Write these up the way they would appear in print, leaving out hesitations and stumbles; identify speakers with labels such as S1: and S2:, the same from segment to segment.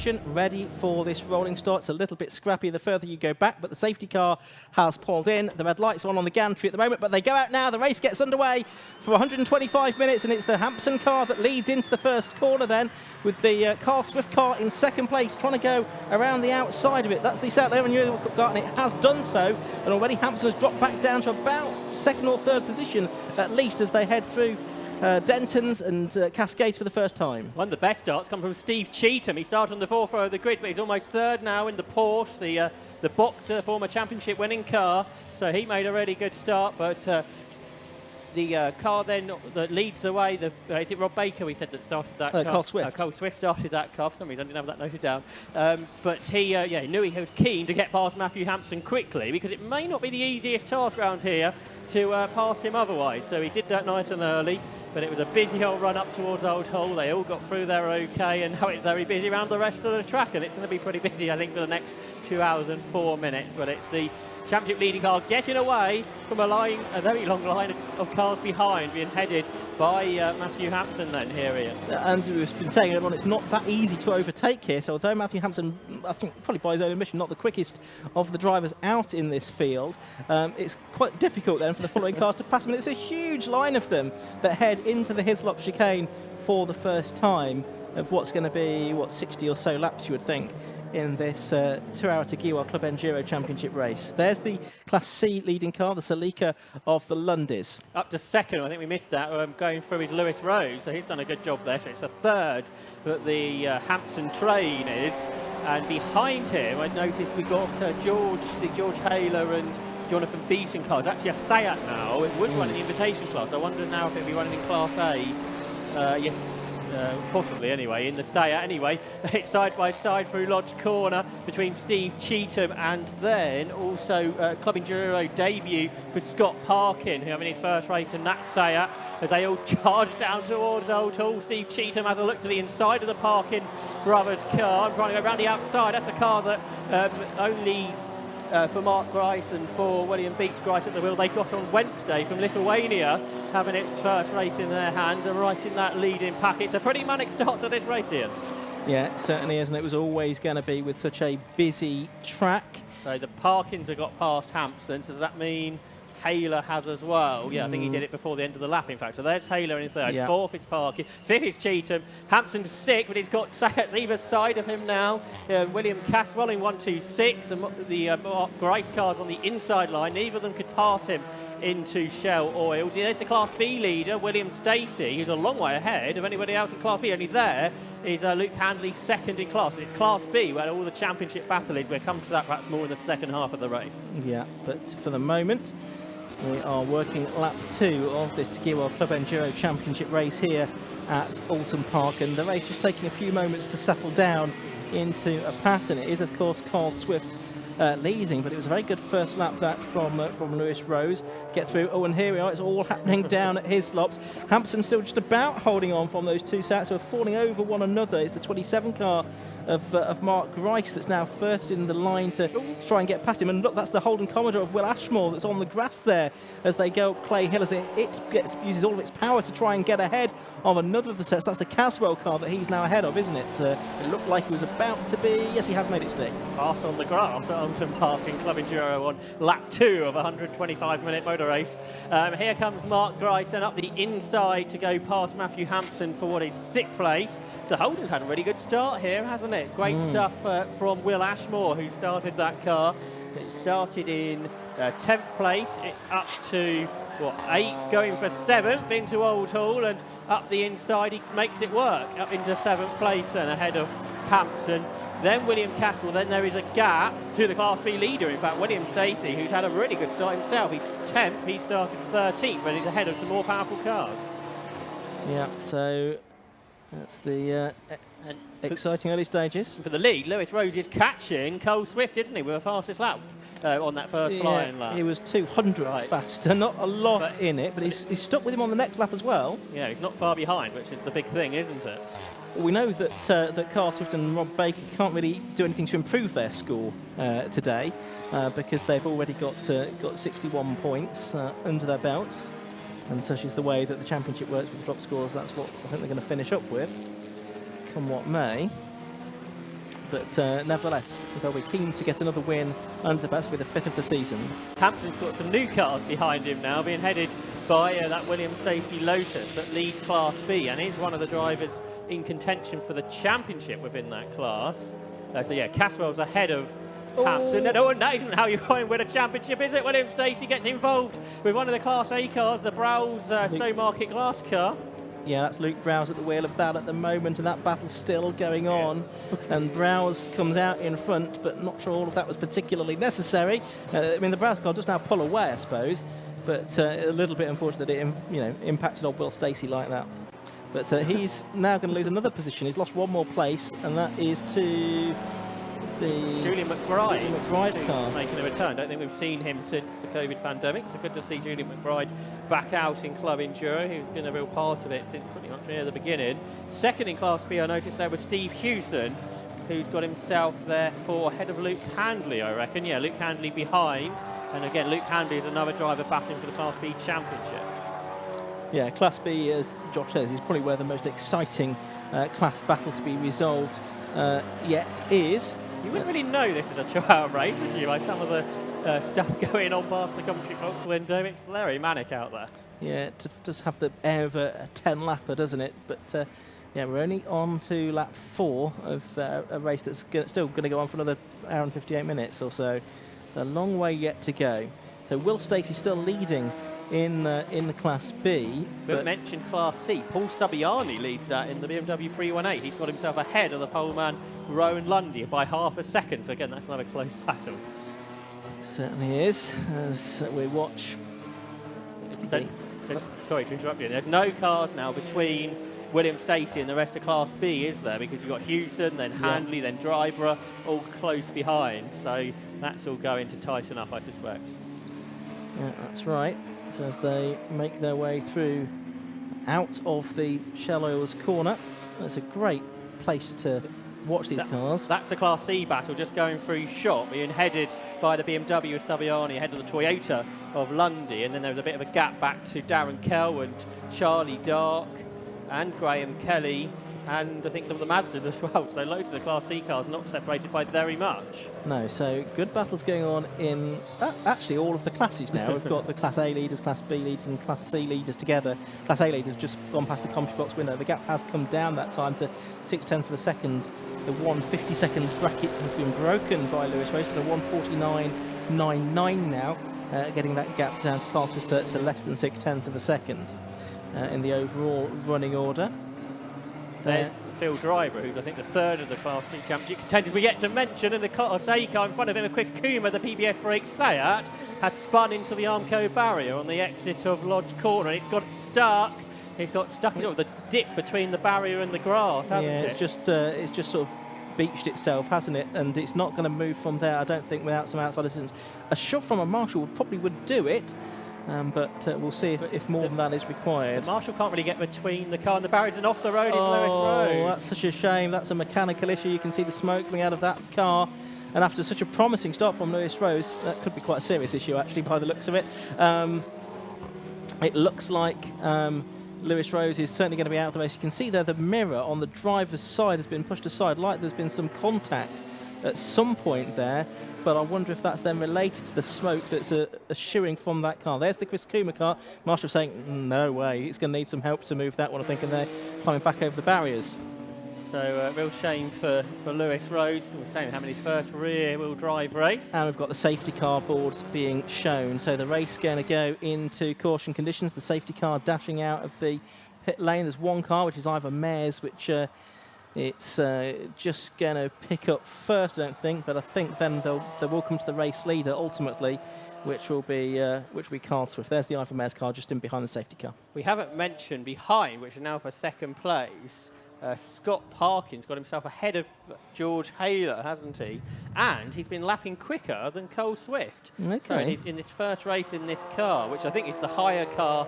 S1: position, ready for this rolling start. It's a little bit scrappy the further you go back, but the safety car has pulled in. The red lights are on the gantry at the moment, but they go out now. The race gets underway for 125 minutes, and it's the Hampson car that leads into the first corner then, with the Carl Swift car in second place, trying to go around the outside of it. That's the South Lebanon car, and it has done so, and already Hampson has dropped back down to about second or third position, at least, as they head through Denton's and Cascades for the first time.
S2: One of the best starts come from Steve Cheetham. He started on the fourth row of the grid, but he's almost third now in the Porsche, the Boxer, former championship winning car. So he made a really good start, but the car then that leads the way, is it Rob Baker we said that started that car?
S1: Carl Swift.
S2: Carl Swift started that car. For some reason I didn't have that noted down. But he knew he was keen to get past Matthew Hampson quickly, because it may not be the easiest task around here to pass him otherwise. So he did that nice and early, but it was a busy old run up towards Old Hull. They all got through there okay, and now it's very busy around the rest of the track, and it's going to be pretty busy, I think, for the next 2 hours and 4 minutes. But it's the championship leading car getting away from a very long line of cars behind, being headed by Matthew Hampson then here, Ian.
S1: And we've been saying earlier on, it's not that easy to overtake here. So although Matthew Hampson, I think probably by his own admission, not the quickest of the drivers out in this field, it's quite difficult then for the following cars to pass him. And it's a huge line of them that head into the Hislop chicane for the first time of what's going to be, 60 or so laps, you would think, in this 2-hour Tegiwa Club Enduro Championship race. There's the Class C leading car, the Celica of the Lundis.
S2: Up to second, I think we missed that, going through is Lewis Rose, so he's done a good job there. So it's a third that the Hampson train is. And behind him, I noticed we got the George Haler and Jonathan Beeson cars. Actually a Seat now. It was running the invitation class. I wonder now if it'll be running in Class A. Yes. Possibly anyway, in the Seat anyway. It's side by side through Lodge Corner between Steve Cheetham and then also Club Enduro debut for Scott Parkin, who having his first race in that Seat, as they all charge down towards Old Hall. Steve Cheetham has a look to the inside of the Parkin brothers car. I'm trying to go around the outside. That's the car that only for Mark Grice and for William Beeks Grice at the wheel, they got on Wednesday from Lithuania, having its first race in their hands and right in that leading pack. It's a pretty manic start to this race, Ian.
S1: Yeah, it certainly is, and it was always going to be with such a busy track.
S2: So the Parkins have got past Hampson. Does that mean Haler has as well? Yeah, I think he did it before the end of the lap, in fact. So there's Haler in third. Yeah. Fourth is Parkin. Fifth is Cheetham. Hampson's sick, but he's got Sayats either side of him now. William Caswell in 1-2-6, and the Mark Grice cars on the inside line. Neither of them could pass him into Shell Oil. There's the Class B leader, William Stacey, who's a long way ahead of anybody else in Class B. Only there is Luke Handley second in class. It's Class B where all the championship battle is. We'll come to that perhaps more in the second half of the race.
S1: Yeah, but for the moment, we are working lap 2 of this Tegiwa Club Enduro Championship race here at Oulton Park, and the race is taking a few moments to settle down into a pattern. It is, of course, Carl Swift leading, but it was a very good first lap that from Lewis Rose. Get through. Oh, and here we are. It's all happening down at Hislops. Hampson still just about holding on from those two sets, who are falling over one another. It's the 27 car of Mark Grice that's now first in the line to try and get past him. And look, that's the Holden Commodore of Will Ashmore that's on the grass there as they go up Clay Hill, as it uses all of its power to try and get ahead of another of the sets. That's the Caswell car that he's now ahead of, isn't it? It looked like he was about to be. Yes, he has made it stick.
S2: Pass on the grass at Oulton Park in Club Enduro on lap 2 of a 125-minute motor race. Here comes Mark Grice and up the inside to go past Matthew Hampson for what is 6th place. So Holden's had a really good start here, hasn't it? Great stuff from Will Ashmore, who started that car. It started in 10th place. It's up to 8th, going for 7th into Old Hall, and up the inside he makes it work up into 7th place and ahead of Hampson. Then William Caswell. Then there is a gap to the Class B leader, in fact, William Stacey, who's had a really good start himself. He's 10th, he started 13th, and he's ahead of some more powerful cars.
S1: Yeah, so that's the exciting early stages.
S2: For the lead, Lewis Rose is catching Cole Swift, isn't he, with the fastest lap on that first flying lap.
S1: He was 200ths faster, not a lot in it, but he's stuck with him on the next lap as well.
S2: Yeah, he's not far behind, which is the big thing, isn't it?
S1: We know that Carl Swift and Rob Baker can't really do anything to improve their score today because they've already got 61 points under their belts, and such is the way that the championship works with the drop scores. That's what I think they're going to finish up with, come what may. but nevertheless, they'll be keen to get another win under the belt. Will be the 5th of the season.
S2: Hampton's got some new cars behind him now, being headed by that William Stacey Lotus that leads Class B, and is one of the drivers in contention for the championship within that class. So yeah, Caswell's ahead of Hampton. No, that isn't how you win a championship, is it? William Stacey gets involved with one of the Class A cars, the Browse Stowmarket glass car.
S1: Yeah, that's Luke Browse at the wheel of that at the moment, and that battle's still going on. And Browse comes out in front, but not sure all of that was particularly necessary. I mean, the Browse car does now pull away, I suppose, but a little bit unfortunate that it impacted old Will Stacey like that. But he's now going to lose another position. He's lost one more place, and that is to the
S2: Julian McBride.
S1: car
S2: making a return. Don't think we've seen him since the COVID pandemic, so good to see Julian McBride back out in Club Enduro. He's been a real part of it since pretty much near the beginning. Second in Class B, I noticed there was Steve Houston, who's got himself therefore ahead of Luke Handley, I reckon. Yeah, Luke Handley behind. And again, Luke Handley is another driver battling for the Class B championship. Yeah,
S1: Class B, as Josh says, is probably where the most exciting class battle to be resolved yet is.
S2: You wouldn't really know this is a 2-hour race, would you? By some of the stuff going on past the commentary box window. It's very manic out there.
S1: Yeah, it does have the air of a 10-lapper, doesn't it? But yeah, we're only on to lap 4 of a race that's still going to go on for another hour and 58 minutes or so. A long way yet to go. So Will Stacey still leading in the Class B.
S2: But mentioned Class C. Paul Sabiani leads that in the BMW 318. He's got himself ahead of the poleman Rowan Lundy by half a second. So again, that's another close battle.
S1: It certainly is, as we watch.
S2: Sorry to interrupt you. There's no cars now between William Stacey and the rest of Class B, is there? Because you've got Hewson, then Handley, then Dryborough, all close behind. So that's all going to tighten up, I suspect.
S1: Yeah, that's right. So as they make their way through out of the Shell Oils corner, that's a great place to watch these cars.
S2: That's the Class C battle just going through shot, being headed by the BMW of Sabiani ahead of the Toyota of Lundy, and then there was a bit of a gap back to Darren Kell and Charlie Dark and Graham Kelly, and I think some of the Mazdas as well. So loads of the Class C cars not separated by very much.
S1: No, so good battles going on in actually all of the classes now. We've got the Class A leaders, Class B leaders and Class C leaders together. Class A leaders just gone past the commentary box window. The gap has come down that time to 0.6 of a second. The 150-second bracket has been broken by Lewis Rose to the 149.99 now, getting that gap down to Class to less than 0.6 of a second in the overall running order.
S2: There's Phil Driver, who's I think the third of the Class B Championship contenders we yet to mention, and the Class A car in front of him, Chris Coomer, the PBS Brake Seat, has spun into the Armco barrier on the exit of Lodge Corner, and it's got stuck. It's got stuck in the dip between the barrier and the grass, hasn't it?
S1: It's just sort of beached itself, hasn't it? And it's not going to move from there, I don't think, without some outside assistance. A shove from a marshal would do it. But we'll see if more than that is required.
S2: The marshal can't really get between the car and the barriers, and off the road is Lewis Rose.
S1: Oh, that's such a shame. That's a mechanical issue. You can see the smoke coming out of that car. And after such a promising start from Lewis Rose, that could be quite a serious issue, actually, by the looks of it. It looks like Lewis Rose is certainly going to be out of the race. You can see there the mirror on the driver's side has been pushed aside, like there's been some contact at some point there. But I wonder if that's then related to the smoke that's issuing from that car. There's the Chris Coomer car. Marshall saying, no way, it's going to need some help to move that one, I think, and they're climbing back over the barriers.
S2: So real shame for Lewis Rose. We're saying having his first rear-wheel drive race.
S1: And we've got the safety car boards being shown. So the race going to go into caution conditions. The safety car dashing out of the pit lane. There's one car, which is Ivor Mares, which it's just going to pick up first, I don't think, but I think then they will come to the race leader ultimately, which will be Carl Swift. There's the Ivor Mares car just in behind the safety car.
S2: We haven't mentioned behind, which is now for second place, Scott Parkin's got himself ahead of George Haler, hasn't he? And he's been lapping quicker than Cole Swift.
S1: Okay.
S2: So in this first race in this car, which I think is the higher car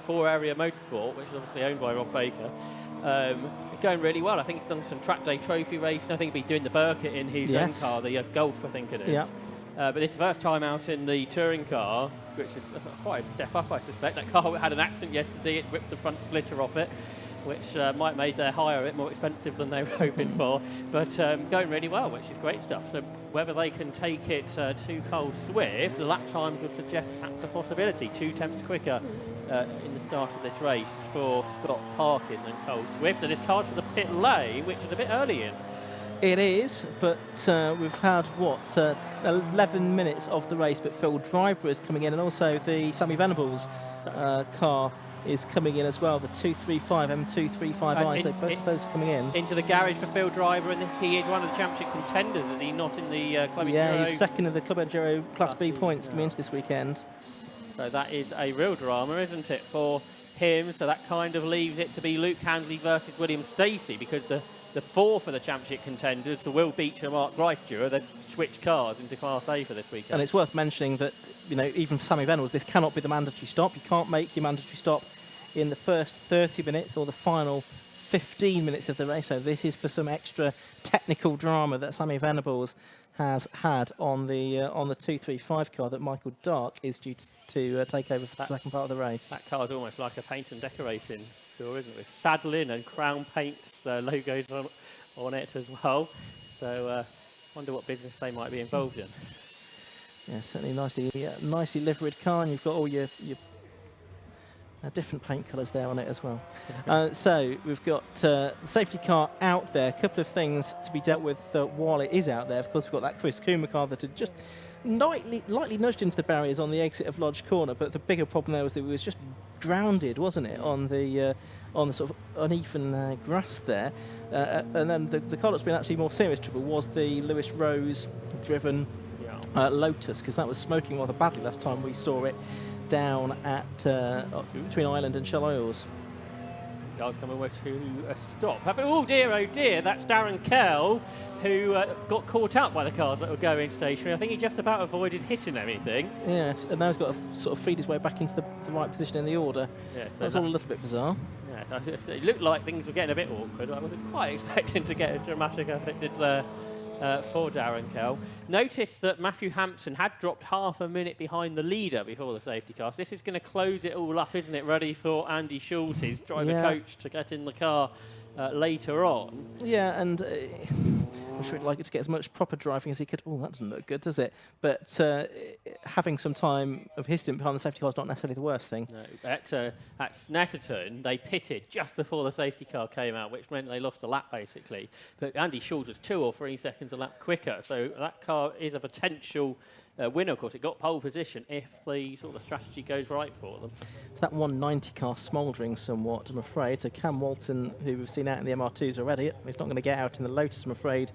S2: for Area Motorsport, which is obviously owned by Rob Baker, going really well. I think he's done some track day trophy racing. I think he'll be doing the Burkett in his own car, the Golf, I think it is.
S1: Yeah.
S2: But this is the first time out in the touring car, which is quite a step up, I suspect. That car had an accident yesterday. It ripped the front splitter off it. which might make their hire a bit more expensive than they were hoping for, but going really well, which is great stuff. So whether they can take it to Cole Swift, the lap times would suggest that's a possibility. 2 tenths quicker in the start of this race for Scott Parkin than Cole Swift, and it's card for the pit lane, which is a bit early in.
S1: It is, but we've had, 11 minutes of the race, but Phil Driver is coming in, and also the Sammy Venables car is coming in as well, the 235 M235i, so both of those are coming in.
S2: Into the garage for Phil Driver, and he is one of the championship contenders, is he not, in the Club Enduro?
S1: Yeah, he's second in the Club Enduro Class B points coming into this weekend.
S2: So that is a real drama, isn't it, for him? So that kind of leaves it to be Luke Handley versus William Stacey, because the 4 for the championship contenders, the Will Beecher Mark Grice duo, they've switched cars into Class A for this weekend.
S1: And it's worth mentioning that, even for Sammy Venables, this cannot be the mandatory stop. You can't make your mandatory stop in the first 30 minutes or the final 15 minutes of the race. So this is for some extra technical drama that Sammy Venables has had on the 235 car that Michael Dark is due to take over for the second part of the race.
S2: That car's almost like a paint and decorating store, isn't it? With saddling and Crown Paints logos on it as well. So wonder what business they might be involved in.
S1: Yeah, certainly nicely liveried car, and you've got all your different paint colours there on it as well. So we've got the safety car out there. A couple of things to be dealt with while it is out there. Of course, we've got that Chris Kuma car that had just lightly nudged into the barriers on the exit of Lodge Corner, but the bigger problem there was that it was just grounded, wasn't it, on the sort of uneven grass there. And then the car that's been actually more serious trouble was the Lewis Rose driven Lotus, because that was smoking rather badly last time we saw it down at between Island and Shell Oils.
S2: Car's coming away to a stop. Oh dear, that's Darren Kell, who got caught up by the cars that were going stationary. I think he just about avoided hitting anything.
S1: Yes, and now he's got to sort of feed his way back into the right position in the order. Yeah, so that's all a little bit bizarre.
S2: Yeah, it looked like things were getting a bit awkward. I wasn't quite expecting to get as dramatic as it did there. For Darren Kell. Notice that Matthew Hampson had dropped half a minute behind the leader before the safety car. So this is going to close it all up, isn't it? Ready for Andy Schultz's driver coach to get in the car later on. Yeah, and I'm sure he'd like it to get as much proper driving as he could. Oh, that doesn't look good, does it? But having some time of his stint behind the safety car is not necessarily the worst thing. No, at Snetterton, they pitted just before the safety car came out, which meant they lost a lap, basically. But Andy Schultz was 2 or 3 seconds a lap quicker, so that car is a potential winner. Of course, it got pole position if the sort of strategy goes right for them.
S1: So that 190 car smouldering somewhat, I'm afraid. So Cam Walton, who we've seen out in the MR2s already, he's not going to get out in the Lotus, I'm afraid,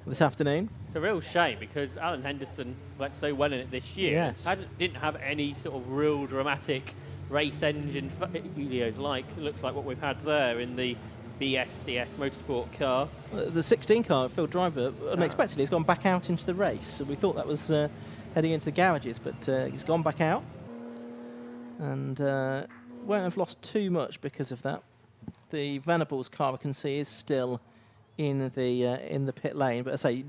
S1: this afternoon. It's
S2: a real shame, because Alan Henderson went so well in it this year.
S1: Yes.
S2: Didn't have any sort of real dramatic race engine failures like looks like what we've had there in the BSCS Motorsport car.
S1: The 16 car, Phil Driver, unexpectedly has gone back out into the race. So we thought that was heading into the garages, but it's gone back out. And won't have lost too much because of that. The Venables car, I can see, is still in the pit lane. But as I say,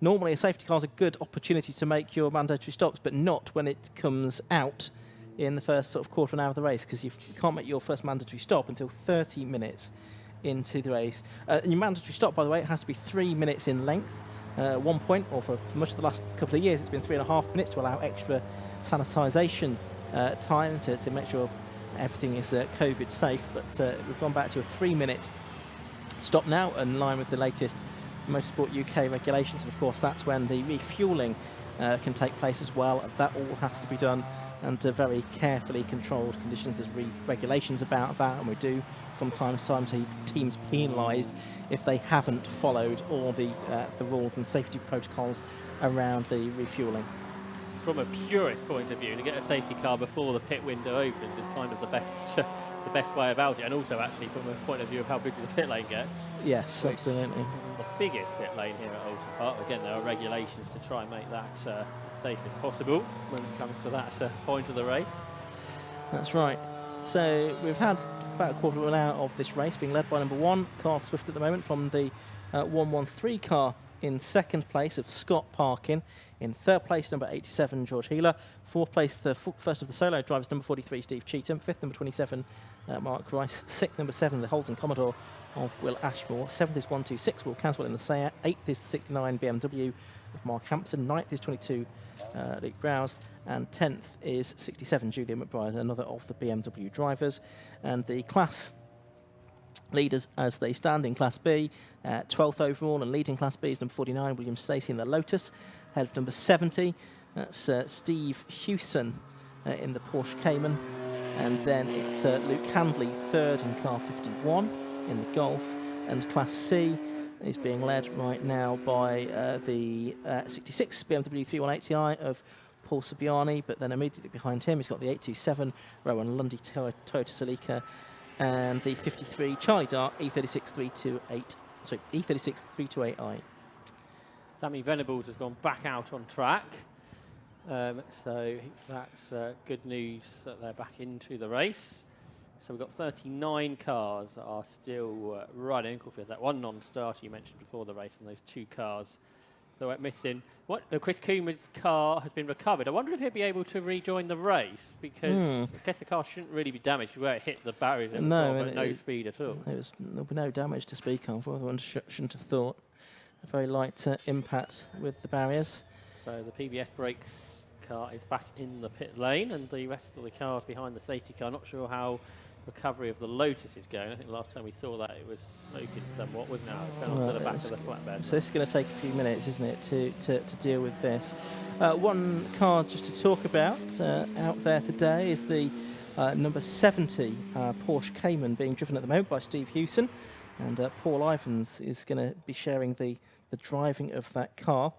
S1: normally a safety car is a good opportunity to make your mandatory stops, but not when it comes out in the first sort of quarter of an hour of the race, because you can't make your first mandatory stop until 30 minutes into the race. And your mandatory stop, by the way, it has to be 3 minutes in length. At one point, or for much of the last couple of years, it's been 3.5 minutes to allow extra sanitisation time to make sure everything is COVID safe. But we've gone back to a 3-minute stop now, in line with the latest Motorsport UK regulations. And of course, that's when the refuelling can take place as well. That all has to be done under very carefully controlled conditions. There's regulations about that, and we do from time to time see teams penalised if they haven't followed all the rules and safety protocols around the refuelling.
S2: From a purist point of view, to get a safety car before the pit window opens is kind of the best way about it, and also actually from a point of view of how busy the pit lane gets.
S1: Yes, absolutely.
S2: The biggest pit lane here at Oulton Park. Again, there are regulations to try and make that as safe as possible when it comes to that point of the race.
S1: That's right. So we've had about a quarter of an hour of this race being led by number 1, Carl Swift at the moment, from the 113 car in second place of Scott Parkin. In third place, number 87, George Healer. Fourth place, the first of the solo drivers, number 43, Steve Cheetham. Fifth, number 27, Mark Rice. Sixth, number 7, the Holton Commodore of Will Ashmore. Seventh is 126, Will Caswell in the Seat. Eighth is the 69 BMW of Mark Hampson. Ninth is 22, Luke Browse. And 10th is 67, Julian McBride, another of the BMW drivers. And the class leaders as they stand in Class B, 12th overall and leading Class B is number 49, William Stacey in the Lotus. Ahead of number 70, that's Steve Hewson in the Porsche Cayman. And then it's Luke Handley, third in car 51 in the Golf. And Class C is being led right now by the 66 BMW 318i of Paul Sabiani, but then immediately behind him he's got the 827 Rowan Lundy Toyota Celica, and the 53 Charlie Dart E36 328i.
S2: Sammy Venables has gone back out on track, so that's good news that they're back into the race. So we've got 39 cars that are still running. Of course, we had that one non-starter you mentioned before the race, and those 2 cars that went missing. Chris Coomer's car has been recovered. I wonder if he'll be able to rejoin the race, because I guess the car shouldn't really be damaged where it hit the barriers.
S1: No,
S2: at no speed at all.
S1: There was no damage to speak of. One shouldn't have thought. A very light impact with the barriers.
S2: So the PBS Brakes car is back in the pit lane, and the rest of the cars behind the safety car. Not sure how recovery of the Lotus is going. I think the last time we saw that it was smoking somewhat, wasn't it? It's going on to the back of the flatbed.
S1: So this is going to take a few minutes, isn't it, to deal with this. One car just to talk about out there today is the number 70 Porsche Cayman, being driven at the moment by Steve Hewson, and Paul Ivans is going to be sharing the driving of that car.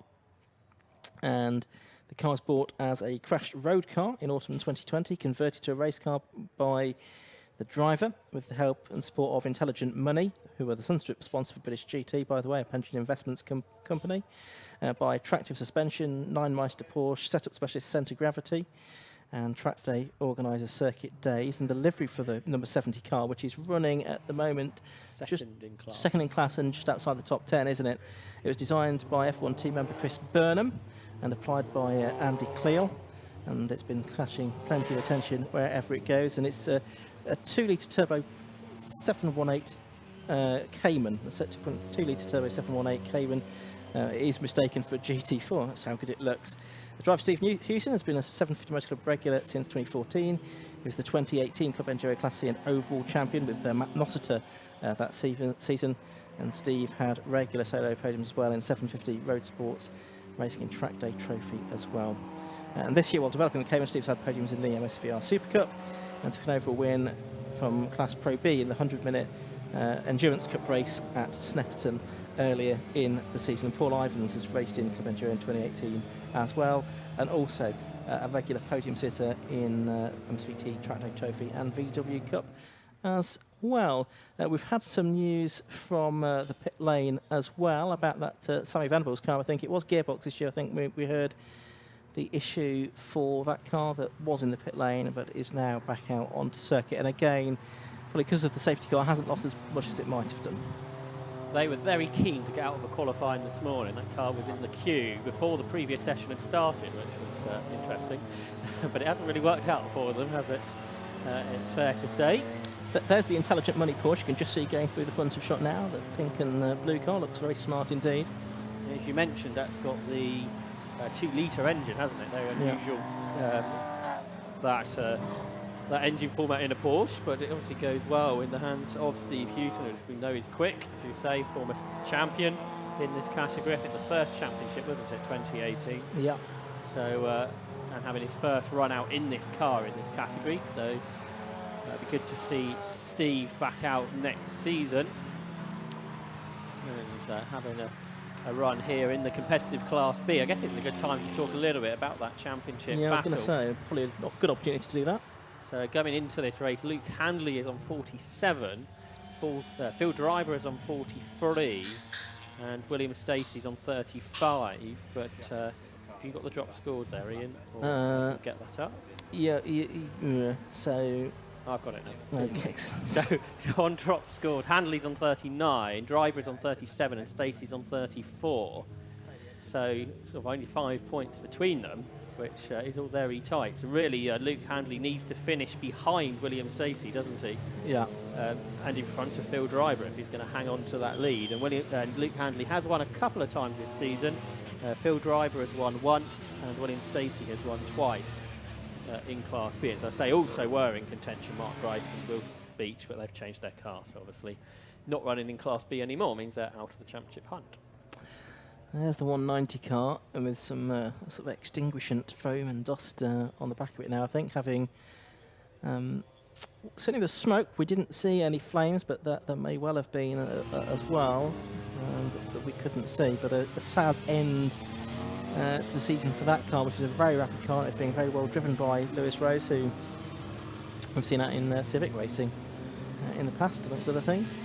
S1: And the car was bought as a crashed road car in autumn 2020, converted to a race car by the driver with the help and support of Intelligent Money, who are the Sunstrip sponsor for British GT, by the way, a pension investments company, by Tractive Suspension, Nine Meister Porsche, Setup Specialist Centre Gravity, and Track Day organiser Circuit Days. And the livery for the number 70 car, which is running at the moment second in class and just outside the top 10, isn't it? It was designed by F1 team member Chris Burnham and applied by Andy Cleal, and it's been catching plenty of attention wherever it goes. And it's a 2-litre turbo 718 Cayman, a 2-litre turbo 718 Cayman. It is mistaken for a GT4, that's how good it looks. The driver, Steve Hewson, has been a 750 Motor Club regular since 2014. He was the 2018 Club Enduro Class C and overall champion with Matt Nossiter that season. And Steve had regular solo podiums as well in 750 Road Sports, racing in Track Day Trophy as well. And this year, while developing the Cayman, Steve's had podiums in the MSVR Super Cup and took an overall win from Class Pro B in the 100-minute Endurance Cup race at Snetterton earlier in the season. Paul Ivans has raced in Club Enduro in 2018 as well, and also a regular podium sitter in MSVT Track Day Trophy and VW Cup as well. We've had some news from the pit lane as well about that Sammy Vanderbilt's car. I think it was gearbox issue. I think we heard the issue for that car that was in the pit lane but is now back out onto circuit. And again, probably because of the safety car, hasn't lost as much as it might have done.
S2: They were very keen to get out of the qualifying this morning. That car was in the queue before the previous session had started, which was interesting. But it hasn't really worked out for them, has it? It's fair to say.
S1: There's the Intelligent Money Porsche. You can just see going through the front of shot now. The pink and blue car looks very smart indeed.
S2: As you mentioned, that's got the 2-litre engine, hasn't it? Very unusual that engine format in a Porsche, but it obviously goes well in the hands of Steve Hewson, who we know is quick, as you say, former champion in this category. I think the first championship, wasn't it, 2018?
S1: Yeah.
S2: So, and having his first run out in this car in this category, so it'd be good to see Steve back out next season and having a run here in the competitive Class B. I guess it's a good time to talk a little bit about that championship battle.
S1: I was going to say, probably a good opportunity to do that.
S2: So going into this race, Luke Handley is on 47, Phil Driver is on 43, and William Stacey's on 35. But have you got the drop scores there, Ian? Or get that up?
S1: Yeah. So
S2: I've got it now.
S1: Okay, excellent.
S2: So on drop scores, Handley's on 39, Driver's on 37, and Stacey's on 34. So sort of only 5 points between them, which is all very tight. So really, Luke Handley needs to finish behind William Stacey, doesn't he?
S1: Yeah.
S2: And in front of Phil Driver if he's going to hang on to that lead. And Luke Handley has won a couple of times this season. Phil Driver has won once, and William Stacey has won twice in Class B. As I say, also were in contention, Mark Grice and Will Beach, but they've changed their car, so obviously not running in Class B anymore means they're out of the championship hunt.
S1: There's the 190 car, and with some sort of extinguishant foam and dust on the back of it now, I think, having certainly the smoke. We didn't see any flames, but that may well have been as well, that we couldn't see. But a sad end to the season for that car, which is a very rapid car. It's being very well driven by Lewis Rose, who we've seen out in Civic racing in the past, amongst other things.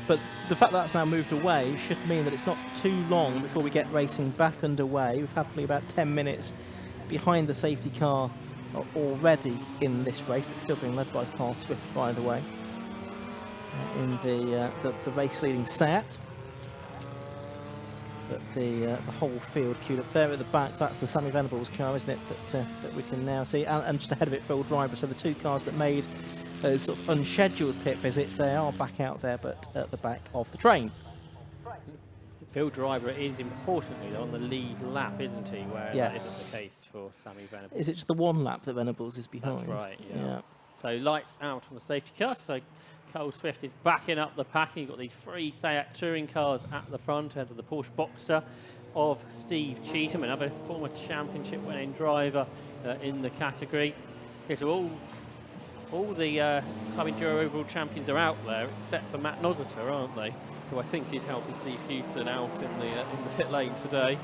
S1: But the fact that that's now moved away should mean that it's not too long before we get racing back underway. We've had probably about 10 minutes behind the safety car already in this race that's still being led by Carl Swift, by the way, in the race leading Seat. But the whole field queued up there at the back. That's the Sammy Venables car, isn't it, that we can now see, and just ahead of it Phil Driver. So the two cars that made those sort of unscheduled pit visits, they are back out there, but at the back of the train.
S2: Phil Driver is importantly on the lead lap, isn't he? Where that isn't the case for Sammy Venables.
S1: Is it just the one lap that Venables is behind?
S2: That's right, yeah. So lights out on the safety car. So Cole Swift is backing up the pack. You've got these three Seat touring cars at the front end of the Porsche Boxster of Steve Cheetham, another former championship winning driver in the category. Yeah, so all the Club Enduro overall champions are out there, except for Matt Nozziter, aren't they? Who I think is helping Steve Houston out in the pit lane today.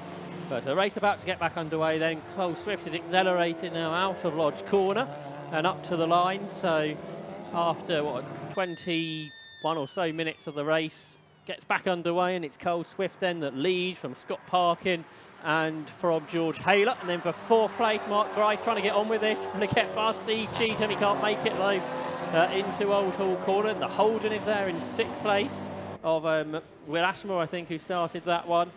S2: But a race about to get back underway then. Cole Swift is accelerating now out of Lodge Corner and up to the line. So after, 21 or so minutes of the race, gets back underway, and it's Cole Swift then that leads from Scott Parkin and from George Haylett. And then for fourth place, Mark Grice trying to get on with this, trying to get past Steve Cheetham. He can't make it though into Old Hall Corner. The Holden is there in sixth place of Will Ashmore, I think, who started that one.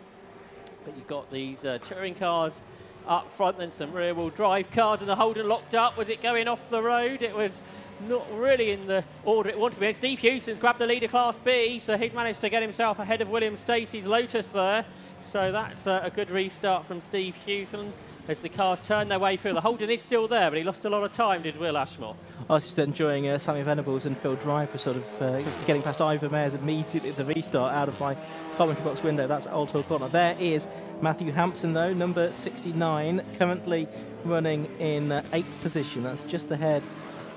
S2: But you've got these touring cars up front, then some rear-wheel drive cars, and the Holden locked up. Was it going off the road? It was not really in the order it wanted to be. And Steve Houston's grabbed the lead of Class B, so he's managed to get himself ahead of William Stacey's Lotus there. So that's a good restart from Steve Houston as the cars turn their way through. The Holden is still there, but he lost a lot of time, did Will Ashmore. I was just enjoying Sammy Venables and Phil Driver sort of getting past Ivor Mayers immediately at the restart out of my commentary box window. That's Old Hill Corner. There is Matthew Hampson, though, number 69, currently running in 8th position. That's just ahead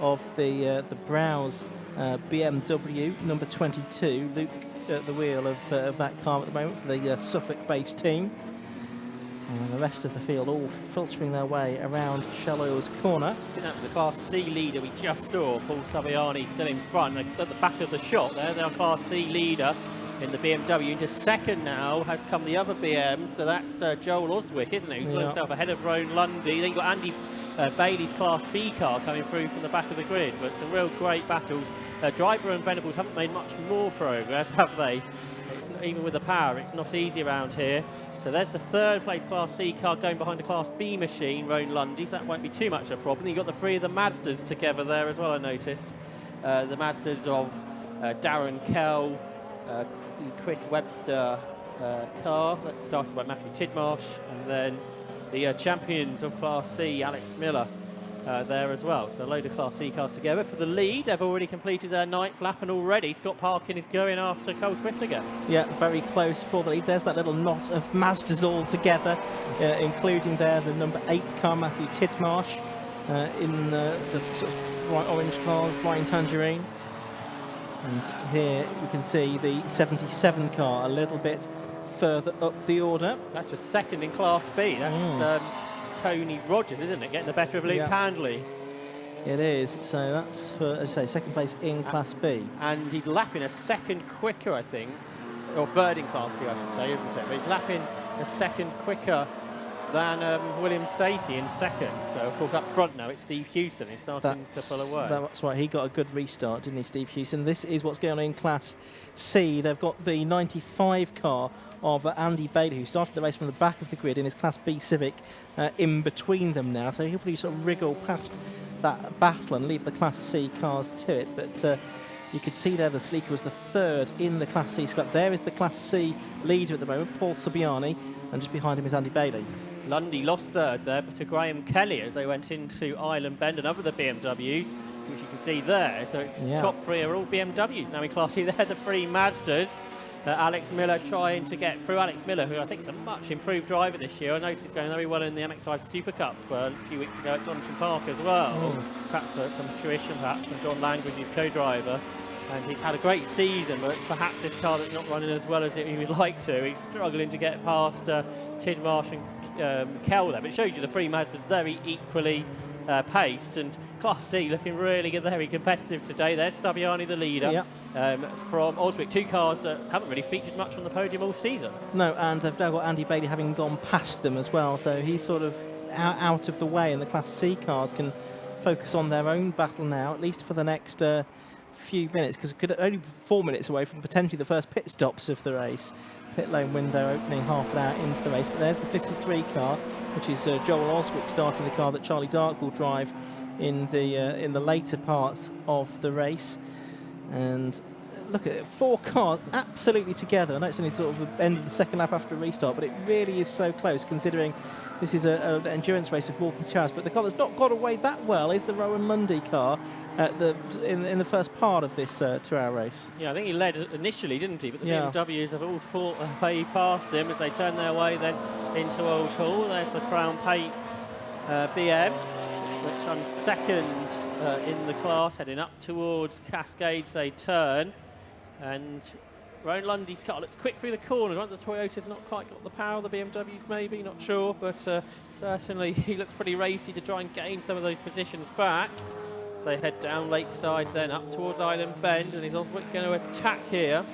S2: of the Browse BMW, number 22. Luke at the wheel of that car at the moment for the Suffolk-based team. And the rest of the field all filtering their way around Shallows Corner. I think that was the Class C leader we just saw, Paul Saviani, still in front. At the back of the shot there, their Class C leader in the BMW. Into second now has come the other BM, so that's Joel Oswick, isn't it? Who's got himself ahead of Rowan Lundy. Then you've got Andy Bailey's Class B car coming through from the back of the grid. But some real great battles. Driver and Venables haven't made much more progress, have they? It's not, even with the power, it's not easy around here. So there's the third place Class C car going behind the Class B machine, Rowan Lundy, so that won't be too much of a problem. You've got the three of the Mazdas together there as well, I notice. The Mazdas of Darren Kell, Chris Webster car that started by Matthew Tidmarsh, and then the champions of Class C, Alex Miller, there as well. So a load of Class C cars together. For the lead, they've already completed their 9th lap, and already Scott Parkin is going after Cole Swift again. Yeah, very close for the lead. There's that little knot of Mazdas all together, including there the number 8 car, Matthew Tidmarsh, in the sort of bright orange car, Flying Tangerine. And here we can see the 77 car a little bit further up the order. That's the second in Class B. That's Tony Rogers, isn't it? Getting the better of Luke Handley. It is. So that's for, as I say, second place in Class B. And he's lapping a second quicker, I think, or third in Class B, I should say, isn't it? But he's lapping a second quicker than William Stacey in second. So, of course, up front now, it's Steve Hewson. He's starting to pull away.
S1: That's right. He got a good restart, didn't he, Steve Hewson? This is what's going on in Class C. They've got the 95 car of Andy Bailey, who started the race from the back of the grid in his Class B Civic, in between them now. So he'll probably sort of wriggle past that battle and leave the Class C cars to it. But you could see there the Sleeker was the third in the Class C squad. There is the Class C leader at the moment, Paul Subiani, and just behind him is Andy Bailey.
S2: Lundy lost third there, but to Graham Kelly as they went into Island Bend and over the BMWs, which you can see there. So top three are all BMWs now in Class C. They're the three Mazdas. Alex Miller trying to get through. Alex Miller, who I think is a much improved driver this year. I noticed he's going very well in the MX-5 Super Cup a few weeks ago at Donington Park as well. Perhaps some tuition, perhaps, from John Langridge, his co-driver. And he's had a great season, but perhaps this car that's not running as well as he would like to. He's struggling to get past Tidmarsh and Kell there. But it shows you the three Mazdas very equally paced. And Class C looking really good, very competitive today. There's Subiani, the leader, from Oswick. Two cars that haven't really featured much on the podium all season. No, and they've now got Andy Bailey having gone past them as well. So he's sort of out of the way, and the Class C cars can focus on their own battle now, at least for the next few minutes, because it could only be 4 minutes away from potentially the first pit stops of the race. Pit lane window opening half an hour into the race, but there's the 53 car, which is Joel Oswick starting the car that Charlie Dark will drive in the later parts of the race. And look at it, 4 cars absolutely together. I know it's only sort of the end of the second lap after a restart, but it really is so close considering this is an endurance race of Walton Towers. But the car that's not got away that well is the Rowan Lundy car in the first part of this 2-hour race. Yeah, I think he led initially, didn't he? But the BMWs have all fought their way past him as they turn their way then into Old Hall. There's the Crown Pates BM, which on second in the class, heading up towards Cascades. They turn, and Rowan Lundy's car looks quick through the corner. Right? The Toyota's not quite got the power of the BMWs, maybe, not sure, but certainly he looks pretty racy to try and gain some of those positions back. So they head down Lakeside, then up towards Island Bend, and is Oswick going to attack here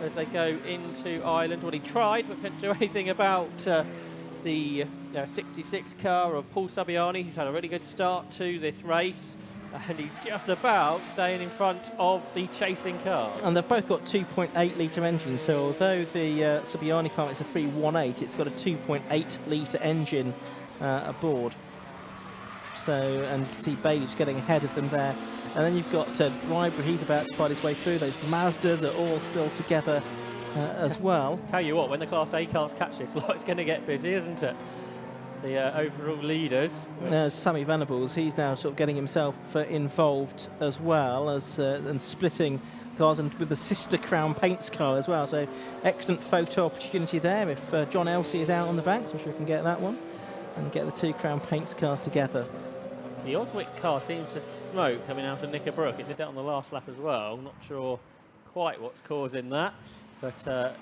S2: as they go into Island? Well, he tried, but couldn't do anything about the 66 car of Paul Subiani. He's had a really good start to this race, and he's just about staying in front of the chasing cars. And they've both got 2.8 litre engines, so although the Subiani car is a 318, it's got a 2.8 litre engine aboard. So, and you can see Bailey's getting ahead of them there. And then you've got Driver, he's about to fight his way through. Those Mazdas are all still together as well. Tell you what, when the Class A cars catch this lot, it's going to get busy, isn't it? The overall leaders. Sammy Venables, he's now sort of getting himself involved as well as and splitting cars, and with the sister Crown Paints car as well. So excellent photo opportunity there if John Elsey is out on the back, so I'm sure we can get that one and get the two Crown Paints cars together. The Oswick car seems to smoke coming out of Knickerbrook. It did that on the last lap as well. Not sure quite what's causing that, but they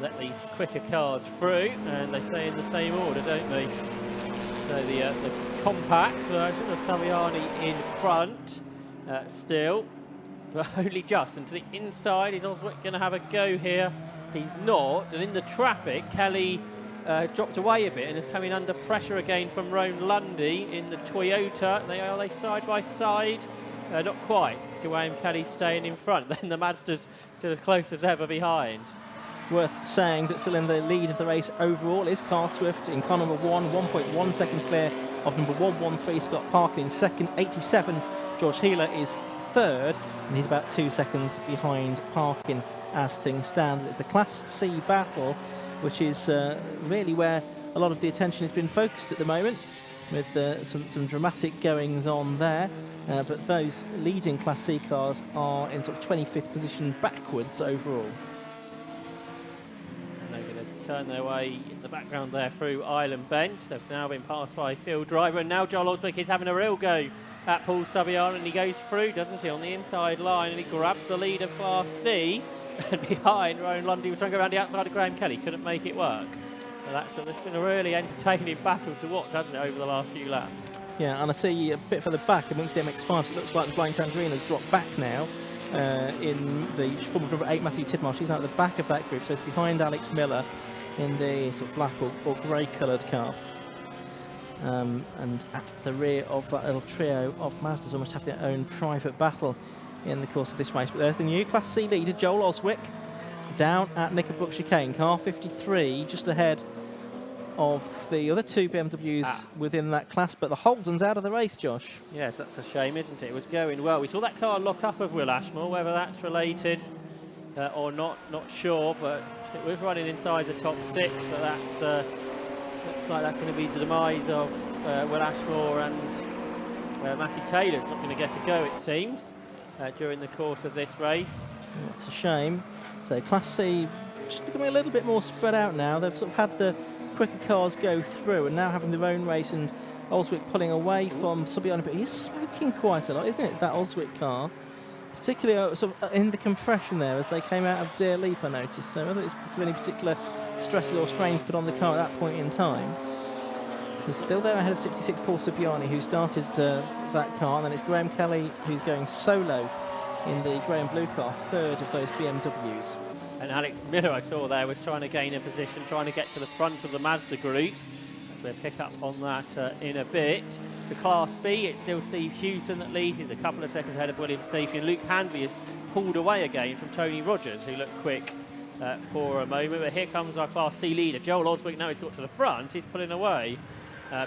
S2: let these quicker cars through, and they stay in the same order, don't they? So the compact version of Subiani in front still, but only just. And to the inside, is Oswick going to have a go here? He's not, and in the traffic, Kelly dropped away a bit and is coming under pressure again from Rowan Lundy in the Toyota. Are they side by side? Not quite. Graham Kelly staying in front. Then the Mazda's still as close as ever behind. Worth saying that still in the lead of the race overall is Carl Swift in car number 1, 1.1 seconds clear of number 113 Scott Parker in second. 87 George Healer is third, and he's about 2 seconds behind Parkin as things stand. It's the Class C battle, which is really where a lot of the attention has been focused at the moment, with some dramatic goings on there. But those leading Class C cars are in sort of 25th position backwards overall. And they're going to turn their way in the background there through Island Bend. They've now been passed by Field Driver, and now Joel Oswick is having a real go at Paul Subiani, and he goes through, doesn't he, on the inside line, and he grabs the lead of Class C. And behind, Rowan Lundy was trying to go around the outside of Graham Kelly, couldn't make it work. So it's been a really entertaining battle to watch, hasn't it, over the last few laps? Yeah, and I see a bit further back amongst the MX-5s, it looks like the Flying Tangerine has dropped back now in the former number 8, Matthew Tidmarsh. He's out at the back of that group, so it's behind Alex Miller
S1: in the sort of black or grey coloured car. And at the rear of that little trio of Mazdas, almost have their own private battle in the course of this race. But there's the new Class C leader, Joel Oswick, down at Knickerbrook Chicane, car 53, just ahead of the other two BMWs within that class. But the Holden's out of the race, Josh.
S2: Yes, that's a shame, isn't it? It was going well. We saw that car lock up of Will Ashmore, whether that's related or not sure, but it was running inside the top 6, but that's looks like that's going to be the demise of Will Ashmore, and Matty Taylor's not going to get a go, it seems, during the course of this race.
S1: That's a shame. So Class C just becoming a little bit more spread out now. They've sort of had the quicker cars go through and now having their own race, and Oswick pulling away from Subiani, but he's smoking quite a lot, isn't it, that Oswick car? Particularly sort of in the compression there as they came out of Deer Leap, I noticed. So whether it's because of any particular stresses or strains put on the car at that point in time. He's still there ahead of 66 Paul Subiani, who started that car, and then it's Graham Kelly who's going solo in the grey and blue car, third of those BMWs.
S2: And Alex Miller, I saw there, was trying to gain a position, trying to get to the front of the Mazda group. We'll pick up on that in a bit. The Class B, it's still Steve Hewson that leads. He's a couple of seconds ahead of William Stephen. Luke Handley is pulled away again from Tony Rogers, who looked quick for a moment. But here comes our Class C leader, Joel Oswick. Now he's got to the front. He's pulling away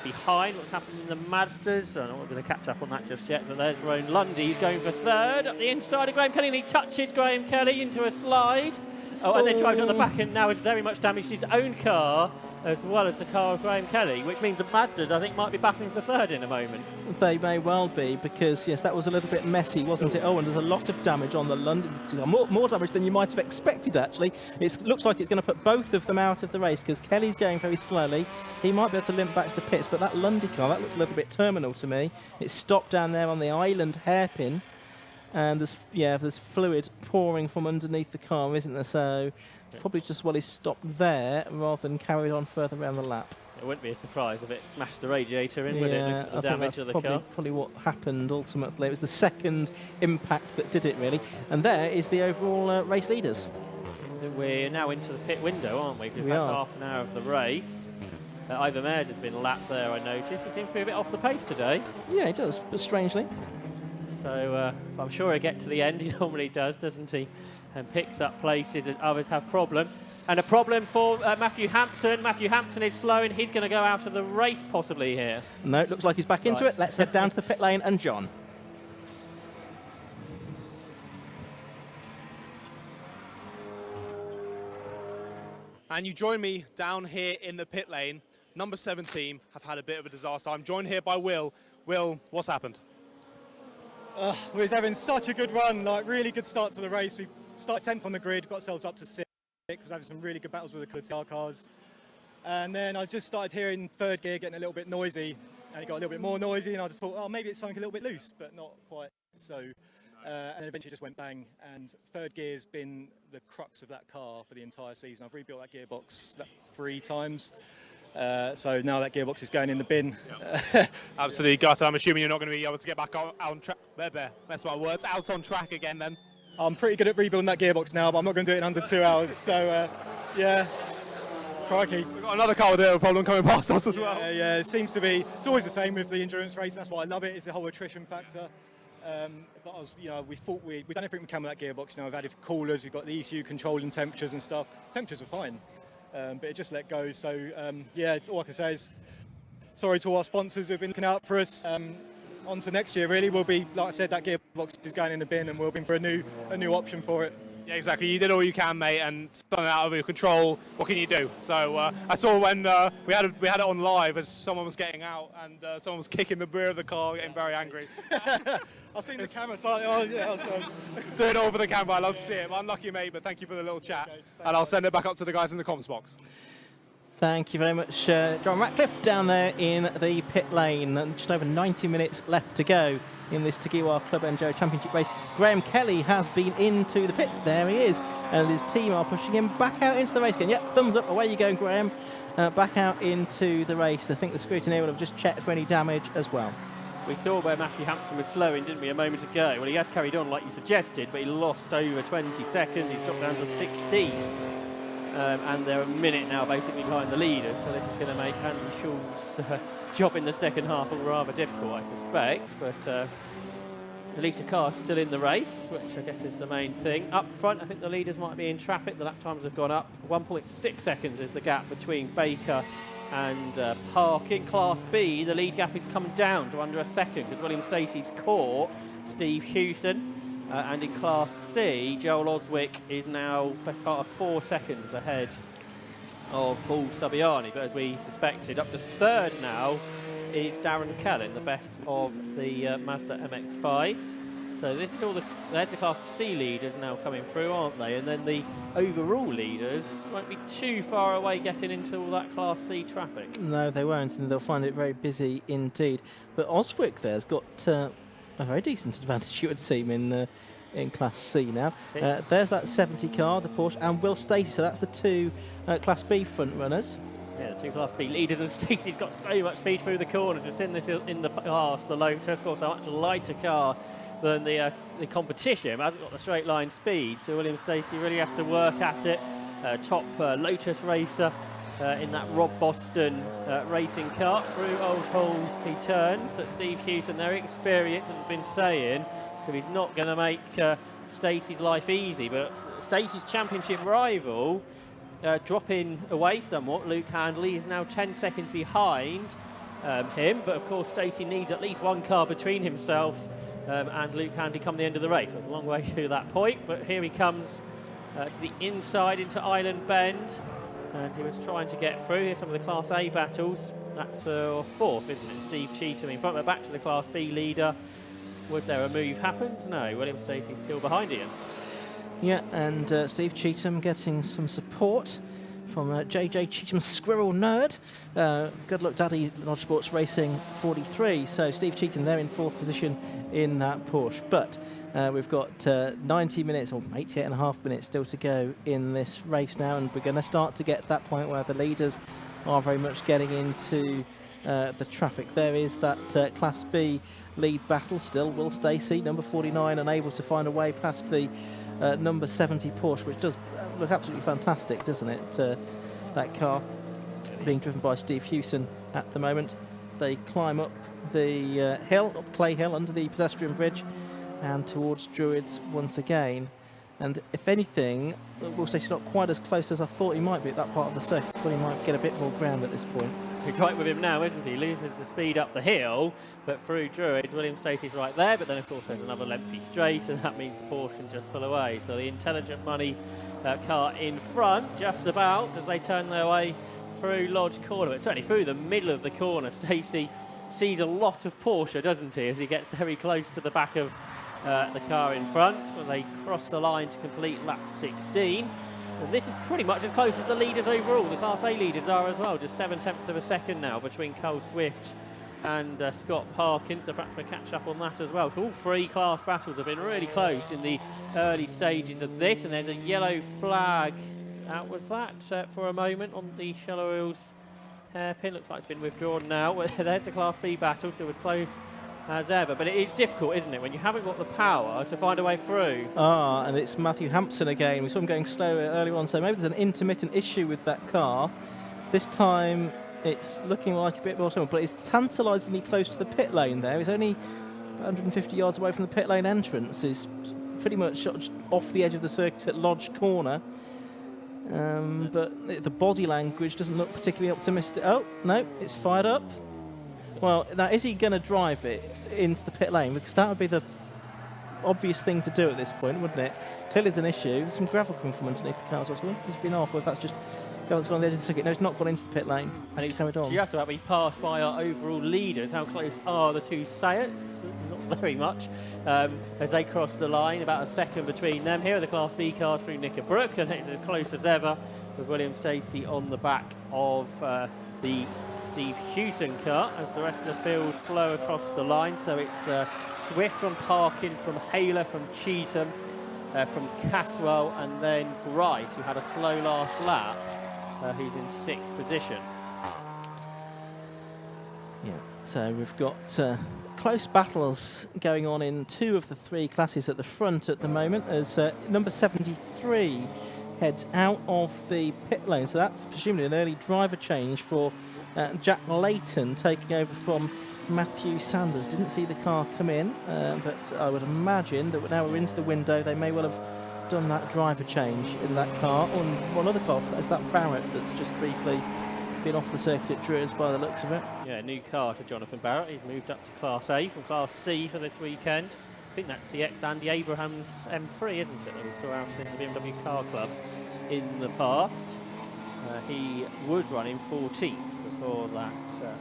S2: behind what's happening in the Mazdas. I'm not going to catch up on that just yet, but there's Rowan Lundy. He's going for third up the inside of Graham Kelly, and he touches Graham Kelly into a slide. And then drives on the back, and now has very much damaged his own car as well as the car of Graham Kelly, which means the Mazdas, I think, might be battling for third in a moment.
S1: They may well be, because, yes, that was a little bit messy, wasn't it? Oh, and there's a lot of damage on the London. More damage than you might have expected, actually. It looks like it's going to put both of them out of the race, because Kelly's going very slowly. He might be able to limp back to the pits, but that Lundy car, that looks a little bit terminal to me. It's stopped down there on the island hairpin. And there's fluid pouring from underneath the car, isn't there? So probably just while he's stopped there rather than carried on further around the lap.
S2: It wouldn't be a surprise if it smashed the radiator in, would it? The damage of the car.
S1: Probably what happened ultimately. It was the second impact that did it, really. And there is the overall race leaders.
S2: We're now into the pit window, aren't we? We've had half an hour of the race. Ivor Mayers has been lapped there, I noticed. He seems to be a bit off the pace today.
S1: Yeah, he does, but strangely.
S2: So I'm sure he'll get to the end. He normally does, doesn't he? And picks up places as others have problem. And a problem for Matthew Hampson. Matthew Hampson is slow, and he's going to go out of the race possibly here.
S1: No, it looks like he's back into it. Let's head down to the pit lane and John.
S3: And you join me down here in the pit lane. Number 17 have had a bit of a disaster. I'm joined here by Will. Will, what's happened?
S4: We was having such a good run, like really good start to the race. We started 10th on the grid, got ourselves up to 6th. We was having some really good battles with the TR cars. And then I just started hearing third gear getting a little bit noisy, and it got a little bit more noisy, and I just thought, oh, maybe it's something a little bit loose, but not quite so. And eventually it just went bang, and third gear's been the crux of that car for the entire season. I've rebuilt that gearbox 3 times. So now that gearbox is going in the bin.
S3: Yeah. Absolutely gutted. I'm assuming you're not going to be able to get back on track. That's my words. Out on track again then.
S4: I'm pretty good at rebuilding that gearbox now, but I'm not going to do it in under 2 hours. So yeah, crikey.
S3: We've got another car with a problem coming past us as well.
S4: Yeah, it seems to be. It's always the same with the endurance race. That's why I love it. It's the whole attrition factor. But we thought we've done everything we can with that gearbox now. We've added coolers, we've got the ECU controlling temperatures and stuff. Temperatures were fine. But it just let go. So yeah, all I can say is sorry to our sponsors who've been looking out for us. On to next year, really. We'll be, like I said, that gearbox is going in the bin, and we'll be for a new option for it.
S3: Yeah, exactly. You did all you can, mate, and something out of your control. What can you do? So I saw when we had it on live as someone was getting out, and someone was kicking the rear of the car, getting very angry.
S4: I've seen the camera, so oh yeah.
S3: Do it over the camera. I love to see it. I'm lucky, mate, but thank you for the little chat, and I'll send it back up to the guys in the comms box.
S1: Thank you very much, John Ratcliffe, down there in the pit lane. And just over 90 minutes left to go in this Tegiwa Club Enduro Championship race. Graham Kelly has been into the pits. There he is. And his team are pushing him back out into the race again. Yep, thumbs up. Away you go, Graham. Back out into the race. I think the scrutineer will have just checked for any damage as well.
S2: We saw where Matthew Hampson was slowing, didn't we, a moment ago? Well, he has carried on like you suggested, but he lost over 20 seconds. He's dropped down to 16th. and they're a minute now basically behind the leaders, so this is going to make Andy Schul's job in the second half rather difficult, I suspect. But at least the car's still in the race, which I guess is the main thing. Up front, I think the leaders might be in traffic. The lap times have gone up. 1.6 seconds is the gap between Baker and Park. In Class B, the lead gap is coming down to under a second because William Stacey's caught Steve Hewson. And in Class C, Joel Oswick is now best part of 4 seconds ahead of Paul Subiani. But as we suspected, up to third now is Darren Kellen, the best of the Mazda MX-5s. So this is all there's the Class C leaders now coming through, aren't they? And then the overall leaders won't be too far away getting into all that Class C traffic.
S1: No, they won't, and they'll find it very busy indeed. But Oswick there's got a very decent advantage, you would seem, in Class C now. There's that 70 car, the Porsche, and Will Stacey, so that's the two Class B front runners.
S2: Yeah, the two Class B leaders, and Stacey's got so much speed through the corners. We've seen this in the past. The Lotus got so much lighter car than the competition. It hasn't got the straight line speed, so William Stacey really has to work at it. Top Lotus racer in that Rob Boston racing car. Through Old Hall he turns. At Steve Hewson, their experience, as I've been saying, so he's not going to make Stacey's life easy. But Stacey's championship rival, dropping away somewhat, Luke Handley, is now 10 seconds behind him. But of course, Stacey needs at least one car between himself and Luke Handley come the end of the race. It's a long way to that point, but here he comes to the inside into Island Bend. And he was trying to get through. Here's some of the Class A battles. That's fourth, isn't it? Steve Cheetham in front. But back to the Class B leader. Was there a move happened? No, William Stacey's still behind him.
S1: Yeah, and Steve Cheetham getting some support from JJ Cheetham's Squirrel Nerd. Good luck, Daddy, Lodge Sports Racing 43. So Steve Cheetham there in fourth position in that Porsche. But we've got 90 minutes, or 88.5 minutes still to go in this race now, and we're going to start to get to that point where the leaders are very much getting into the traffic. There is that Class B lead battle still. Will Stacey, number 49, unable to find a way past the number 70 Porsche, which does look absolutely fantastic, doesn't it? That car being driven by Steve Hewson at the moment. They climb up the hill, up Clay Hill, under the pedestrian bridge, and towards Druids once again. And if anything, Will Stacey's not quite as close as I thought he might be at that part of the circuit, but he might get a bit more ground at this point.
S2: He's right with him now, isn't he? Loses the speed up the hill, but through Druids, William Stacey's right there, but then of course there's another lengthy straight, and that means the Porsche can just pull away. So the Intelligent Money car in front, just about, as they turn their way through Lodge Corner, but certainly through the middle of the corner. Stacey sees a lot of Porsche, doesn't he, as he gets very close to the back of the car in front when they cross the line to complete lap 16. And this is pretty much as close as the leaders overall. The Class A leaders are as well, just 7/10 of a second now between Cole Swift and Scott Parkins. So perhaps we'll catch up on that as well. So all three class battles have been really close in the early stages of this, and there's a yellow flag out, was that, for a moment on the Shallow Hills hairpin. Looks like it's been withdrawn now. There's the Class B battle, so it was close as ever, but it is difficult, isn't it, when you haven't got the power to find a way through.
S1: And it's Matthew Hampson again. We saw him going slow earlier on, so maybe there's an intermittent issue with that car. This time it's looking like a bit more simple, but it's tantalisingly close to the pit lane there. He's only 150 yards away from the pit lane entrance. He's pretty much off the edge of the circuit at Lodge Corner. But the body language doesn't look particularly optimistic. Oh, no, it's fired up. Well, now, is he going to drive it into the pit lane? Because that would be the obvious thing to do at this point, wouldn't it? Clearly there's an issue. There's some gravel coming from underneath the car as well. So it's been off, or if that's just that's gone on the edge of the circuit. No, it's not gone into the pit lane.
S2: And
S1: it's carried on.
S2: Just about be passed by our overall leaders. How close are the two Sayats? Not very much. As they cross the line, about a second between them. Here are the Class B cars through Knickerbrook, and it's as close as ever with William Stacey on the back of the Steve Hewson car as the rest of the field flow across the line. So it's Swift from Parkin, from Haler, from Cheetham, from Caswell, and then Grice, who had a slow last lap, who's in 6th position.
S1: Yeah, so we've got close battles going on in 2 of the 3 classes at the front at the moment, as number 73 heads out of the pit lane. So that's presumably an early driver change for Jack Layton taking over from Matthew Sanders. Didn't see the car come in, but I would imagine that now we're into the window, they may well have done that driver change in that car. On one other car, that's that Barrett that's just briefly been off the circuit at Druids by the looks of it.
S2: Yeah, new car to Jonathan Barrett. He's moved up to Class A from Class C for this weekend. I think that's the ex-Andy Abraham's M3, isn't it, that we saw out in the BMW Car Club in the past. He would run in 14th before that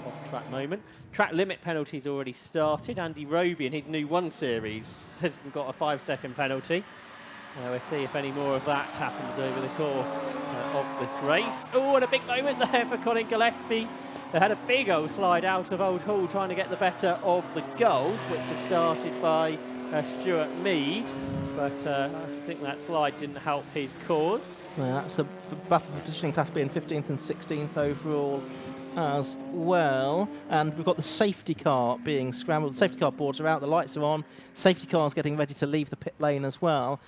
S2: off-track moment. Track limit penalties already started. Andy Roby in his new 1 Series has got a 5-second penalty. We'll see if any more of that happens over the course of this race. Oh, and a big moment there for Colin Gillespie. They had a big old slide out of Old Hall trying to get the better of the Gulf, which was started by Stuart Mead. But I think that slide didn't help his cause.
S1: Yeah, that's a battle for positioning Class B in 15th and 16th overall as well. And we've got the safety car being scrambled. The safety car boards are out, the lights are on. Safety car's getting ready to leave the pit lane as well.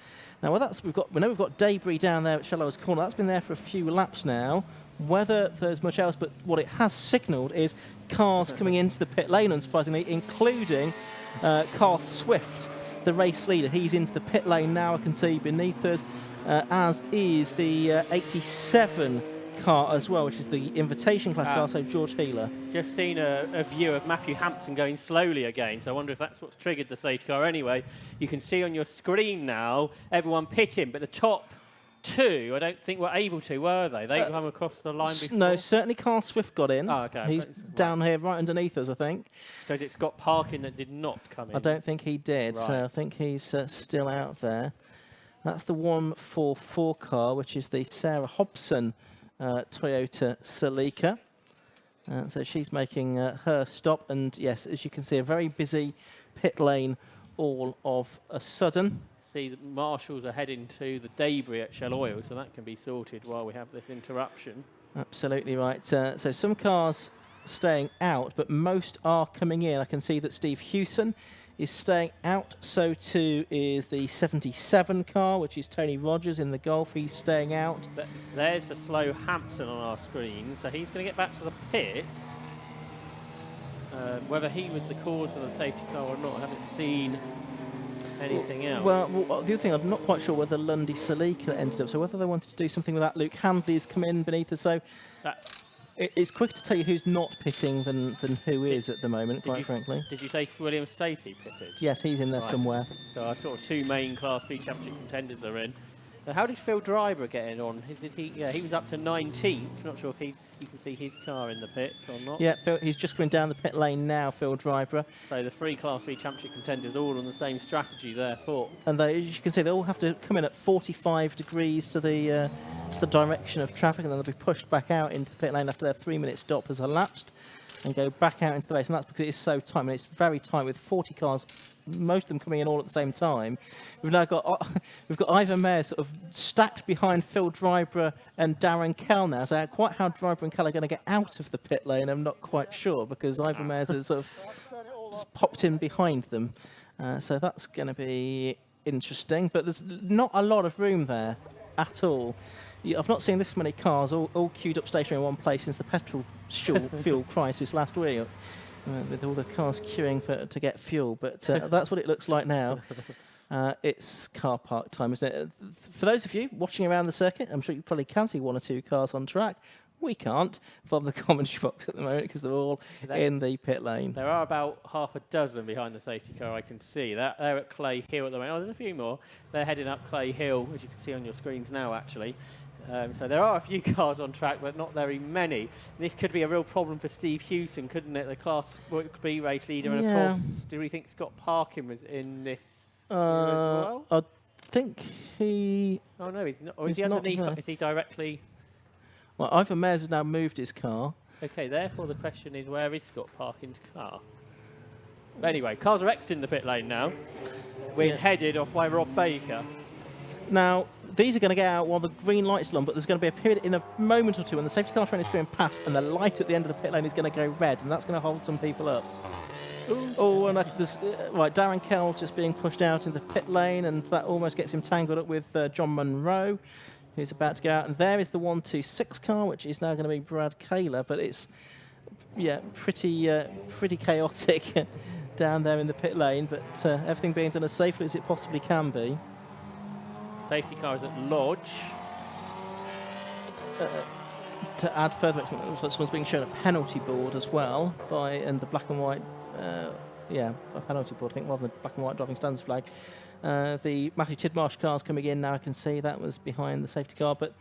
S1: Now, we know we've got debris down there at Shallows Corner. That's been there for a few laps now. Whether there's much else, but what it has signalled is cars coming into the pit lane, unsurprisingly, including Carl Swift, the race leader. He's into the pit lane now, I can see beneath us, as is the 87 car as well, which is the invitation class car, so George Healer.
S2: Just seen a view of Matthew Hampson going slowly again, so I wonder if that's what's triggered the safety car. Anyway, you can see on your screen now everyone pitting, but the top 2, I don't think were able to, were they? They come across the line before?
S1: No, certainly Carl Swift got in.
S2: Oh, okay.
S1: He's down here right underneath us, I think.
S2: So is it Scott Parkin that did not come in?
S1: I don't think he did,
S2: Right.
S1: so I think he's still out there. That's the 144 car, which is the Sarah Hobson Toyota Celica. So she's making her stop, and yes, as you can see, a very busy pit lane all of a sudden.
S2: See, the marshals are heading to the debris at Shell Oil, so that can be sorted while we have this interruption.
S1: Absolutely right. So some cars staying out, but most are coming in. I can see that Steve Hewson is staying out. So too is the 77 car, which is Tony Rogers in the Golf. He's staying out.
S2: But there's the slow Hampson on our screen, so he's going to get back to the pits. Whether he was the cause of the safety car or not, I haven't seen anything else.
S1: Well, the other thing, I'm not quite sure whether Lundy Celica ended up, so whether they wanted to do something with that. Luke Handley's come in beneath us, so it's quicker to tell you who's not pitting than who is at the moment, quite frankly.
S2: Did you say William Stacey pitted?
S1: Yes, he's in there somewhere.
S2: So I saw 2 main Class B Championship contenders are in. How did Phil Driver get in on? He was up to 19th. Not sure if you can see his car in the pits or not.
S1: Yeah, he's just going down the pit lane now, Phil Driver.
S2: So the 3 Class B Championship contenders all on the same strategy, therefore.
S1: And as you can see, they all have to come in at 45 degrees to the direction of traffic, and then they'll be pushed back out into the pit lane after their 3-minute stop has elapsed, and go back out into the race. And that's because it is so tight. I mean, it's very tight with 40 cars, most of them coming in all at the same time. We've now got Ivan Mayer sort of stacked behind Phil Driver and Darren Kell now. So quite how Driver and Kell are going to get out of the pit lane, I'm not quite sure, because Ivan Mayer's has sort of popped in behind them. So that's going to be interesting. But there's not a lot of room there at all. I've not seen this many cars all queued up stationary in one place since the petrol fuel crisis last week, with all the cars queuing to get fuel. But that's what it looks like now. It's car park time, isn't it? For those of you watching around the circuit, I'm sure you probably can see 1 or 2 cars on track. We can't from the commentary box at the moment because they're all in the pit lane.
S2: There are about half a dozen behind the safety car, I can see. They're at Clay Hill at the moment. Oh, there's a few more. They're heading up Clay Hill, as you can see on your screens now, actually. So there are a few cars on track, but not very many. This could be a real problem for Steve Hewson, couldn't it? The Class B race leader. And, of course, do we think Scott Parkin was in this as well?
S1: I think he...
S2: Oh, no, he's not. Or is he underneath? Is he directly...
S1: Well, Ivan Mayers has now moved his car.
S2: OK, therefore the question is, where is Scott Parkin's car? But anyway, cars are exiting the pit lane now. We're headed off by Rob Baker.
S1: Now, these are going to get out while the green light's on, but there's going to be a period in a moment or two when the safety car train is going past and the light at the end of the pit lane is going to go red, and that's going to hold some people up. Ooh. Oh, and right, Darren Kell's just being pushed out in the pit lane, and that almost gets him tangled up with John Munro. who's about to go out. And there is the 126 car, which is now going to be Brad Kaler, but it's, yeah, pretty chaotic down there in the pit lane, but everything being done as safely as it possibly can be.
S2: Safety car is at Lodge.
S1: To add further, someone's being shown a penalty board as well and the black and white, a penalty board, I think, rather than the black and white driving standards flag. The Matthew Tidmarsh cars coming in now, I can see that was behind the safety car, but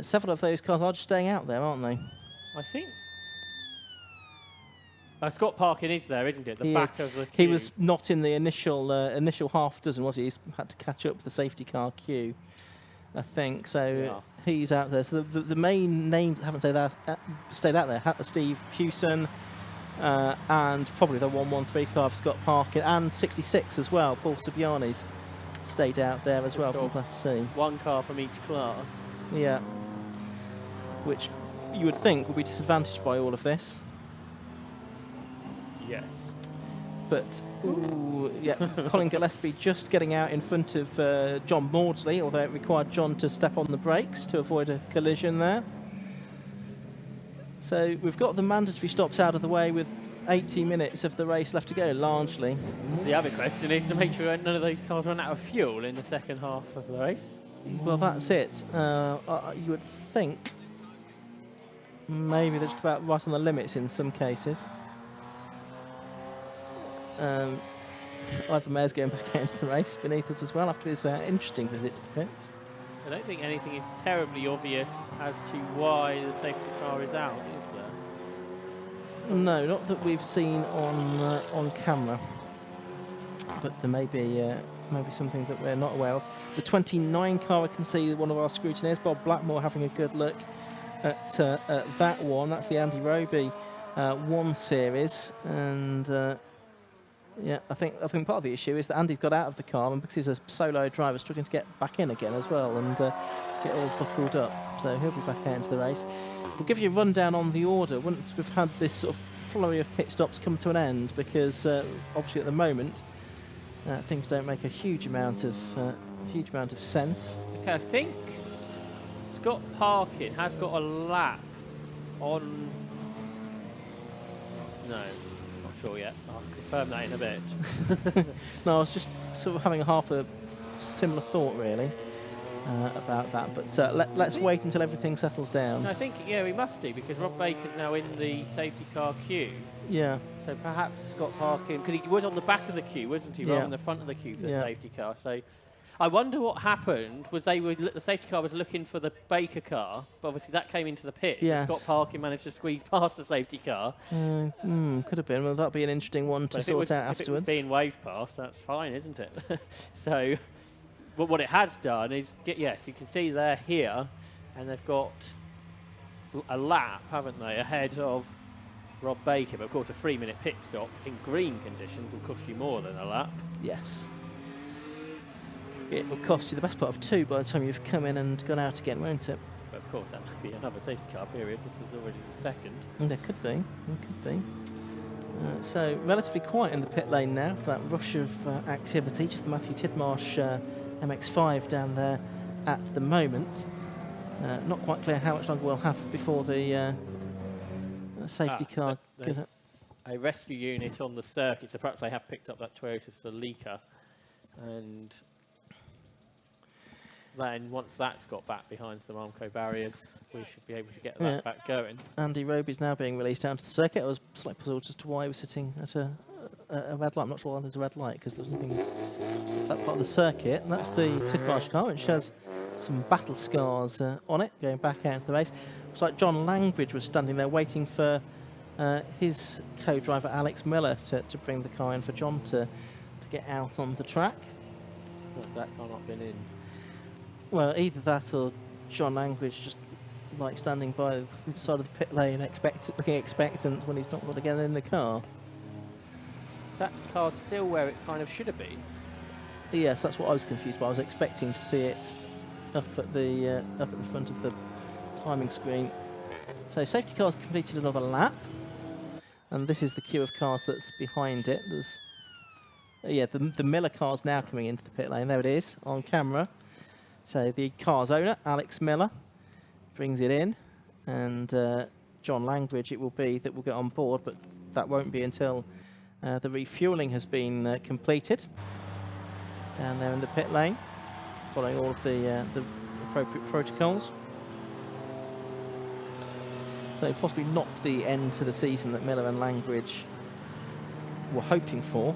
S1: several of those cars are just staying out there, aren't they?
S2: I think. Scott Parkin is there, isn't it? The back of the queue.
S1: He was not in the initial half dozen, was he? He's had to catch up the safety car queue, I think. So yeah. He's out there. So the main names that haven't stayed out there, Steve Hewson, and probably the 113 car of Scott Parkin, and 66 as well. Paul Sibiani's stayed out there as well from Class C.
S2: One car from each class.
S1: Yeah. Which you would think would be disadvantaged by all of this.
S2: Yes.
S1: But, Colin Gillespie just getting out in front of John Maudsley, although it required John to step on the brakes to avoid a collision there. So we've got the mandatory stops out of the way with 80 minutes of the race left to go, largely.
S2: So the other question is to make sure none of those cars run out of fuel in the second half of the race.
S1: Well, that's it. You would think maybe they're just about right on the limits in some cases. Ivan Mayer's going back out into the race beneath us as well after his interesting visit to the pits.
S2: I don't think anything is terribly obvious as to why the safety car is out, is there?
S1: No, not that we've seen on camera, but there may be something that we're not aware of. The 29 car, I can see one of our scrutineers, Bob Blackmore, having a good look at that one. That's the Andy Roby 1 Series, and yeah, I think part of the issue is that Andy's got out of the car, and because he's a solo driver, struggling to get back in again as well and get all buckled up. So he'll be back out into the race. We'll give you a rundown on the order once we've had this sort of flurry of pit stops come to an end, because obviously at the moment things don't make a huge amount of sense.
S2: Okay, I think Scott Parkin has got a lap on. No. Sure yet. I'll confirm that in a bit.
S1: No, I was just sort of having a similar thought really about that, but let's wait until everything settles down.
S2: No, I think, yeah, we must do, because Rob Baker's now in the safety car queue.
S1: Yeah. So
S2: perhaps Scott Parkin, because he was on the back of the queue, wasn't he, rather than the front of the queue for the safety car. So I wonder what happened was the safety car was looking for the Baker car, but obviously that came into the pit.
S1: Yes.
S2: And Scott Parkin managed to squeeze past the safety car.
S1: Could have been. Well, that'd be an interesting one to sort out afterwards.
S2: If it was being waved past, that's fine, isn't it? So, but what it has done is, yes, you can see they're here, and they've got a lap, haven't they, ahead of Rob Baker. But of course, a 3-minute pit stop in green conditions will cost you more than a lap.
S1: Yes. It will cost you the best part of 2 by the time you've come in and gone out again, won't it?
S2: But of course, that might be another safety car period. This is already the second.
S1: And there could be. There could be. So relatively quiet in the pit lane now for that rush of activity. Just the Matthew Tidmarsh MX-5 down there at the moment. Not quite clear how much longer we'll have before the safety car goes up.
S2: A rescue unit on the circuit, so perhaps they have picked up that Toyota Celica, and then once that's got back behind some Armco barriers, we should be able to get that back going. Andy
S1: Roby's now being released out to the circuit. I was slightly puzzled as to why he was sitting at a red light. I'm not sure why there's a red light, because there's nothing that part of the circuit. And that's the Tidmarsh car, which has some battle scars on it, going back out into the race. Looks like John Langbridge was standing there waiting for his co-driver Alex Miller to bring the car in for John to get out on the track.
S2: What's that car not been in?
S1: Well, either that or John Langbridge just like standing by the side of the pit lane, looking expectant when he's not going to get in the car.
S2: Is that car still where it kind of should have been?
S1: Yes, that's what I was confused by. I was expecting to see it up at the front of the timing screen. So safety car's completed another lap, and this is the queue of cars that's behind it. There's the Miller car's now coming into the pit lane. There it is on camera. So the car's owner, Alex Miller, brings it in, and John Langridge it will be that will get on board, but that won't be until the refuelling has been completed down there in the pit lane, following all of the appropriate protocols. So possibly not the end to the season that Miller and Langridge were hoping for,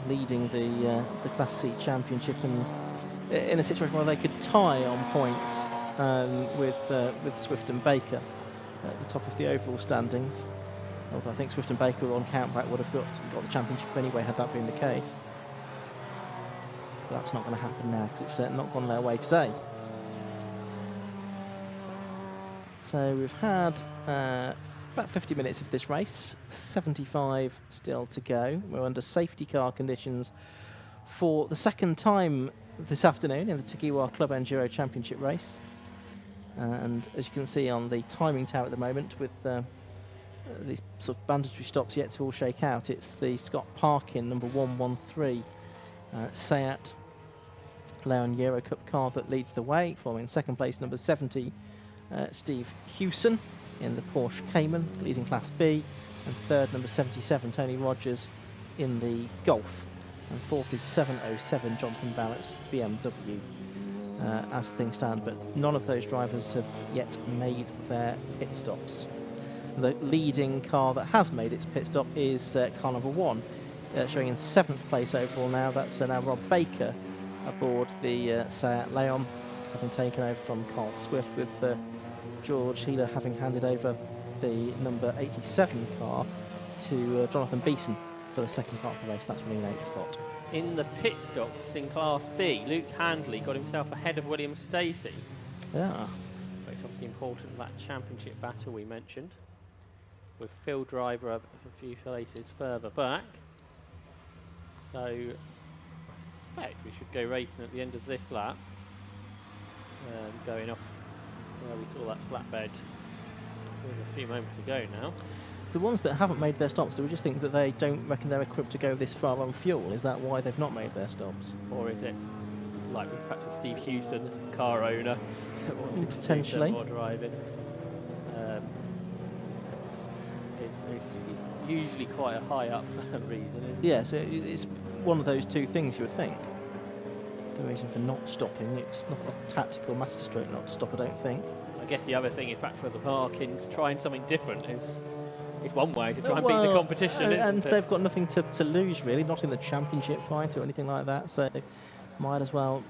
S1: leading the Class C Championship and in a situation where they could tie on points with Swift and Baker at the top of the overall standings. Although I think Swift and Baker on countback would have got the championship anyway had that been the case. But that's not going to happen now because it's not gone their way today. So we've had about 50 minutes of this race, 75 still to go. We're under safety car conditions for the second time this afternoon in the Tegiwa Club Enduro Championship race. And as you can see on the timing tower at the moment, with these sort of mandatory stops yet to all shake out, it's the Scott Parkin number 113 Seat Leon Euro Cup car that leads the way, following in second place number 70 Steve Hewson in the Porsche Cayman, leading Class B, and third number 77 Tony Rogers in the Golf, and fourth is 707 Jonathan Barrett's BMW as things stand, but none of those drivers have yet made their pit stops. The leading car that has made its pit stop is car number 1, showing in 7th place overall now. That's now Rob Baker aboard the Seat Leon, having taken over from Carl Swift, with George Healer having handed over the number 87 car to Jonathan Beeson for the second part of the race. That's winning an 8th spot.
S2: In the pit stops in Class B, Luke Handley got himself ahead of William Stacey.
S1: Yeah.
S2: Which is obviously important in that championship battle we mentioned, with Phil Driver up a few places further back. So I suspect we should go racing at the end of this lap, going off where we saw that flatbed a few moments ago now.
S1: The ones that haven't made their stops, do we just think that they don't reckon they're equipped to go this far on fuel? Is that why they've not made their stops?
S2: Or is it like with perhaps Steve Hewson, car owner,
S1: potentially
S2: more driving? It's usually quite a high up reason, isn't it?
S1: Yeah, so it's one of those two things you would think. The reason for not stopping, it's not a tactical masterstroke not to stop, I don't think.
S2: I guess the other thing is perhaps for the Parkins, trying something different is one way to try and beat the competition,
S1: and
S2: isn't it?
S1: They've got nothing to lose really, not in the championship fight or anything like that, so might as well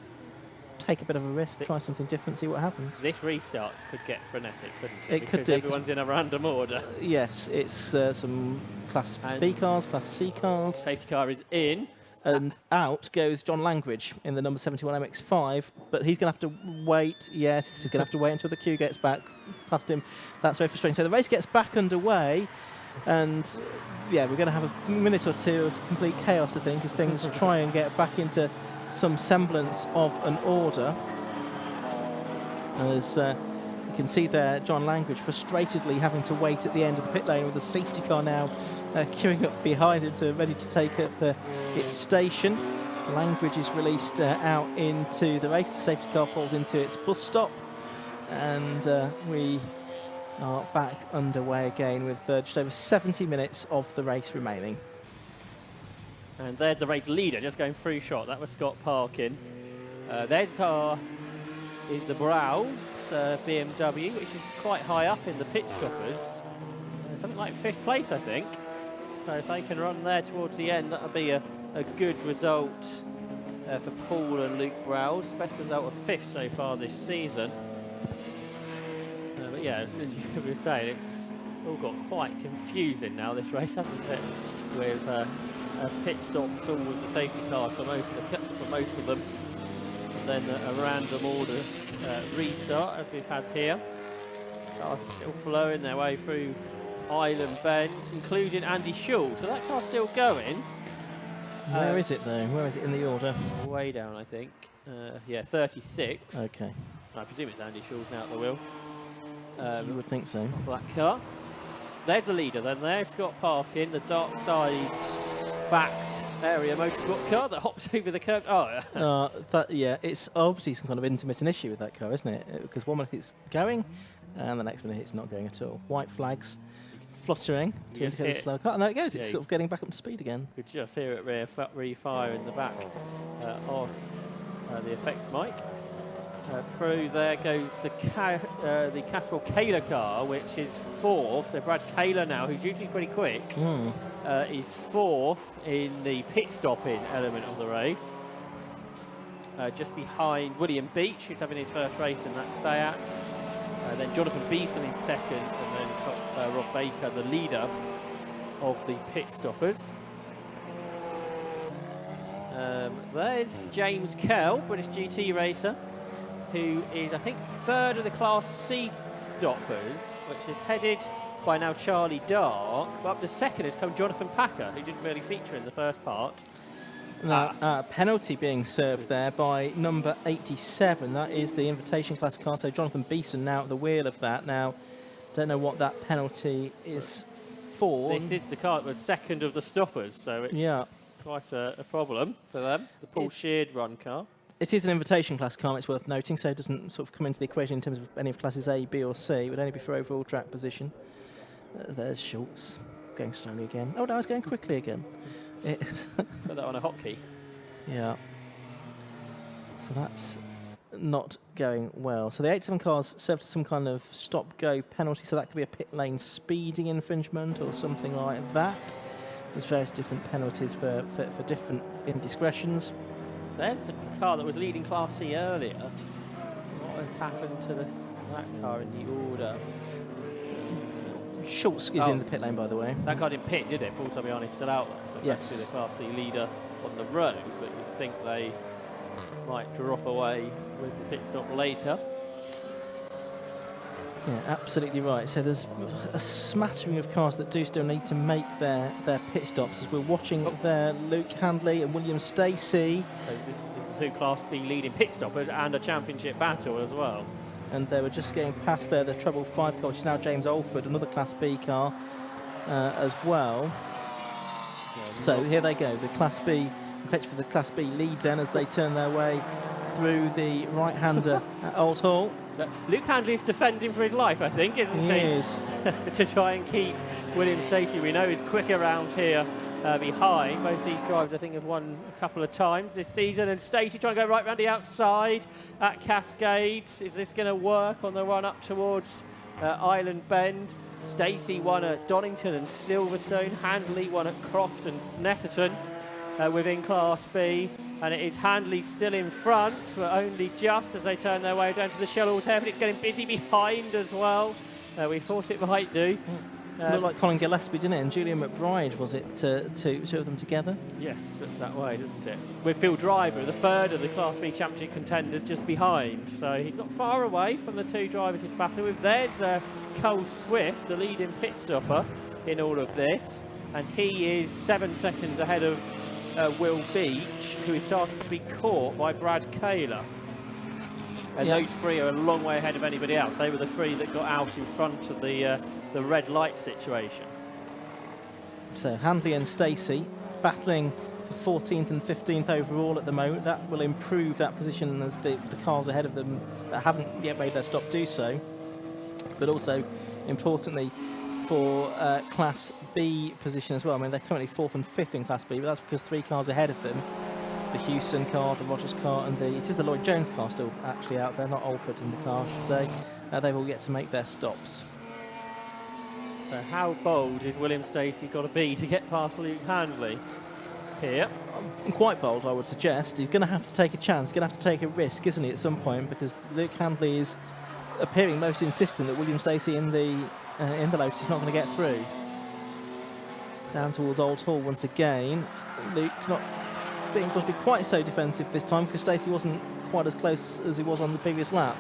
S1: take a bit of a risk, try something different, see what happens.
S2: This restart could get frenetic, couldn't it?
S1: It could do.
S2: Everyone's in a random order.
S1: Yes, it's some Class B cars, Class C cars.
S2: Safety car is in.
S1: And out goes John Langridge in the number 71 MX-5, but he's going to have to wait. Yes, he's going to have to wait until the queue gets back past him. That's very frustrating. So the race gets back underway, and yeah, we're going to have a minute or two of complete chaos, I think, as things try and get back into some semblance of an order. As you can see there, John Langridge frustratedly having to wait at the end of the pit lane with the safety car now queuing up behind it, ready to take up its station. Langridge is released out into the race. The safety car pulls into its bus stop, and we are back underway again with just over 70 minutes of the race remaining.
S2: And there's the race leader just going through shot. That was Scott Parkin. There's the Browse BMW, which is quite high up in the pit stoppers. Something like 5th place, I think. So if they can run there towards the end, that'll be a good result for Paul and Luke Browse. Best result of 5th so far this season. But yeah, as you were saying, it's all got quite confusing now, this race, hasn't it? With pit stops all with the safety cars for most of them. And then a random order restart, as we've had here. Cars are still flowing their way through Island Bend, including Andy Schull. So that car's still going.
S1: Where is it though? Where is it in the order?
S2: Way down, I think. Yeah, 36.
S1: Okay.
S2: I presume it's Andy Schull's now at the wheel.
S1: You would think so.
S2: For that car. There's the leader then. There's Scott Parkin, the dark side backed area motorsport car that hops over the curb. Oh,
S1: Yeah, it's obviously some kind of intermittent issue with that car, isn't it? Because 1 minute it's going, and the next minute it's not going at all. White flags fluttering to indicate the slow car. And there it goes, it's sort of getting back up to speed again.
S2: You could just hear it re-fire in the back of the effects mic. Through there goes the Castrol Kaler car, which is fourth. So Brad Kaler now, who's usually pretty quick, is fourth in the pit stopping element of the race. Just behind William Beach, who's having his first race in that Seat. Then Jonathan Beeson is second, and then Rob Baker, the leader of the pit stoppers. There's James Kell, British GT racer, who is, I think, third of the Class C stoppers, which is headed by now Charlie Dark. But up to second has come Jonathan Packer, who didn't really feature in the first part.
S1: Penalty being served there by number 87. That is the invitation class car. So Jonathan Beeson now at the wheel of that. Now, don't know what that penalty is for.
S2: This is the car that was second of the stoppers, so it's quite a problem for them. The Paul Sheard run car.
S1: It is an invitation class car, it's worth noting, so it doesn't sort of come into the equation in terms of any of classes A, B or C. It would only be for overall track position. There's Schultz going slowly again. Oh, no, it's going quickly again.
S2: Put that on a hotkey.
S1: Yeah. So that's not going well. So the 87 cars served some kind of stop-go penalty, so that could be a pit lane speeding infringement or something like that. There's various different penalties for different indiscretions.
S2: There's the car that was leading Class C earlier. What has happened to that car in the order?
S1: Schultz is in the pit lane, by the way.
S2: That car didn't pit, did it? Paul Tobiani still out there. So
S1: yes.
S2: Actually the Class C leader on the road, but you'd think they might drop away with the pit stop later.
S1: Yeah, absolutely right. So there's a smattering of cars that do still need to make their pit stops. As we're watching there, Luke Handley and William Stacey.
S2: So this is the two Class B leading pit stoppers and a championship battle as well.
S1: And they were just getting past there the Treble 5 car, which is now James Alford, another Class B car as well. Yeah, so here they go, the Class B, effectively the Class B lead then as they turn their way through the right-hander at Old Hall.
S2: Luke Handley is defending for his life, I think, isn't he?
S1: He is.
S2: To try and keep William Stacey. We know is quick around here behind. Both these drivers, I think, have won a couple of times this season. And Stacey trying to go right round the outside at Cascades. Is this going to work on the run up towards Island Bend? Stacey won at Donington and Silverstone. Handley won at Croft and Snetterton within Class B. And it is Handley still in front, but only just as they turn their way down to the Shell Hairpin. It's getting busy behind as well. We thought it might do.
S1: Looked like Colin Gillespie, didn't it? And Julian McBride, was it, two of them together?
S2: Yes, it's that way, doesn't it? With Phil Driver, the third of the Class B Championship contenders, just behind. So he's not far away from the two drivers he's battling with. There's Cole Swift, the leading pit stopper in all of this. And he is 7 seconds ahead of Will Beach, who is starting to be caught by Brad Kaler. And those three are a long way ahead of anybody else. They were the three that got out in front of the red light situation.
S1: So Handley and Stacey battling for 14th and 15th overall at the moment. That will improve that position as the cars ahead of them that haven't yet made their stop do so. But also, importantly, for Class B position as well. I mean, they're currently 4th and 5th in Class B, but that's because 3 cars ahead of them, the Houston car, the Rogers car, and it is the Lloyd Jones car still actually out there, not Alford in the car, I should say. They've all yet to make their stops.
S2: So how bold is William Stacey got to be to get past Luke Handley here?
S1: Quite bold, I would suggest. He's going to have to take a chance, going to have to take a risk, isn't he, at some point, because Luke Handley is appearing most insistent that William Stacey in the Lotus is not going to get through. Down towards Old Hall once again. Luke not being forced to be quite so defensive this time because Stacey wasn't quite as close as he was on the previous lap.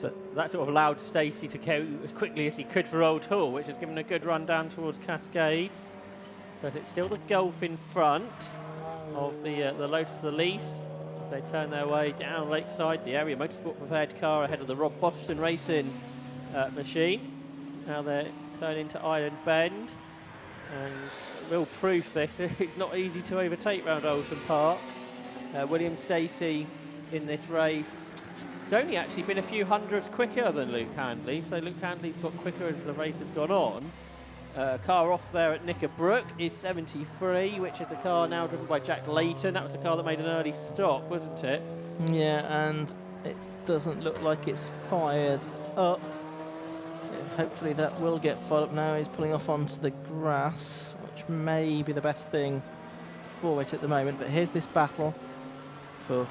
S2: But that sort of allowed Stacey to go as quickly as he could for Old Hall, which has given a good run down towards Cascades. But it's still the Gulf in front of the Lotus Elise as they turn their way down Lakeside. The area motorsport prepared car ahead of the Rob Boston Racing machine. Now they're turning to Island Bend, and real proof this. It's not easy to overtake round Oulton Park. William Stacey in this race. He's only actually been a few hundredths quicker than Luke Handley, so Luke Handley's got quicker as the race has gone on. Car off there at Knickerbrook is 73, which is a car now driven by Jack Layton. That was a car that made an early stop, wasn't it?
S1: Yeah, and it doesn't look like it's fired up. Hopefully that will get fired up now. He's pulling off onto the grass, which may be the best thing for it at the moment. But here's this battle for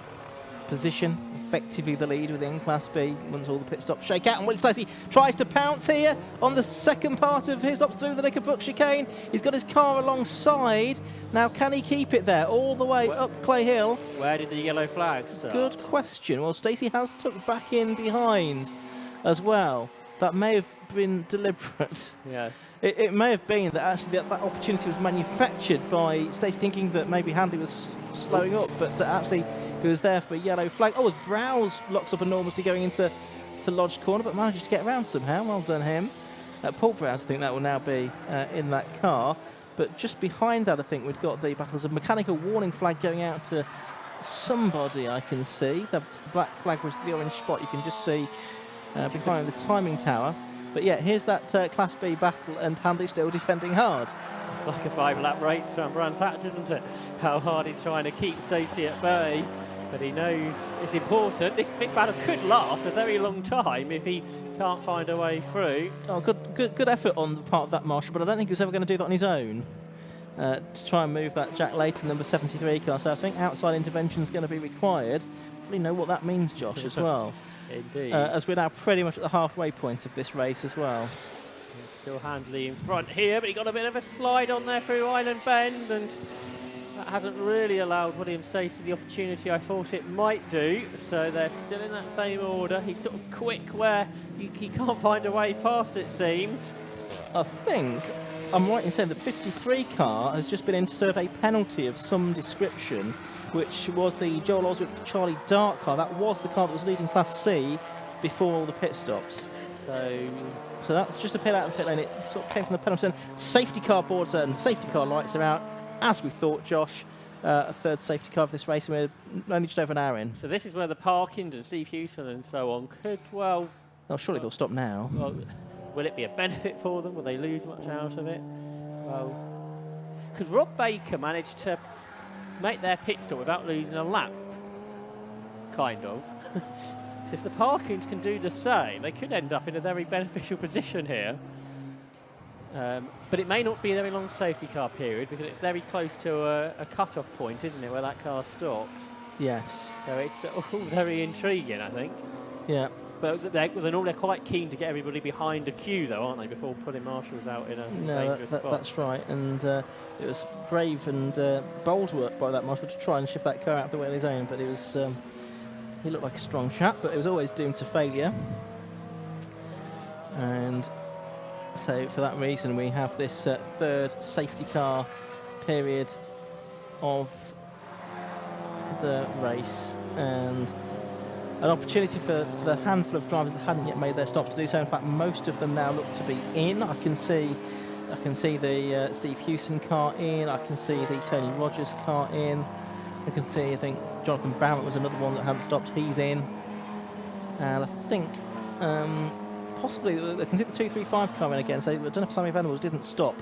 S1: position, effectively the lead within Class B once all the pit stops shake out. And Will Stacey tries to pounce here on the second part of his stops through the Knickerbrook chicane. He's got his car alongside. Now, can he keep it there all the way up Clay Hill?
S2: Where did the yellow flag start?
S1: Good question. Well, Stacey has took back in behind as well. That may have been deliberate.
S2: Yes.
S1: It may have been that actually that opportunity was manufactured by Stacey thinking that maybe Handley was slowing up, but actually he was there for a yellow flag. Oh, as Browse locks up enormously going into Lodge Corner, but manages to get around somehow. Well done him. Paul Browse, I think that will now be in that car. But just behind that, I think we've got the battle. There's a mechanical warning flag going out to somebody I can see. That's the black flag was the orange spot you can just see behind the timing tower. But yeah, here's that Class B battle, and Handley still defending hard.
S2: It's like a 5-lap race from Brands Hatch, isn't it? How hard he's trying to keep Stacey at bay, but he knows it's important. This battle could last a very long time if he can't find a way through.
S1: Oh, good effort on the part of that marshal, but I don't think he was ever going to do that on his own. To try and move that Jack Layton number 73 car, so I think outside intervention is going to be required. Really know what that means, Josh, as well.
S2: Indeed.
S1: As we're now pretty much at the halfway point of this race as well.
S2: Still Handley in front here, but he got a bit of a slide on there through Island Bend, and that hasn't really allowed William Stacey the opportunity I thought it might do. So they're still in that same order. He's sort of quick where he can't find a way past, it seems.
S1: I think I'm right in saying the 53 car has just been in to serve a penalty of some description, which was the Joel Oswick Charlie Dart car. That was the car that was leading Class C before all the pit stops. So that's just a pit out of the pit lane. It sort of came from the penalty zone. Safety car boards and safety car lights are out, as we thought, Josh. A third safety car of this race, and we're only just over an hour in.
S2: So this is where the Parkins and Steve Houston and so on could, well...
S1: Oh, surely they'll stop now.
S2: Well, will it be a benefit for them? Will they lose much out of it? Well, because Rob Baker managed to make their pit stop without losing a lap, kind of. So if the Parkins can do the same, they could end up in a very beneficial position here. But it may not be a very long safety car period because it's very close to a cut-off point, isn't it, where that car stopped?
S1: Yes.
S2: So it's all very intriguing, I think.
S1: Yeah.
S2: But they're quite keen to get everybody behind a queue, though, aren't they, before putting marshals out in a dangerous spot?
S1: That's right. And it was brave and bold work by that marshal to try and shift that car out of the way on his own. But it was he looked like a strong chap, but it was always doomed to failure. And so for that reason, we have this third safety car period of the race, and an opportunity for the handful of drivers that hadn't yet made their stops to do so. In fact, most of them now look to be in. I can see the Steve Houston car in. I can see the Tony Rogers car in. I can see, I think Jonathan Barrett was another one that hadn't stopped. He's in. And I think possibly I can see the 235 car in again. So I don't know if Sammy Venables didn't stop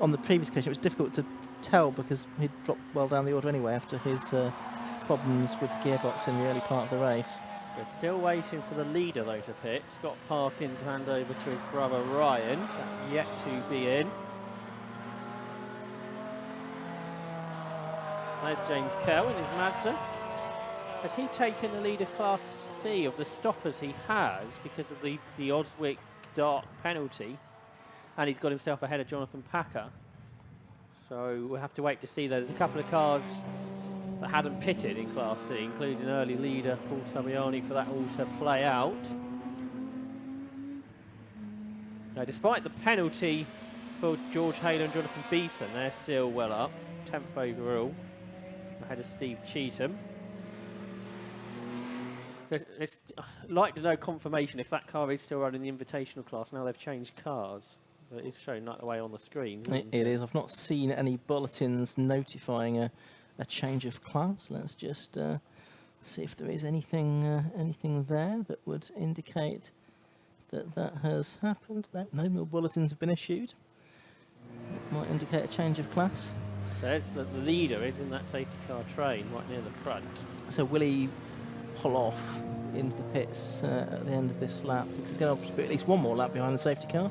S1: on the previous occasion. It was difficult to tell because he'd dropped well down the order anyway after his problems with the gearbox in the early part of the race.
S2: We're still waiting for the leader, though, to pit. Scott Parkin to hand over to his brother Ryan. That yet to be in. There's James Kell in his Mazda. Has he taken the lead of Class C of the stoppers he has because of the Oswick Dart penalty? And he's got himself ahead of Jonathan Packer. So we'll have to wait to see. There's a couple of cars that hadn't pitted in Class C, including early leader Paul Saviani, for that all to play out. Now, despite the penalty for George Haler and Jonathan Beeson, they're still well up, 10th overall, ahead of Steve Cheetham. I'd like to know confirmation if that car is still running the invitational class now they've changed cars. But it's shown that way on the screen.
S1: It is. I've not seen any bulletins notifying a change of class. Let's just see if there is anything there that would indicate that has happened. No more bulletins have been issued. It might indicate a change of class.
S2: So it's the leader is in that safety car train right near the front.
S1: So will he pull off into the pits at the end of this lap? Because he's going to be at least one more lap behind the safety car.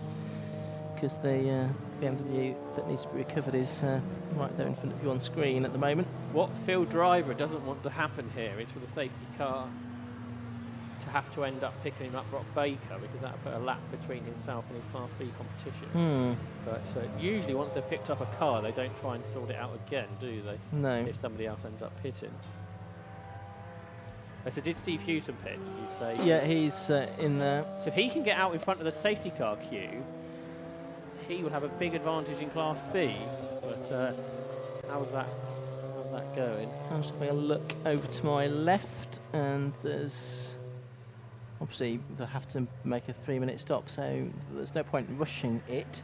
S1: Because the BMW that needs to be recovered is right there in front of you on screen at the moment.
S2: What Phil Driver doesn't want to happen here is for the safety car to have to end up picking up Rob Baker, because that would put a lap between himself and his Class B competition. But usually once they've picked up a car, they don't try and sort it out again, do they?
S1: No.
S2: If somebody else ends up pitting. So did Steve Hewson pit, you say?
S1: Yeah, he's in there.
S2: So if he can get out in front of the safety car queue, he would have a big advantage in Class B. But how's that going?
S1: I'm just having a look over to my left, and there's obviously they'll have to make a 3-minute stop, so there's no point in rushing it.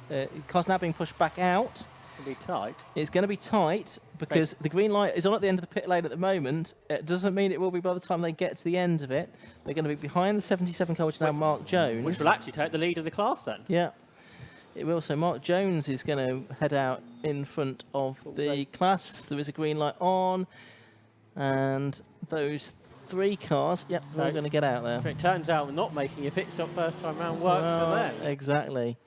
S1: The car's now being pushed back out.
S2: It'll be tight.
S1: It's going to be tight because the green light is on at the end of the pit lane at the moment. It doesn't mean it will be by the time they get to the end of it. They're going to be behind the 77 car, which is now Mark Jones.
S2: Which will actually take the lead of the class then.
S1: Yeah, it will. So Mark Jones is going to head out in front of the class. There is a green light on, and those 3 cars, yep, they're all going to get out there.
S2: So it turns out not making a pit stop first time round works for them.
S1: Exactly.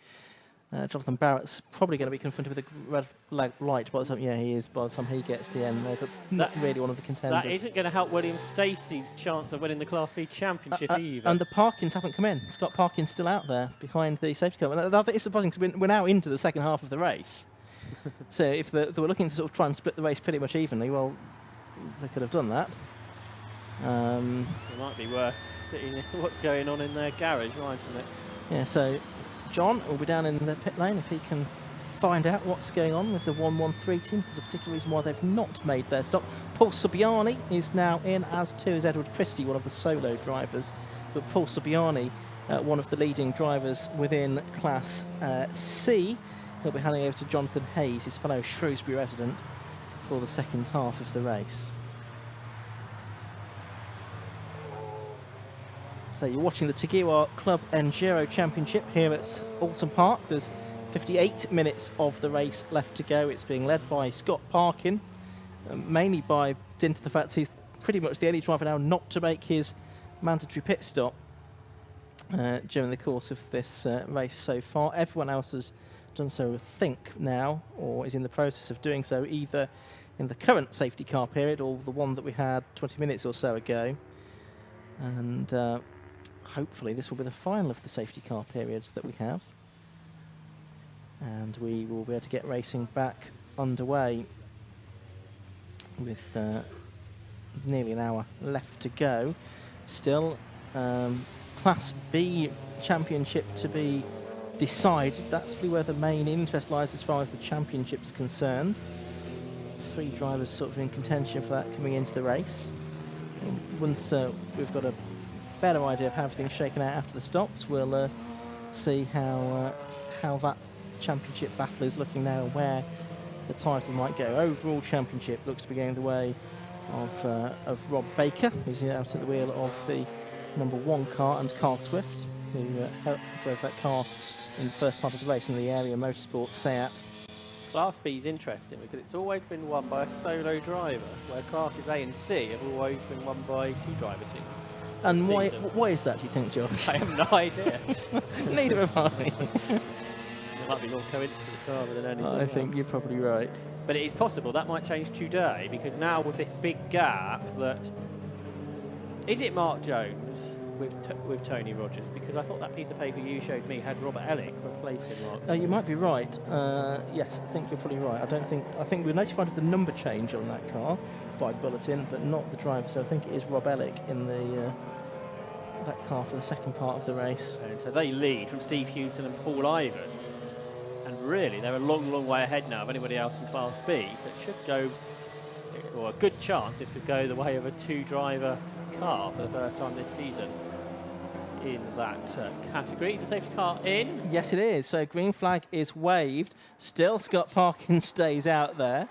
S1: Jonathan Barrett's probably going to be confronted with a red flag light by the time, he is, by the time he gets to the end there, but not really one of the contenders.
S2: That isn't going to help William Stacey's chance of winning the Class B Championship either.
S1: And the Parkins haven't come in. Scott Parkins still out there behind the safety car. And I think it's surprising because we're now into the second half of the race. So if they were looking to sort of try and split the race pretty much evenly, well, they could have done that.
S2: It might be worth seeing what's going on in their garage, mightn't it?
S1: Yeah, so John will be down in the pit lane if he can find out what's going on with the 113 team. There's a particular reason why they've not made their stop. Paul Subiani is now in, as too is Edward Christie, one of the solo drivers. But Paul Subiani, one of the leading drivers within Class C, he'll be handing over to Jonathan Hayes, his fellow Shrewsbury resident, for the second half of the race. So you're watching the Tegiwa Club Enduro Championship here at Oulton Park. There's 58 minutes of the race left to go. It's being led by Scott Parkin, mainly by dint of the fact he's pretty much the only driver now not to make his mandatory pit stop during the course of this race so far. Everyone else has done so, I think, now, or is in the process of doing so, either in the current safety car period or the one that we had 20 minutes or so ago. And hopefully this will be the final of the safety car periods that we have, and we will be able to get racing back underway with nearly an hour left to go. Still Class B Championship to be decided. That's really where the main interest lies as far as the championship's concerned. 3 drivers sort of in contention for that coming into the race. And once we've got a better idea of how everything's shaken out after the stops, we'll see how that championship battle is looking now and where the title might go. Overall championship looks to be going the way of Rob Baker, who's out at the wheel of the number 1 car, and Carl Swift, who drove that car in the first part of the race in the Area Motorsport Seat.
S2: Class B is interesting because it's always been won by a solo driver, where classes A and C have always been won by 2 driver teams.
S1: And why is that, do you think, Josh?
S2: I have no idea.
S1: Neither have I.
S2: It might be more coincidence rather than anything
S1: I think
S2: else.
S1: you're probably right.
S2: But it is possible that might change today, because now with this big gap, that is it Mark Jones with Tony Rogers? Because I thought that piece of paper you showed me had Robert Ellick replacing Mark Jones.
S1: You might be right. Yes, I think you're probably right. I think we're notified of the number change on that car by bulletin, but not the driver. So I think it is Rob Ellick in that car for the second part of the race.
S2: And so they lead from Steve Hewson and Paul Ivans. And really, they're a long, long way ahead now of anybody else in Class B. So it should go, or a good chance this could go the way of a 2-driver car for the first time this season in that category. Is the safety car in?
S1: Yes, it is. So green flag is waved. Still, Scott Parkin stays out there.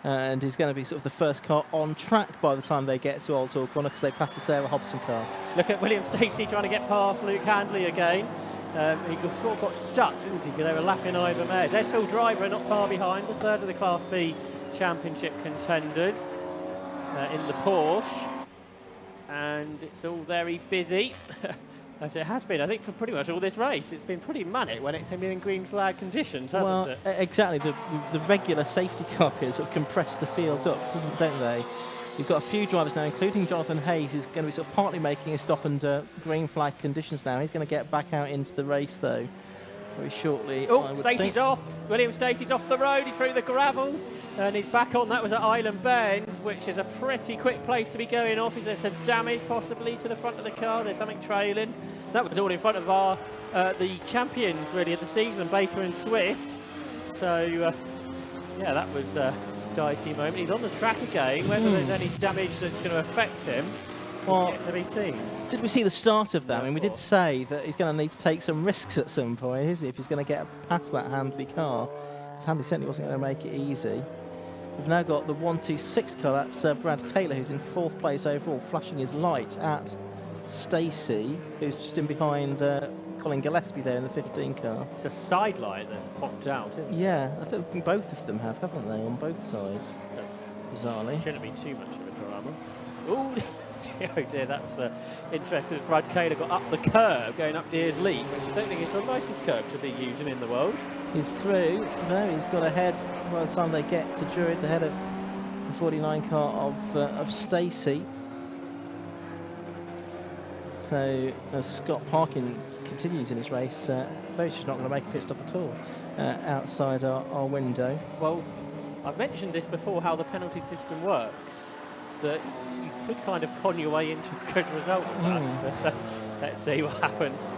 S1: And he's going to be sort of the first car on track by the time they get to Old Corner because they passed the Sarah Hobson car.
S2: Look at William Stacey trying to get past Luke Handley again. He sort of got stuck, didn't he? They were lapping over mares. There's Phil Driver not far behind, the third of the Class B Championship contenders in the Porsche. And it's all very busy, as it has been, I think, for pretty much all this race. It's been pretty manic when it's been in green flag conditions, hasn't it?
S1: Exactly. The regular safety car here sort of compress the field up, don't they? You've got a few drivers now, including Jonathan Hayes, who's going to be sort of partly making a stop under green flag conditions now. He's going to get back out into the race, though, very shortly.
S2: Oh, Stacey's off. William Stacey's off the road. He's through the gravel and he's back on. That was at Island Bend, which is a pretty quick place to be going off. There's some damage possibly to the front of the car. There's something trailing. That was all in front of our the champions, really, of the season, Baker and Swift. So, yeah, that was dicey moment. He's on the track again. Whether there's any damage that's going to affect him is yet to be seen.
S1: Did we see the start of that? I mean, we did say that he's going to need to take some risks at some point, isn't he, if he's going to get past that Handley car. Because Handley certainly wasn't going to make it easy. We've now got the 126 car. That's Brad Kaler, who's in 4th place overall, flashing his light at Stacey, who's just in behind Colin Gillespie there in the 15 car.
S2: It's a side light that's popped out, isn't it?
S1: Yeah, I think both of them have, haven't they, on both sides, bizarrely.
S2: Shouldn't be too much of a drama. Oh, oh dear, that's interesting. Brad Kaler got up the curb going up Deers Leap, which I don't think is the nicest curb to be using in the world. He's
S1: through. No, he's got ahead by the time they get to Druids, ahead of the 49 car of Stacey. So as Scott Parkin continues in his race, Bosch's not going to make a pit stop at all outside our window.
S2: Well, I've mentioned this before, how the penalty system works, that you could kind of con your way into a good result with that. But, let's see what happens.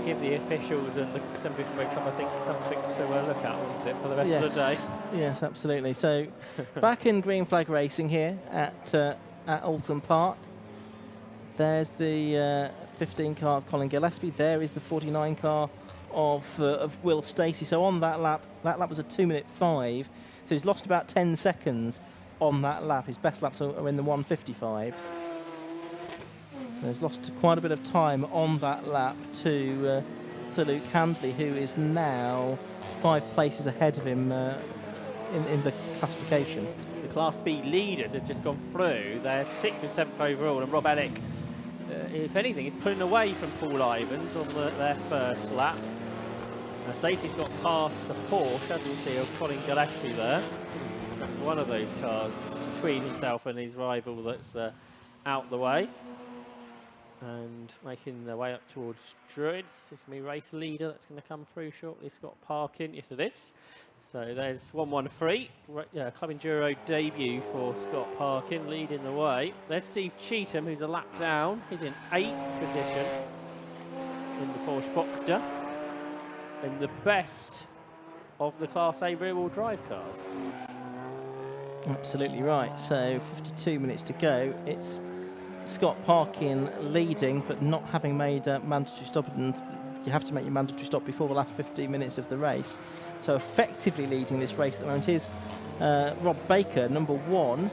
S2: Give the officials and the 750 Club, I think, something to look at, wouldn't it, for the rest of the day?
S1: Yes, absolutely. So back in green flag racing here at Oulton Park. There's the 15 car of Colin Gillespie. There is the 49 car of Will Stacey. So on that lap was a 2:05. So he's lost about 10 seconds on that lap. His best laps are in the 1:55s. So he's lost quite a bit of time on that lap to Luke Handley, who is now 5 places ahead of him in the classification.
S2: The Class B leaders have just gone through. They're 6th and 7th overall, and Rob Ellick, if anything, is pulling away from Paul Ivans on their first lap. Stacey's got past the Porsche, hasn't he, of Colin Gillespie there. That's one of those cars between himself and his rival that's out the way. And making their way up towards Druids. It's going to be race leader that's going to come through shortly. Scott Parkin, yes it is. So there's 113, Club Enduro debut for Scott Parkin, leading the way. There's Steve Cheetham, who's a lap down. He's in 8th position in the Porsche Boxster, in the best of the Class A rear-wheel drive cars.
S1: Absolutely right. So 52 minutes to go. It's Scott Parkin leading, but not having made a mandatory stop, and you have to make your mandatory stop before the last 15 minutes of the race. So effectively leading this race at the moment is Rob Baker, number 1,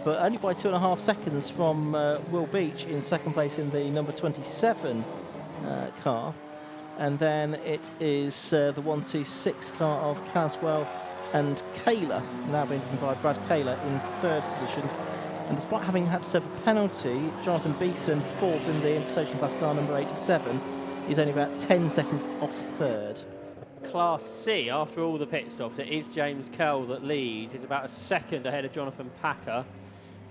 S1: but only by 2.5 seconds from Will Beach in 2nd place in the number 27 car. And then it is the 126 car of Caswell and Kaler, now being driven by Brad Kaler in 3rd position. And despite having had to serve a penalty, Jonathan Beeson, 4th in the invitation class car number 87, is only about 10 seconds off 3rd.
S2: Class C, after all the pit stops, it is James Kell that leads. He's about a second ahead of Jonathan Packer.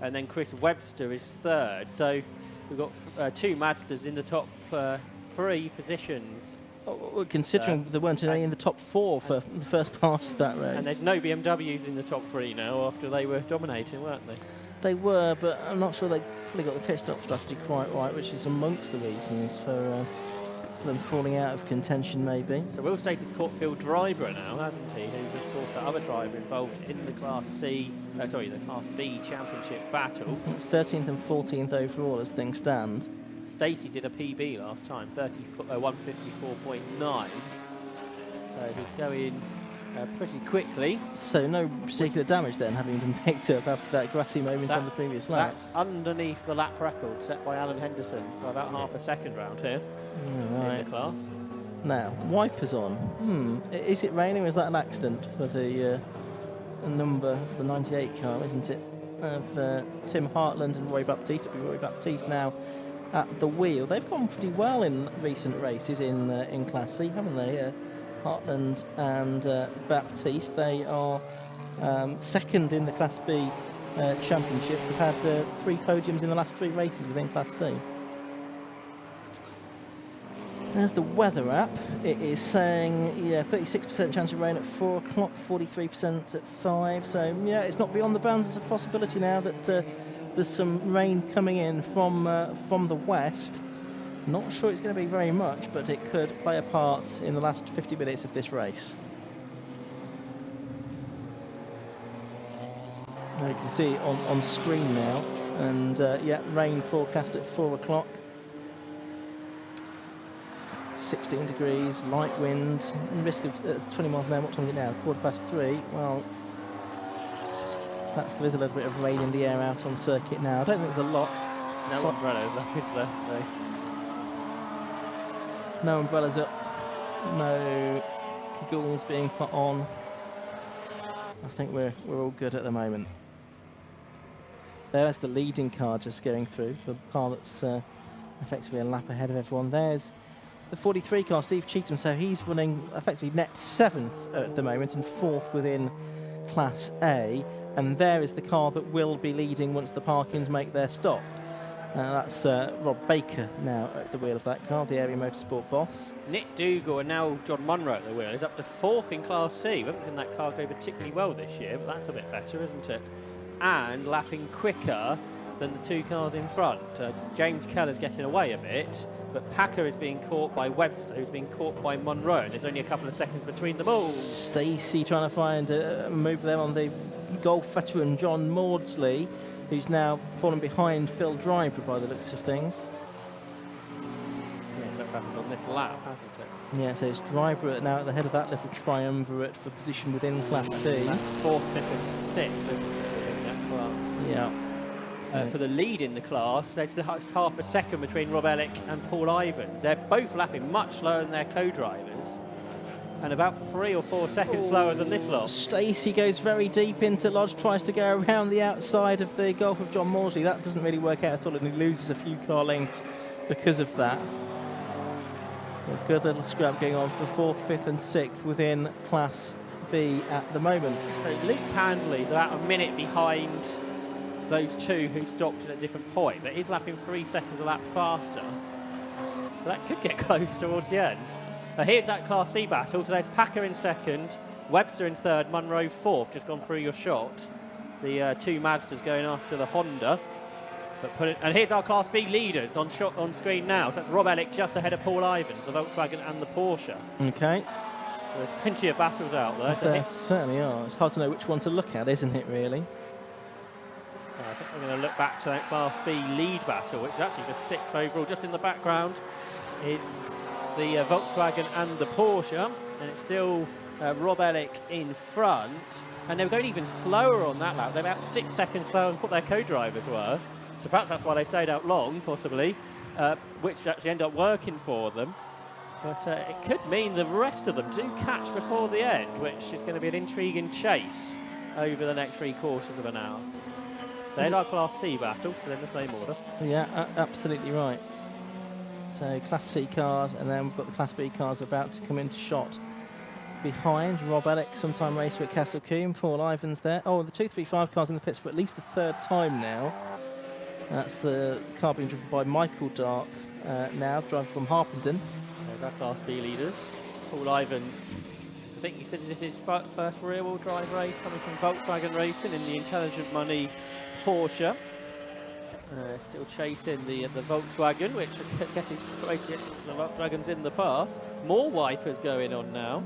S2: And then Chris Webster is 3rd. So we've got 2 Madsters in the top 3 positions.
S1: Considering there weren't any in the top 4 for the first part of that race.
S2: And there's no BMWs in the top 3 now after they were dominating, weren't they?
S1: They were, but I'm not sure they fully got the pit stop strategy quite right, which is amongst the reasons for them falling out of contention, maybe.
S2: So Will Stacey's caught Phil Driver now, hasn't he? Who's of course the other driver involved in the Class C, the Class B Championship battle.
S1: It's 13th and 14th overall as things stand.
S2: Stacey did a PB last time, 154.9. So he's going pretty quickly.
S1: So no particular damage then, having been picked up after that grassy moment on the previous lap.
S2: That's underneath the lap record set by Alan Henderson by about half a second round here in the class.
S1: Now, wipers on. Is it raining or is that an accident for the number? It's the 98 car, isn't it? Of Tim Hartland and Roy Baptiste. It'll be Roy Baptiste now at the wheel. They've gone pretty well in recent races in Class C, haven't they? Hartland and Baptiste. They are second in the Class B championship. They've had 3 podiums in the last 3 races within Class C. There's the weather app. It is saying, 36% chance of rain at 4 o'clock, 43% at 5. So, yeah, it's not beyond the bounds. It's a possibility now that there's some rain coming in from the west. Not sure it's going to be very much, but it could play a part in the last 50 minutes of this race. Now you can see on screen now, and rain forecast at 4 o'clock. 16 degrees, light wind, risk of 20 miles an hour. What time is it now? 3:15. Well, perhaps there is a little bit of rain in the air out on circuit now. I don't think there's a lot.
S2: No umbrellas up, is there? So.
S1: No umbrellas up, no cagoules being put on. I think we're all good at the moment. There's the leading car just going through, the car that's effectively a lap ahead of everyone. There's the 43 car, Steve Cheetham, so he's running effectively net 7th at the moment and 4th within Class A. And there is the car that will be leading once the Parkins make their stop. That's Rob Baker now at the wheel of that car, the area motorsport boss.
S2: Nick Dougal and now John Munro at the wheel. He's up to 4th in Class C. We haven't seen that car go particularly well this year, but that's a bit better, isn't it? And lapping quicker than the 2 cars in front. James Keller's getting away a bit, but Packer is being caught by Webster, who's being caught by Munro, and there's only a couple of seconds between them all.
S1: Stacey trying to find a move there on the Golf veteran John Maudsley, who's now fallen behind Phil Driver by the looks of things.
S2: Yes, that's happened on this lap, hasn't it?
S1: Yeah, so it's Driver now at the head of that little triumvirate for position within Class B.
S2: That's 4th, 5th and 6th, isn't it, in that class?
S1: Yeah.
S2: For the lead in the class, there's half a second between Rob Ellick and Paul Ivans. They're both lapping much slower than their co-drivers, and about 3 or 4 seconds slower than this lot.
S1: Stacey goes very deep into Lodge, tries to go around the outside of the Golf of John Maudsley. That doesn't really work out at all, and he loses a few car lengths because of that. A good little scrap going on for 4th, 5th and 6th within Class B at the moment.
S2: So Luke Handley's about a minute behind those 2 who stopped at a different point, but he's lapping 3 seconds a lap faster. So that could get close towards the end. Here's that Class C battle. So there's Packer in 2nd, Webster in 3rd, Munro 4th, just gone through your shot. The 2 Mazdas going after the Honda. And here's our Class B leaders on screen now. So that's Rob Ellick just ahead of Paul Ivans, the Volkswagen and the Porsche.
S1: Okay.
S2: So there's plenty of battles out there.
S1: There certainly are. It's hard to know which one to look at, isn't it, really?
S2: So I think we're going to look back to that Class B lead battle, which is actually the 6th overall. Just in the background, it's the Volkswagen and the Porsche, and it's still Rob Ellick in front. And they were going even slower on that lap. They're about 6 seconds slower than what their co-drivers were. So perhaps that's why they stayed out long, possibly, which actually ended up working for them. But it could mean the rest of them do catch before the end, which is going to be an intriguing chase over the next 3/4 of an hour. There's our Class C battle, still in the same order.
S1: Yeah, absolutely right. So Class C cars, and then we've got the Class B cars about to come into shot. Behind, Rob Ellick, sometime racer at Castle Combe, Paul Ivans there. Oh, the 235 cars in the pits for at least the 3rd time now. That's the car being driven by Michael Dark now, the driver from Harpenden.
S2: There's our Class B leaders. Paul Ivans, I think you said this is his first rear-wheel drive race coming from Volkswagen Racing in the Intelligent Money Porsche. Still chasing the Volkswagen, which I guess is rated the Volkswagens in the past. More wipers going on now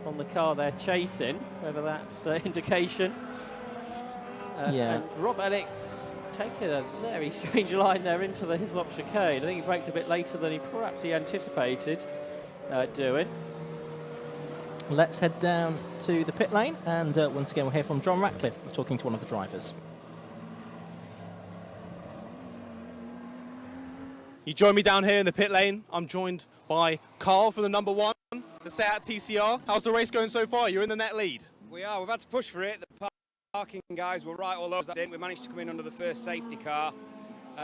S2: on the car they're chasing, whether that's indication
S1: Yeah.
S2: And Rob Ellick's taken a very strange line there into the Hislop chicane. I think he braked a bit later than he anticipated doing.
S1: Let's head down to the pit lane, and once again we'll hear from John Ratcliffe talking to one of the drivers.
S3: You join me down here in the pit lane. I'm joined by Carl for the number 1, the Seat TCR. How's the race going so far? You're in the net lead.
S5: We are. We've had to push for it. The parking guys were right all over that. We managed to come in under the first safety car,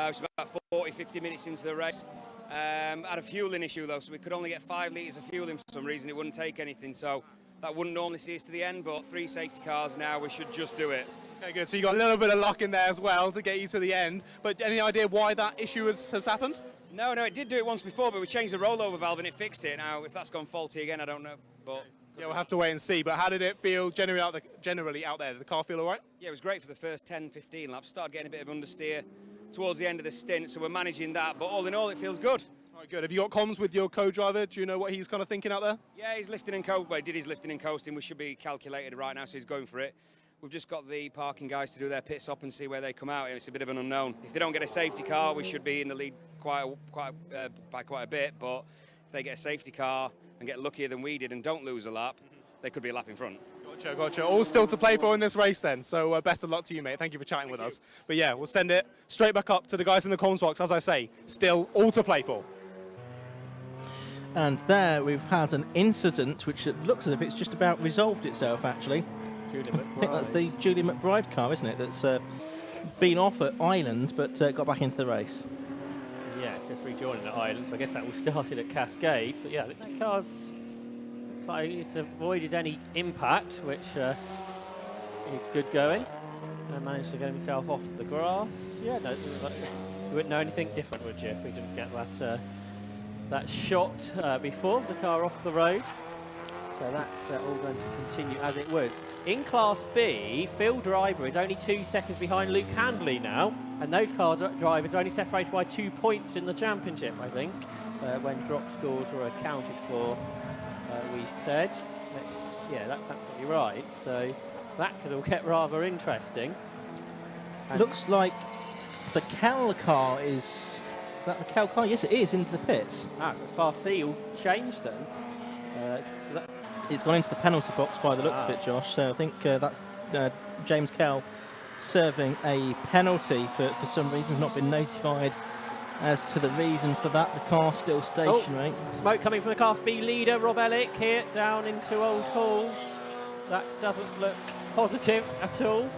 S5: which was about 40-50 minutes into the race. Had a fueling issue though, so we could only get 5 litres of fuel in for some reason. It wouldn't take anything, so that wouldn't normally see us to the end, but 3 safety cars now, we should just do it.
S3: Okay, good. So you got a little bit of luck in there as well to get you to the end. But any idea why that issue has happened?
S5: No, it did do it once before, but we changed the rollover valve and it fixed it. Now, if that's gone faulty again, I don't know. But
S3: yeah, we'll have to wait and see. But how did it feel generally out there? Did the car feel all right?
S5: yeah, it was great for the first 10-15 laps. Started getting a bit of understeer towards the end of the stint, so we're managing that. But all in all, it feels good.
S3: All right, good. Have you got comms with your co-driver? Do you know what he's kind of thinking out there?
S5: Yeah, he's lifting and coasting. Well, he did his lifting and coasting. We should be calculated right now, so he's going for it. We've just got the parking guys to do their pit stop and see where they come out. It's a bit of an unknown. If they don't get a safety car, we should be in the lead by quite a bit. But if they get a safety car and get luckier than we did and don't lose a lap, they could be a lap in front.
S3: Gotcha. All still to play for in this race then. So best of luck to you, mate. Thank you for chatting with us. But yeah, we'll send it straight back up to the guys in the comms box. As I say, still all to play for.
S1: And there we've had an incident which it looks as if it's just about resolved itself, actually. I think that's the Julie McBride car, isn't it? That's been off at Island, but got back into the race.
S2: Yeah, it's just rejoining at Island, so I guess that all started at Cascade. But yeah, I think that car's looks like it's avoided any impact, which is good going. And managed to get himself off the grass. Yeah, no, you wouldn't know anything different, would you, if we didn't get that shot before the car off the road. So that's all going to continue as it would. In Class B, Phil Driver is only 2 seconds behind Luke Handley now, and those drivers are only separated by 2 points in the championship, I think, when drop scores were accounted for, we said. Yeah, that's absolutely right. So that could all get rather interesting. And
S1: looks like the Cal car is... that the Cal car? Yes, it is, into the pits.
S2: so it's Class C all changed then. So that
S1: It's gone into the penalty box by the looks of it, Josh. So I think that's James Kell serving a penalty for some reason. He's not been notified as to the reason for that. The car's still stationary.
S2: Smoke coming from the Class B leader, Rob Ellick, here down into Old Hall. That doesn't look positive at all.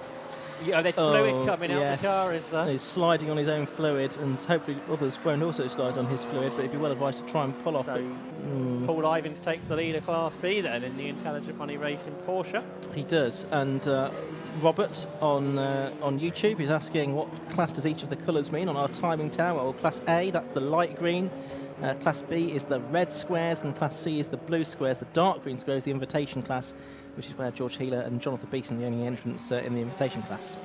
S2: Yeah, there's fluid coming out the car, is there?
S1: He's sliding on his own fluid, and hopefully others won't also slide on his fluid, but he'd be well advised to try and pull off.
S2: So Paul Ivins takes the lead of Class B then in the Intelligent Money Racing Porsche.
S1: He does, and Robert on YouTube is asking what class does each of the colours mean on our timing tower. Well, Class A, that's the light green. Class B is the red squares, and Class C is the blue squares. The dark green square is the invitation class, which is where George Healer and Jonathan Beeson are the only entrants in the invitation class.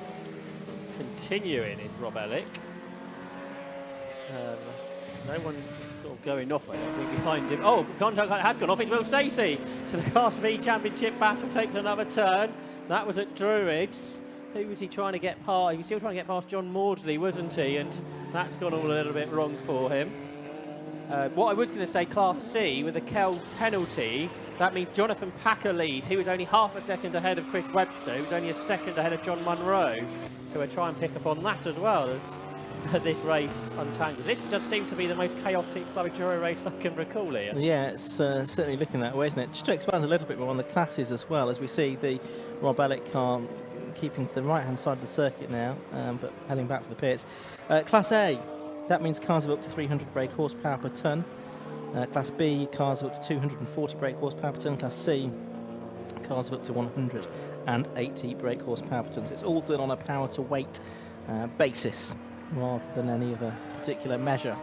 S2: Continuing is Rob Ellick. No one's sort of going off, I don't think, behind him. Oh, contact has gone off. It's Will Stacey. So the Class B Championship battle takes another turn. That was at Druids. Who was he trying to get past? He was still trying to get past John Maudsley, wasn't he? And that's gone all a little bit wrong for him. What I was going to say, Class C, with a Kell penalty, that means Jonathan Packer lead. He was only half a second ahead of Chris Webster. He was only a second ahead of John Munro. So we'll try and pick up on that as well as this race untangles. This does seem to be the most chaotic Club Enduro race I can recall here.
S1: Yeah, it's certainly looking that way, isn't it? Just to expand a little bit more on the classes as well, as we see the Rob Ellick car keeping to the right-hand side of the circuit now, but heading back for the pits. Class A. That means cars of up to 300 brake horsepower per tonne. Class B, cars of up to 240 brake horsepower per tonne. Class C, cars of up to 180 brake horsepower per tonne. So it's all done on a power to weight basis rather than any other particular measure.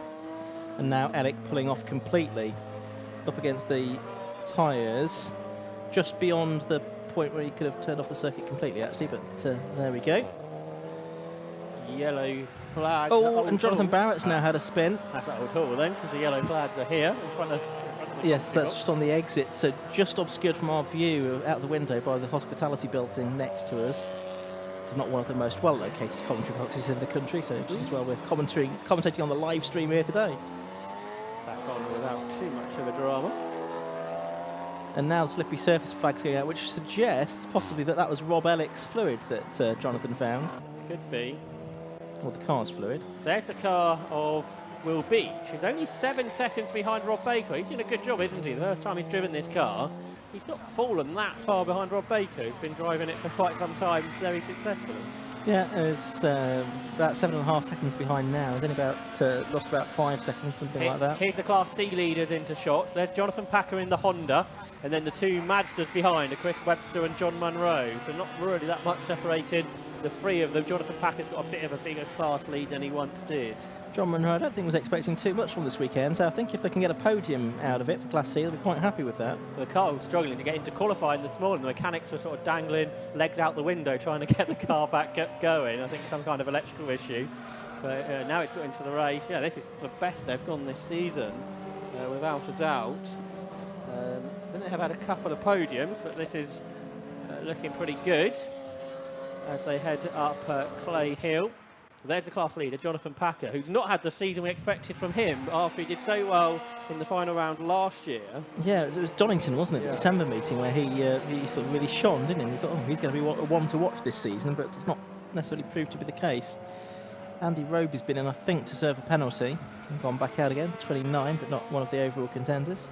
S1: And now Ellick pulling off completely up against the tyres, just beyond the point where he could have turned off the circuit completely, actually, but there we go.
S2: Yellow flags.
S1: Oh, and Jonathan Barrett's now had a spin.
S2: That's at Old Hall then, because the yellow flags are here in front of
S1: yes, that's just on the exit, so just obscured from our view out the window by the hospitality building next to us. It's not one of the most well-located commentary boxes in the country, so just as well we're commentating on the live stream here today.
S2: Back on without too much of a drama.
S1: And now the slippery surface flag's going out, which suggests possibly that was Rob Ellick's fluid that Jonathan found.
S2: Could be.
S1: Or the car's fluid.
S2: There's the car of Will Beach, who's only 7 seconds behind Rob Baker. He's doing a good job, isn't he? The first time he's driven this car, he's not fallen that far behind Rob Baker, who's been driving it for quite some time very successfully.
S1: Yeah, it's about 7.5 seconds behind now. He's only lost about 5 seconds, something like that.
S2: Here's the Class C leaders into shots. There's Jonathan Packer in the Honda, and then the two Mazdas behind are Chris Webster and John Munro. So not really that much separated the three of them. Jonathan Packer's got a bit of a bigger class lead than he once did.
S1: John Munro, I don't think was expecting too much from this weekend, so I think if they can get a podium out of it for Class C, they'll be quite happy with that.
S2: The car was struggling to get into qualifying this morning. The mechanics were sort of dangling legs out the window trying to get the car back going. I think some kind of electrical issue. But now it's got into the race. Yeah, this is the best they've gone this season, without a doubt. Then they have had a couple of podiums, but this is looking pretty good as they head up Clay Hill. There's the class leader, Jonathan Packer, who's not had the season we expected from him after he did so well in the final round last year.
S1: Yeah, it was Donington, wasn't it? Yeah. The December meeting where he sort of really shone, didn't he? We thought, he's going to be one to watch this season, but it's not necessarily proved to be the case. Andy Robe has been in, I think, to serve a penalty and gone back out again, 29, but not one of the overall contenders.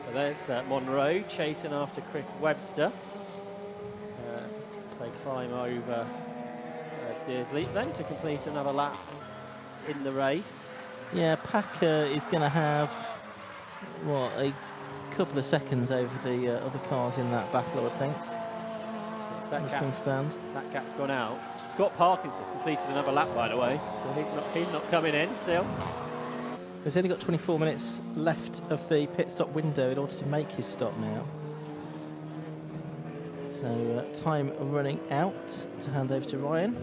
S2: So there's Monroe chasing after Chris Webster. They climb over Dearsley then to complete another lap in the race.
S1: Yeah, Packer is going to have, what, a couple of seconds over the other cars in that battle, I would think.
S2: That gap's gone out. Scott Parkinson's completed another lap, by the way, so he's not coming in still.
S1: He's only got 24 minutes left of the pit stop window in order to make his stop now. So time running out to hand over to Ryan.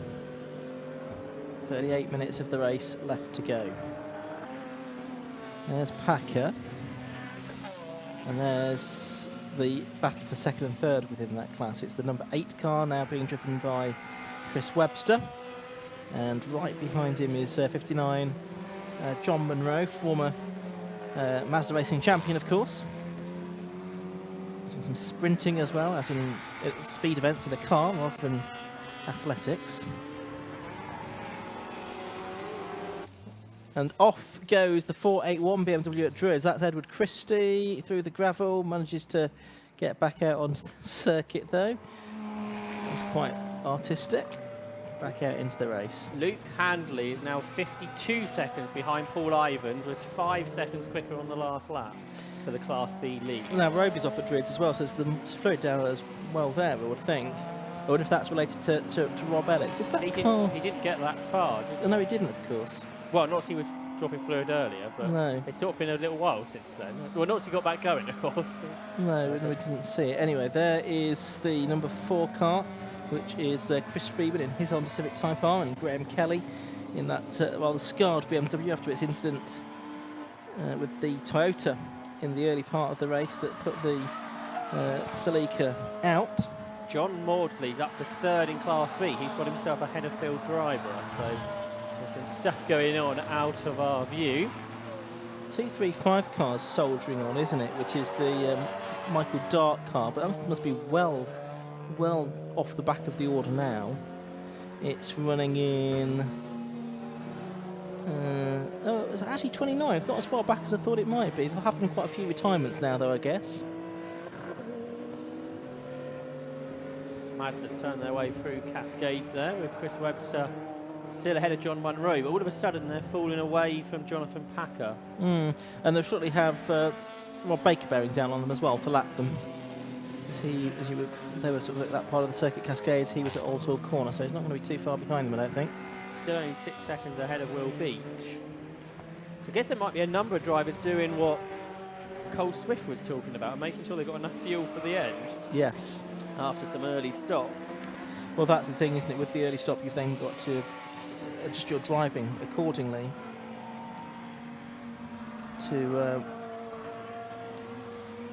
S1: 38 minutes of the race left to go. There's Packer. And there's the battle for second and third within that class. It's the number 8 car now being driven by Chris Webster. And right behind him is 59 John Munro, former Mazda Racing champion, of course. Doing some sprinting as well, as in speed events in a car rather than athletics. And off goes the 481 BMW at Druids. That's Edward Christie through the gravel, manages to get back out onto the circuit though. It's quite artistic. Back out into the race.
S2: Luke Handley is now 52 seconds behind Paul Ivans, was 5 seconds quicker on the last lap for the Class B lead.
S1: Now Roby's off at Druids as well, so it's fluid down as well there, I would think. I wonder if that's related to Rob Ellick.
S2: He didn't get that far, did he?
S1: No, he didn't, of course.
S2: Well, not as he was dropping fluid earlier, but
S1: no.
S2: It's sort of been a little while since then. Well, not as he got back going, of course.
S1: No, we didn't see it. Anyway, there is the number 4 car, which is Chris Freeman in his Honda Civic Type R, and Graham Kelly in that rather scarred BMW after its incident with the Toyota in the early part of the race that put the Celica out.
S2: John Maudley's up to 3rd in Class B. He's got himself a head of field driver, so there's some stuff going on out of our view.
S1: T35 car's soldiering on, isn't it? Which is the Michael Dart car, but that must be well off the back of the order now. It's running in it's actually 29th, not as far back as I thought it might be. There have been quite a few retirements now though, I guess.
S2: Mazda's turned their way through Cascades there with Chris Webster still ahead of John Munro, but all of a sudden they're falling away from Jonathan Packer.
S1: And they'll shortly have Rob Baker bearing down on them as well to lap them. They were sort of at that part of the circuit Cascades, he was at Oulton corner, so he's not going to be too far behind them, I don't think.
S2: Still only 6 seconds ahead of Will Beach. So I guess there might be a number of drivers doing what Cole Swift was talking about, making sure they've got enough fuel for the end.
S1: Yes.
S2: After some early stops.
S1: Well, that's the thing, isn't it? With the early stop, you've then got to adjust your driving accordingly to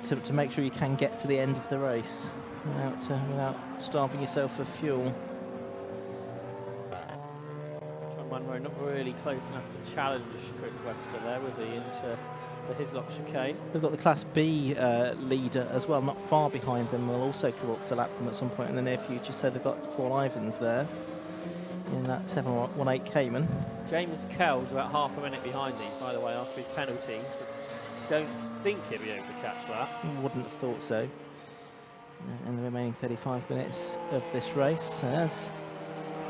S1: to make sure you can get to the end of the race without starving yourself for fuel.
S2: John Munro not really close enough to challenge Chris Webster there, was he, into the Hislop chicane?
S1: They've got the Class B leader as well, not far behind them. Will also come up to lap them at some point in the near future. So they've got Paul Ivans there in that 718 Cayman.
S2: James Kell's about half a minute behind these, by the way, after his penalty. So don't think he'll be able to catch that.
S1: Wouldn't have thought so. In the remaining 35 minutes of this race, there's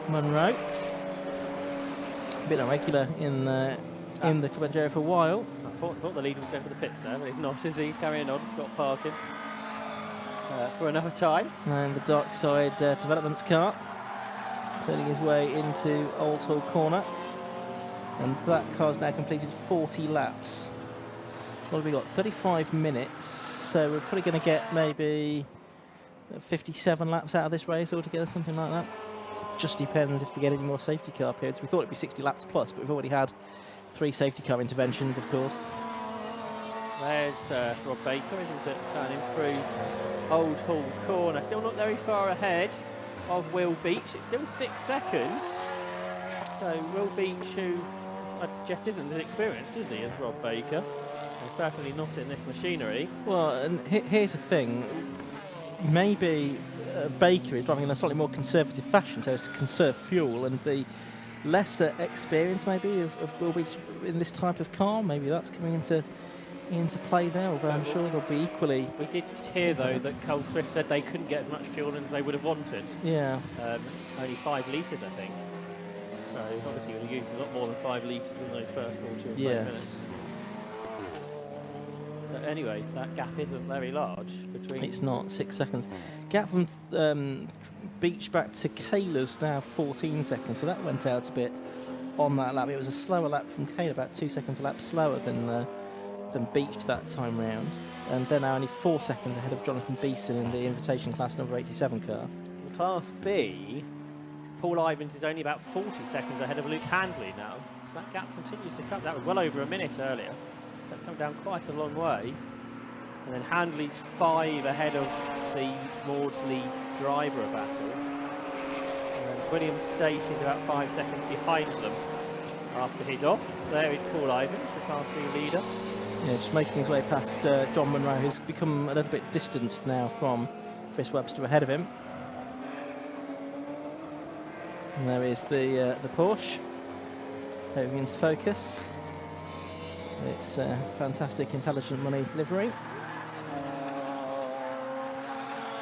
S1: Munro. Been a regular in the Club Enduro for a while.
S2: I thought the leader was going for the pits there, but he's not, is he? He's carrying on. Scott Parkin for another time.
S1: And the dark side developments car turning his way into Oulton corner. And that car's now completed 40 laps. What have we got? 35 minutes. So we're probably going to get maybe 57 laps out of this race altogether, something like that. Just depends if we get any more safety car periods. We thought it'd be 60 laps plus, but we've already had 3 safety car interventions, of course.
S2: There's Rob Baker, isn't it, turning through Old Hall corner. Still not very far ahead of Will Beach. It's still 6 seconds. So Will Beach, who I'd suggest isn't as experienced, is he, as Rob Baker? And certainly not in this machinery.
S1: Well, and here's the thing. Maybe Baker is driving in a slightly more conservative fashion so as to conserve fuel, and the lesser experience maybe of Will Beach in this type of car, maybe that's coming into play there, although I'm sure they'll be equally.
S2: We did hear, though, that Cole Swift said they couldn't get as much fuel in as they would have wanted.
S1: Yeah.
S2: Only 5 litres, I think. So obviously you'll use a lot more than 5 litres in those first 40 or so minutes. So anyway, that gap isn't very large between.
S1: It's not 6 seconds. Gap from Beach back to Kayla's now 14 seconds, so that went out a bit on that lap. It was a slower lap from Kayla, about 2 seconds a lap slower than Beach that time round, and they're now only 4 seconds ahead of Jonathan Beeson in the invitation class number 87 car.
S2: In Class B, Paul Ivans is only about 40 seconds ahead of Luke Handley now. So that gap continues to come. That was well over a minute earlier. So that's come down quite a long way. And then Handley's 5 ahead of the Maudsley driver battle. And then William Stacey's about 5 seconds behind them after he's off. There is Paul Ivans, the Class B leader.
S1: Yeah, just making his way past John Munro, who's become a little bit distanced now from Chris Webster ahead of him. And there is the Porsche moving into focus. It's a fantastic Intelligent Money livery.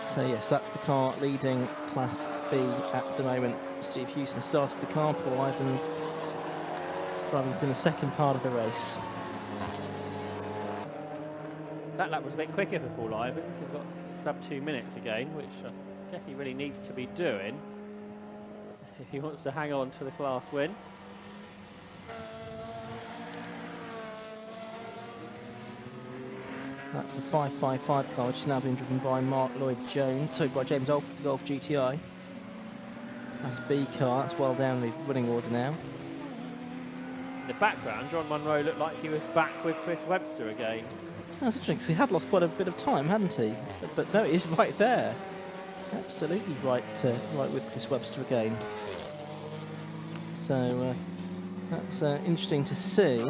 S1: So yes, that's the car leading Class B at the moment. Steve Houston started the car, Paul Ivans driving in the second part of the race.
S2: That lap was a bit quicker for Paul Ivans. He's got sub 2 minutes again, which I guess he really needs to be doing if he wants to hang on to the class win.
S1: That's the 555 car, which is now being driven by Mark Lloyd-Jones, sorry, by James Olford, the Golf GTI. That's B car, that's well down the winning order now.
S2: In the background, John Munro looked like he was back with Chris Webster again.
S1: That's interesting, because he had lost quite a bit of time, hadn't he? But no, he's right there. Absolutely right with Chris Webster again. So that's interesting to see.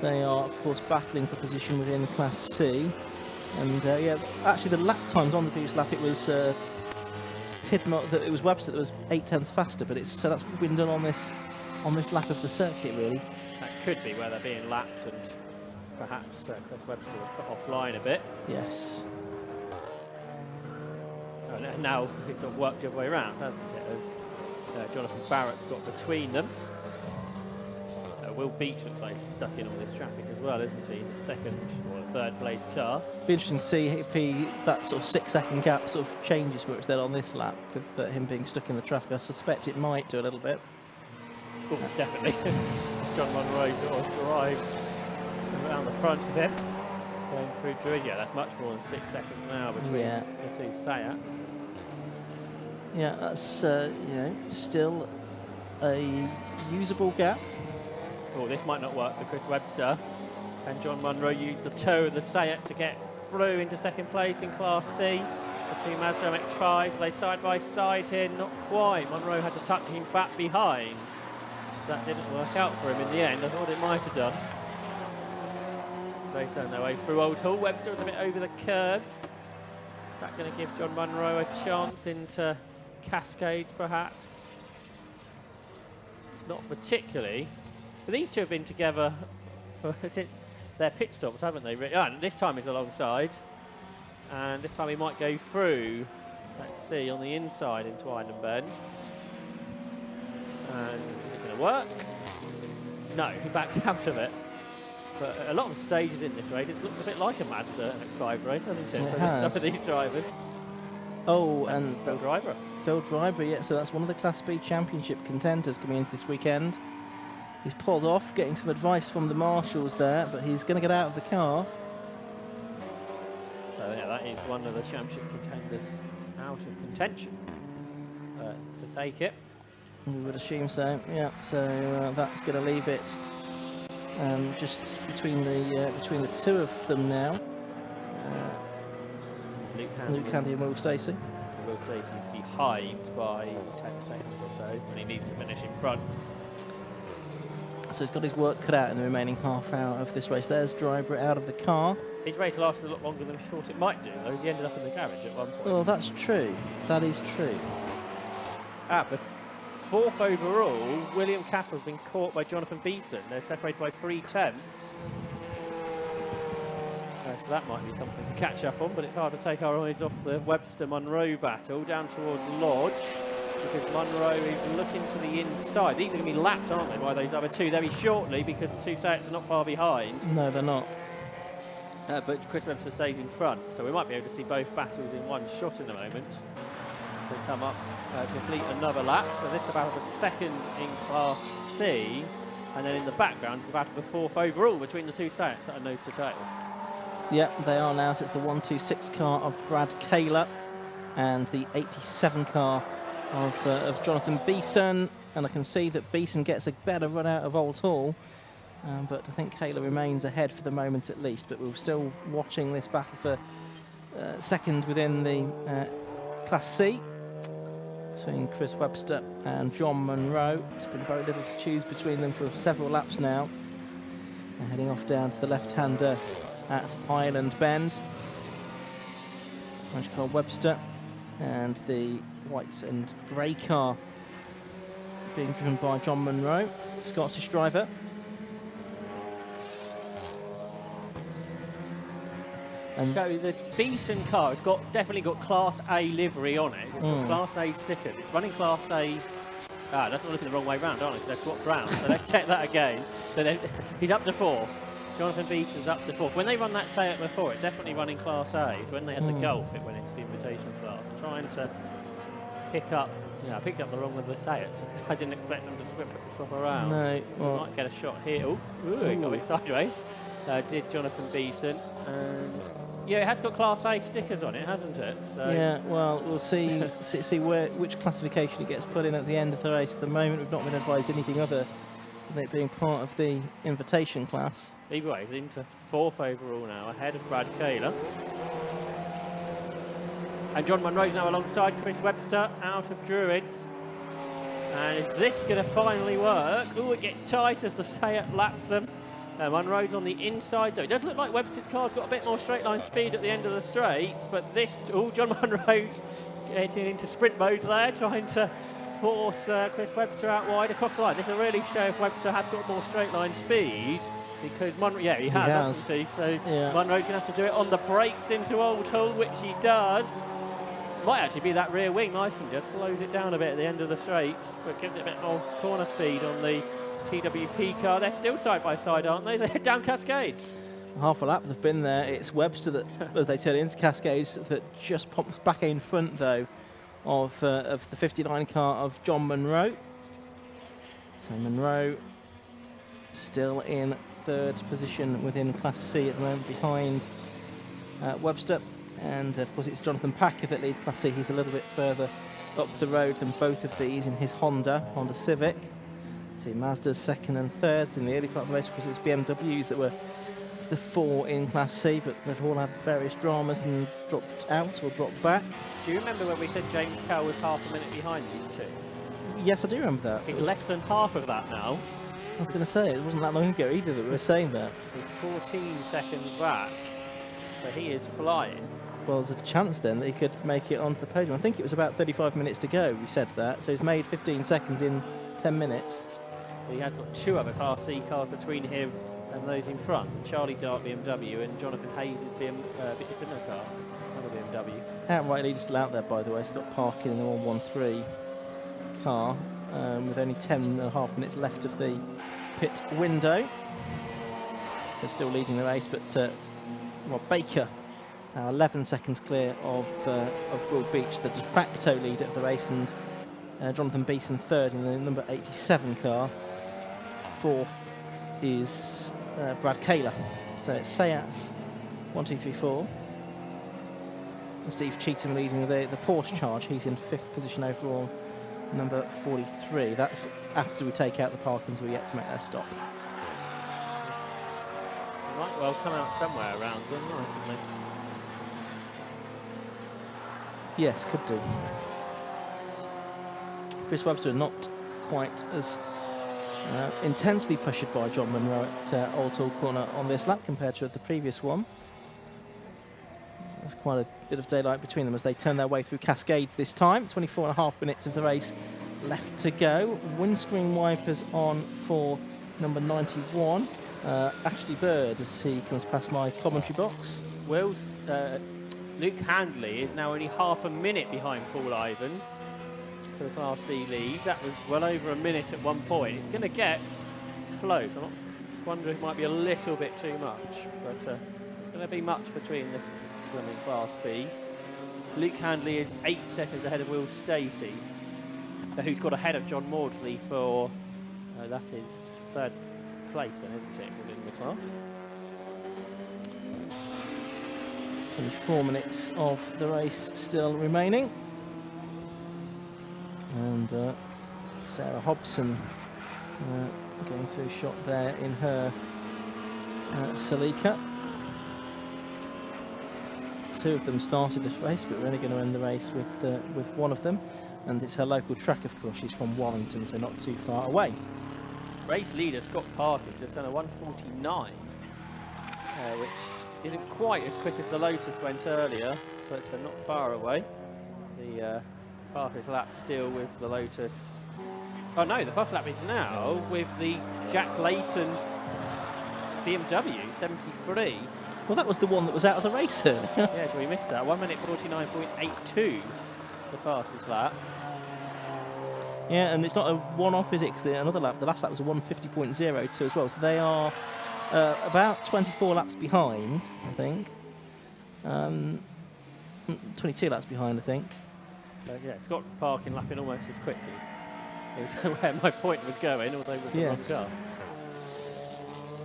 S1: They are, of course, battling for position within Class C. And yeah, actually the lap times on the previous lap, it was Tidmont, that it was Webster that was 0.8 faster, but so that's been done on this lap of the circuit, really.
S2: That could be where they're being lapped, and perhaps Chris Webster was put offline a bit.
S1: Yes.
S2: And now it's sort of worked the other way around, hasn't it? As Jonathan Barrett's got between them. Will Beach looks like he's stuck in all this traffic as well, isn't he? The second or the third place car.
S1: Be interesting to see if that sort of 6 second gap sort of changes much then on this lap with him being stuck in the traffic. I suspect it might do a little bit.
S2: Oh, definitely. John Munro sort of drives around the front of him, going through Druid. Yeah, that's much more than 6 seconds now between the two Sayats.
S1: Yeah, that's still a usable gap.
S2: Oh, this might not work for Chris Webster. Can John Munro use the toe of the Sayat to get through into second place in Class C. The two Mazda MX-5, they side by side here, not quite. Munro had to tuck him back behind. So that didn't work out for him in the end. I thought it might have done. They turn their way through Oulton. Webster was a bit over the curbs. Is that going to give John Munro a chance into Cascades, perhaps? Not particularly. But these two have been together since their pit stops, haven't they? And this time he's alongside. And this time he might go through, let's see, on the inside into Island Bend. And is it going to work? No, he backs out of it. But a lot of stages in this race, it's looked a bit like a Mazda MX-5 race, hasn't it?
S1: It has.
S2: Some of these drivers.
S1: Oh, and
S2: Phil Driver.
S1: Phil Driver, yeah, so that's one of the Class B Championship contenders coming into this weekend. He's pulled off, getting some advice from the marshals there, but he's going to get out of the car.
S2: So yeah, that is one of the championship contenders out of contention to take it.
S1: We would assume so, yeah, so that's going to leave it just between the two of them now. Luke Handy and Will Stacey.
S2: Will Stacey's behind by 10 seconds or so, and he needs to finish in front.
S1: So he's got his work cut out in the remaining half hour of this race. There's Driver out of the car.
S2: His race lasted a lot longer than we thought it might do, though. He ended up in the garage at one point.
S1: Well, that's true. That is true.
S2: For fourth overall, William Castle's been caught by Jonathan Beeson. They're separated by 3/10. So that might be something to catch up on, but it's hard to take our eyes off the Webster-Munro battle down towards Lodge, because Munro is looking to the inside. These are going to be lapped, aren't they, by those other two very shortly, because the two Seats are not far behind.
S1: No, they're not.
S2: But Chris Webster stays in front, so we might be able to see both battles in one shot in a moment to come up to complete another lap. So this is about the second in Class C, and then in the background it's about the fourth overall between the two Seats that are nose to tail.
S1: Yep, they are now. So it's the 126 car of Brad Kaler and the 87 car of Jonathan Beeson. And I can see that Beeson gets a better run out of Old Hall. But I think Kaler remains ahead for the moment at least. But we're still watching this battle for second within the Class C between Chris Webster and John Munro. It's been very little to choose between them for several laps now. They're heading off down to the left-hander at Island Bend. Orange car Webster and the white and grey car being driven by John Munro, Scottish driver. And
S2: so the Beeson car has definitely got Class A livery on it. It's got Class A stickers. It's running Class A. That's not looking the wrong way round, aren't it? They're swapped round. So let's check that again. So then he's up to fourth. Jonathan Beeson's up to fourth. When they run that Seat before, it definitely running Class A. When they had the Golf, it went into the invitation class. I'm trying to pick up. I picked up the wrong of the Seats because I didn't expect them to swap around.
S1: No, well,
S2: we might get a shot here. He got me sideways. Did Jonathan Beeson. And yeah, it has got Class A stickers on it, hasn't it? So
S1: yeah, well, we'll see which classification it gets put in at the end of the race. For the moment, we've not been advised anything other than it being part of the invitation class.
S2: Either way, he's into fourth overall now, ahead of Brad Kaler. And John Munro's now alongside Chris Webster out of Druids. And is this going to finally work? Oh, it gets tight as the Seat laps them. Munro's on the inside though. It does look like Webster's car's got a bit more straight line speed at the end of the straights, but this, John Munro's getting into sprint mode there, trying to force Chris Webster out wide across the line. This will really show if Webster has got more straight line speed, because Munro, yeah, he has, hasn't he? So yeah. Munro's going to have to do it on the brakes into Old Hull, which he does. Might actually be that rear wing nicely, just slows it down a bit at the end of the straights, but gives it a bit more corner speed on the TWP car. They're still side by side, aren't they? They head down Cascades.
S1: Half a lap they've been there. It's Webster that, as they turn into Cascades, that just pops back in front though of the 59 car of John Munro. So Munro still in third position within Class C at the moment, behind Webster. And of course it's Jonathan Packer that leads Class C. He's a little bit further up the road than both of these in his Honda Civic. See Mazda's second and third in the early part of the race, because it was BMWs that were it's the 4 in Class C, but they've all had various dramas and dropped out or dropped back.
S2: Do you remember when we said James Cowell was half a minute behind these two?
S1: Yes, I do remember that.
S2: He's less than half of that now.
S1: I was going to say, it wasn't that long ago either that we were saying that.
S2: He's 14 seconds back, so he is flying.
S1: Well, there's a chance then that he could make it onto the podium. I think it was about 35 minutes to go, we said that, so he's made 15 seconds in 10 minutes.
S2: He has got 2 other Class C cars between him and those in front. Charlie Dart BMW and Jonathan Hayes' another car, another BMW.
S1: Outright leader still out there, by the way. Scott Parkin in the 113 car, with only 10.5 minutes left of the pit window. So still leading the race, but Baker now 11 seconds clear of Will Beach, the de facto leader of the race, and Jonathan Beeson third in the number 87 car. Fourth is Brad Kaler. So it's Sayats 1, 2, 3, 4. And Steve Cheetham leading the Porsche charge. He's in 5th position overall, number 43. That's after we take out the Parkins who are yet to make their stop.
S2: Might well come out somewhere around them, mightn't they?
S1: Yes, could do. Chris Webster not quite as intensely pressured by John Munro at Oulton Corner on this lap compared to the previous one. There's quite a bit of daylight between them as they turn their way through Cascades this time. 24.5 minutes of the race left to go. Windscreen wipers on for number 91. Ashley Bird as he comes past my commentary box.
S2: Luke Handley is now only half a minute behind Paul Ivans for the Class B lead. That was well over a minute at one point. It's going to get close. I'm just wondering if it might be a little bit too much, but there's going to be much between the women Class B. Luke Handley is 8 seconds ahead of Will Stacey, who's got ahead of John Maudsley for, that is 3rd place then, isn't it, within the class?
S1: 24 minutes of the race still remaining. And Sarah Hobson going through a shot there in her Celica. 2 of them started this race, but we're only going to end the race with one of them. And it's her local track, of course. She's from Warrington, so not too far away.
S2: Race leader Scott Parkins has done a 1:49, which isn't quite as quick as the Lotus went earlier, but not far away. The fastest lap still with the Lotus. Oh no, the fastest lap is now with the Jack Layton BMW 73.
S1: Well, that was the one that was out of the race earlier.
S2: Yeah, so we missed that. 1 minute 49.82, the fastest lap.
S1: Yeah, and it's not a one-off, is it? 'Cause another lap, the last lap was a 150.02 as well. So they are about 24 laps behind, I think. 22 laps behind, I think.
S2: Yeah, Scott Parkin lapping almost as quickly. It was where my point was going, although with the wrong car.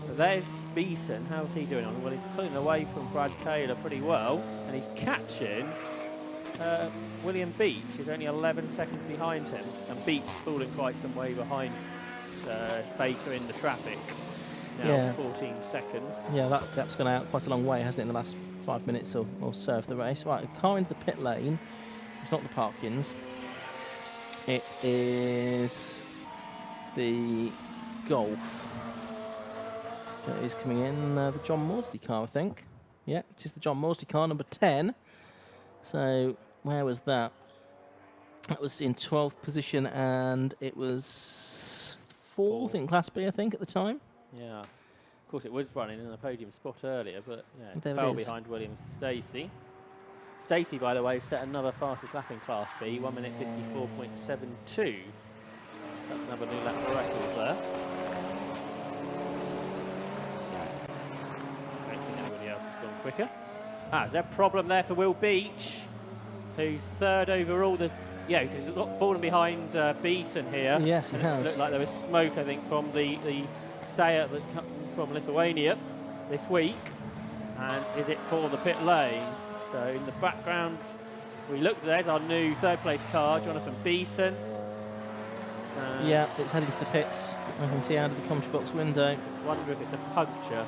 S2: But there's Beeson. How's he doing on? Well, he's pulling away from Brad Kaler pretty well, and he's catching William Beach. He's only 11 seconds behind him, and Beach is falling quite some way behind Baker in the traffic. Now 14 seconds.
S1: Yeah, that gap's gone out quite a long way, hasn't it, in the last 5 minutes or so of the race. Right, a car into the pit lane. It's not the Parkins. It is the Golf that is coming in. The John Maudsley car, I think. Yeah, it is the John Maudsley car, number 10. So, where was that? That was in 12th position, and it was 4th in Class B, I think, at the time.
S2: Yeah. Of course, it was running in the podium spot earlier, but yeah, it
S1: There
S2: fell
S1: it is.
S2: behind William Stacey. Stacey, by the way, set another fastest lap in Class B, 1 minute 54.72. So that's another new lap record there. I don't think anybody else has gone quicker. Is there a problem there for Will Beach, who's 3rd overall? Yeah, because he's fallen behind Beeson here.
S1: Yes, he
S2: and
S1: has.
S2: It looked like there was smoke, I think, from the Seat that's come from Lithuania this week. And is it for the pit lane? So in the background, we looked, there's our new 3rd place car, Jonathan Beeson.
S1: Yeah, it's heading to the pits. I can see out of the commentary box window.
S2: Just wonder if it's a puncture.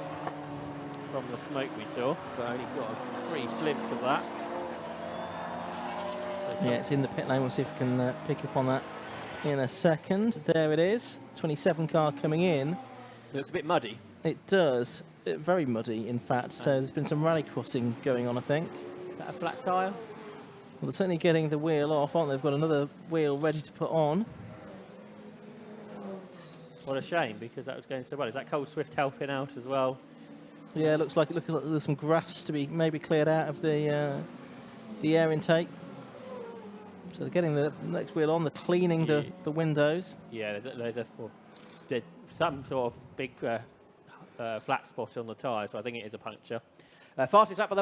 S2: from the smoke we saw, but only got a brief glimpse of that. So
S1: Yeah, it's in the pit lane. We'll see if we can pick up on that in a second. There it is. 27 car coming in.
S2: it looks a bit muddy.
S1: It does. Very muddy, in fact. So there's been some rally crossing going on, I think.
S2: Is that a flat tyre?
S1: Well, they're certainly getting the wheel off, aren't they? They've got another wheel ready to put on.
S2: What a shame, because that was going so well. Is that Cole Swift helping out as well?
S1: Yeah, looks like there's some grass to be maybe cleared out of the air intake. So they're getting the next wheel on. They're cleaning the windows.
S2: Yeah, there's some sort of big flat spot on the tyre, so I think it is a puncture. Fastest lap of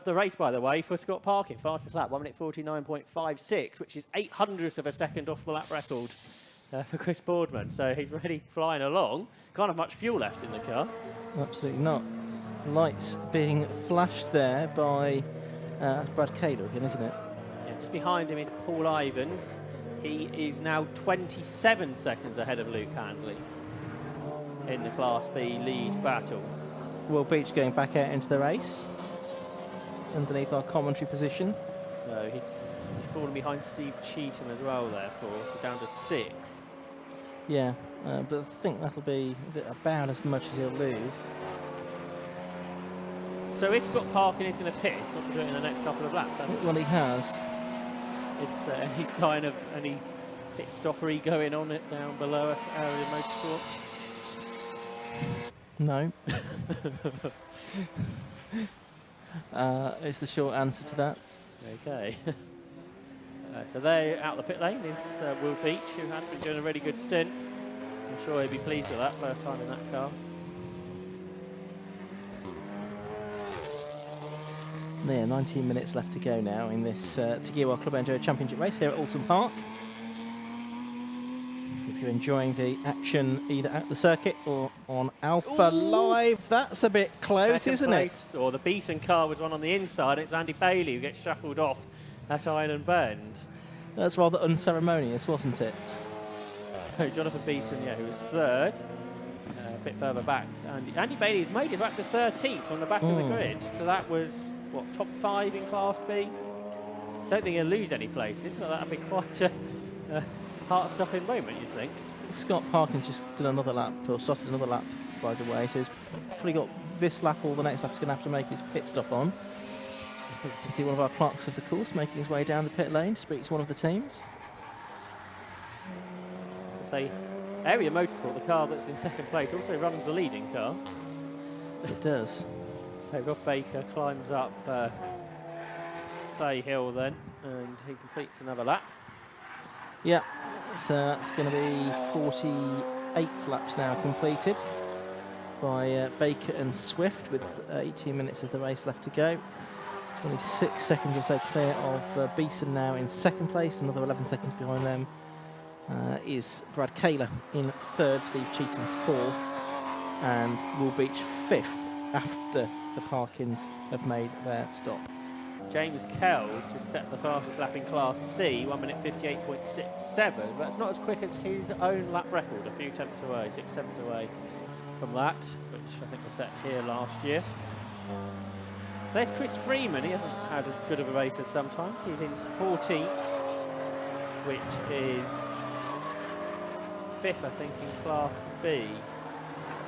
S2: the race, by the way, for Scott Parkin. Fastest lap, 1 minute 49.56, which is 0.08 of a second off the lap record for Chris Boardman. So he's really flying along. Can't have much fuel left in the car.
S1: Absolutely not. Lights being flashed there by Brad Caylor again, isn't it?
S2: Yeah, just behind him is Paul Ivans. He is now 27 seconds ahead of Luke Handley in the Class B lead battle.
S1: Will Beach going back out into the race underneath our commentary position.
S2: So he's fallen behind Steve Cheetham as well, therefore, so down to 6th.
S1: Yeah, but I think that'll be about as much as he'll lose.
S2: So if Scott Parkin is going to pit, he's got to do it in the next couple of laps, hasn't he?
S1: Well, he has.
S2: Is there any sign of any pit stoppery going on it down below us, Area Motorsport?
S1: No. Is the short answer to that.
S2: Okay. So there, out the pit lane is Will Beach, who had been doing a really good stint. I'm sure he'll be pleased with that, first time in that car.
S1: There, 19 minutes left to go now in this Tegiwa Club Enduro Championship race here at Oulton Park. If you're enjoying the action either at the circuit or on Alpha Live, that's a bit close,
S2: Second
S1: isn't
S2: place,
S1: it?
S2: Or the Beeson car was one on the inside. It's Andy Bailey who gets shuffled off at Island Bend.
S1: That's rather unceremonious, wasn't it?
S2: So Jonathan Beeson, yeah, who was 3rd, a bit further back. Andy Bailey's made it back to 13th on the back of the grid. So that was, what, top 5 in Class B? Don't think he'll lose any places, so that'd be quite a heart-stopping moment, you'd think.
S1: Scott Parkin's just done another lap, or started another lap, by the way, so he's probably got this lap or the next lap he's going to have to make his pit stop on. You can see one of our clerks of the course making his way down the pit lane to speak to one of the teams.
S2: Say, Area Motorsport, the car that's in 2nd place, also runs the leading car.
S1: It does.
S2: So Rob Baker climbs up Clay Hill then, and he completes another lap.
S1: Yeah, so it's going to be 48 laps now completed by Baker and Swift, with 18 minutes of the race left to go. 26 seconds or so clear of Beeson now in 2nd place. Another 11 seconds behind them is Brad Caylor in 3rd, Steve Cheetham 4th, and Will Beach 5th after the Parkins have made their stop.
S2: James Kells just set the fastest lap in Class C, 1 minute 58.67, but that's not as quick as his own lap record, a few tenths away, 6 tenths away from that, which I think was set here last year. There's Chris Freeman. He hasn't had as good of a race as sometimes. He's in 14th, which is 5th, I think, in Class B.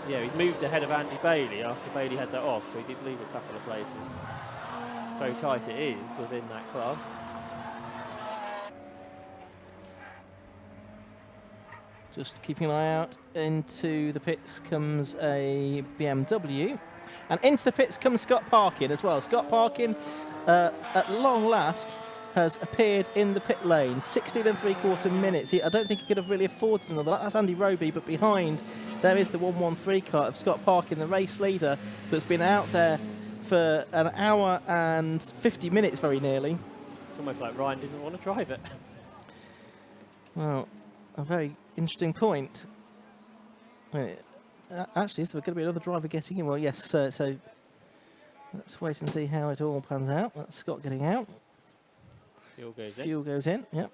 S2: Yeah, he's moved ahead of Andy Bailey after Bailey had that off, so he did lose a couple of places. So tight it is within that class.
S1: Just keeping an eye out. Into the pits comes a BMW. And into the pits comes Scott Parkin as well. Scott Parkin, at long last, has appeared in the pit lane. 16 3/4 minutes. I don't think he could have really afforded another. That's Andy Roby, but behind there is the 113 car of Scott Parkin, the race leader, that's been out there for an hour and 50 minutes, very nearly.
S2: It's almost like Ryan didn't want to drive it.
S1: Well, a very interesting point. Actually, is there going to be another driver getting in? Well, yes, so let's wait and see how it all pans out. That's Scott getting out. Fuel goes in, yep.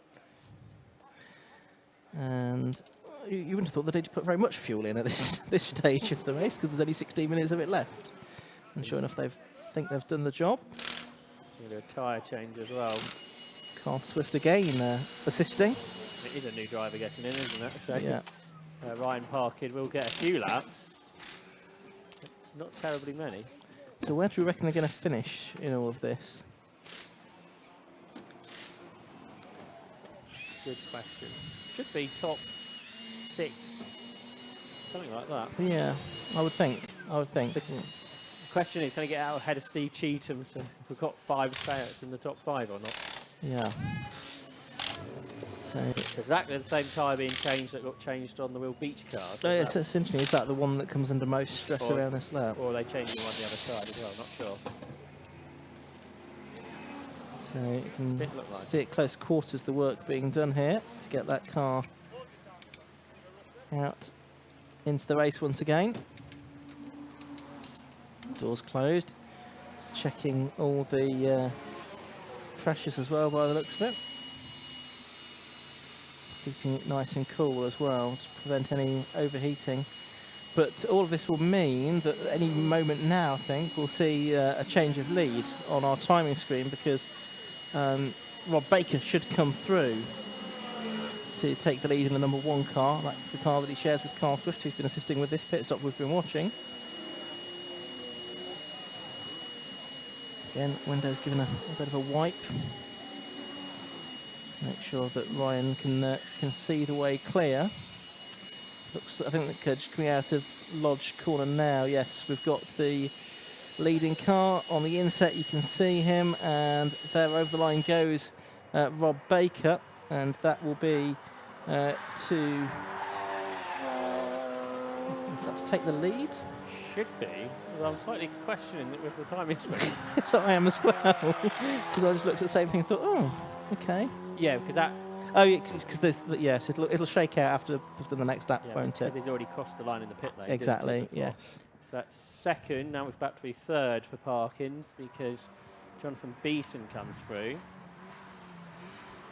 S1: And you wouldn't have thought that they'd put very much fuel in at this stage of the race, because there's only 16 minutes of it left. And sure enough, think they've done the job.
S2: We'll do a tyre change as well.
S1: Carl Swift again assisting.
S2: It is a new driver getting in, isn't it? So
S1: Yeah.
S2: Ryan Parkin will get a few laps. Not terribly many.
S1: So where do we reckon they're going to finish in all of this?
S2: Good question. Should be top 6, something like that.
S1: Yeah, I would think.
S2: The question is, can he get out ahead of Steve Cheetham? So if we've got 5 players in the top 5 or not?
S1: Yeah. So
S2: Exactly the same tyre being changed that got changed on the Will Beach car.
S1: oh, yes, essentially, is that the one that comes under most stress
S2: Or-
S1: around this lap?
S2: Or are they changing one on the other side as well? Not sure.
S1: So you can
S2: Didn't look like.
S1: see at close quarters the work being done here to get that car out into the race once again. Doors closed. Just checking all the pressures as well by the looks of it. Keeping it nice and cool as well to prevent any overheating. But all of this will mean that at any moment now, I think, we'll see a change of lead on our timing screen, because Rob Baker should come through to take the lead in the number 1 car. That's the car that he shares with Carl Swift, who's been assisting with this pit stop we've been watching. Again, window's given a bit of a wipe. Make sure that Ryan can see the way clear. Looks, I think that just coming out of Lodge corner now. Yes, we've got the leading car on the inset. You can see him, and there over the line goes Rob Baker, and that will be to take the lead.
S2: Should be. Well, I'm slightly questioning it with the timing screens.
S1: Yes, I am as well, because I just looked at the same thing and thought, oh, okay.
S2: Yeah, because that.
S1: Oh, yeah, because there's yes, it'll shake out after the next lap,
S2: Yeah,
S1: won't it?
S2: because he's already crossed the line in the pit lane.
S1: Exactly.
S2: didn't he, before?
S1: Yes.
S2: So that's second. Now it's back to be third for Parkins, because Jonathan Beeson comes through.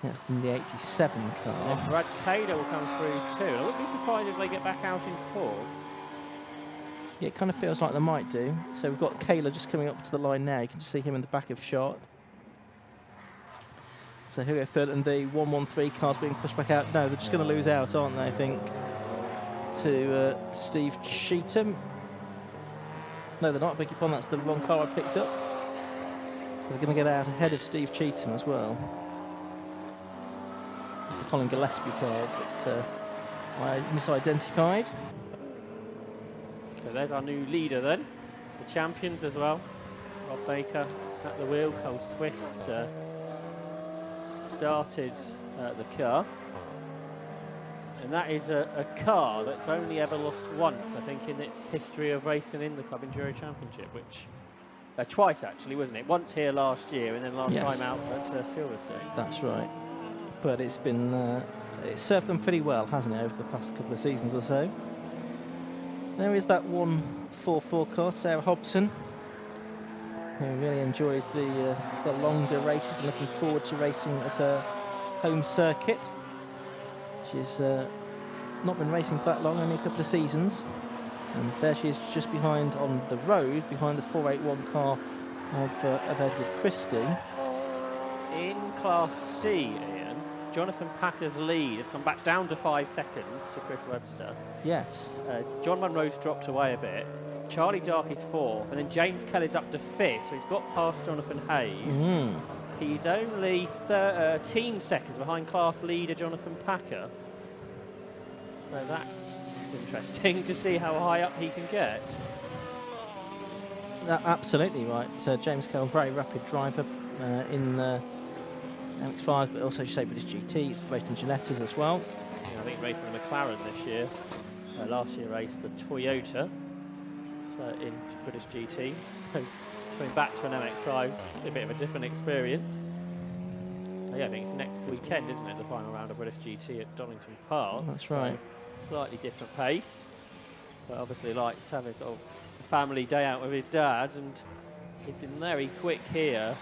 S1: That's the 87 car.
S2: And Brad Cader will come through too. I wouldn't be surprised if they get back out in 4th.
S1: Yeah, it kind of feels like they might do. So we've got Kayla just coming up to the line now. You can just see him in the back of shot. So here we go, third, and the 113 car's being pushed back out. No, they're just going to lose out, aren't they, I think, to Steve Cheetham. No, they're not. I beg your pardon, that's the wrong car I picked up. So they're going to get out ahead of Steve Cheetham as well. It's the Colin Gillespie car that I misidentified.
S2: So there's our new leader then. The champions as well. Rob Baker at the wheel. Cole Swift started the car. And that is a car that's only ever lost once, I think, in its history of racing in the Club Enduro Championship, which twice actually, wasn't it? Once here last year, and then last
S1: Yes.
S2: time out at Silverstone.
S1: That's right. But it's been it's served them pretty well, hasn't it, over the past couple of seasons or so. There is that 144 car, Sarah Hobson, who really enjoys the longer races and looking forward to racing at her home circuit. She's not been racing for that long, only a couple of seasons. And there she is, just behind on the road, behind the 481 car of Edward Christie.
S2: In Class C, Ian, Jonathan Packer's lead has come back down to 5 seconds to Chris Webster.
S1: Yes.
S2: John Munro's dropped away a bit. Charlie Dark is 4th, and then James Kelly's up to 5th, so he's got past Jonathan Hayes. He's only 13 seconds behind class leader Jonathan Packer. So that's interesting to see how high up he can get.
S1: Absolutely right. James Kelly, very rapid driver in MX-5, but also, as you say, British GT. He's raced in Ginettas as well.
S2: Yeah, I think racing the McLaren this year. Last year raced the Toyota in British GT. So coming back to an MX-5, a bit of a different experience. Yeah, I think it's next weekend, isn't it? The final round of British GT at Donington Park.
S1: That's right.
S2: So slightly different pace, but obviously likes having sort of a family day out with his dad, and he's been very quick here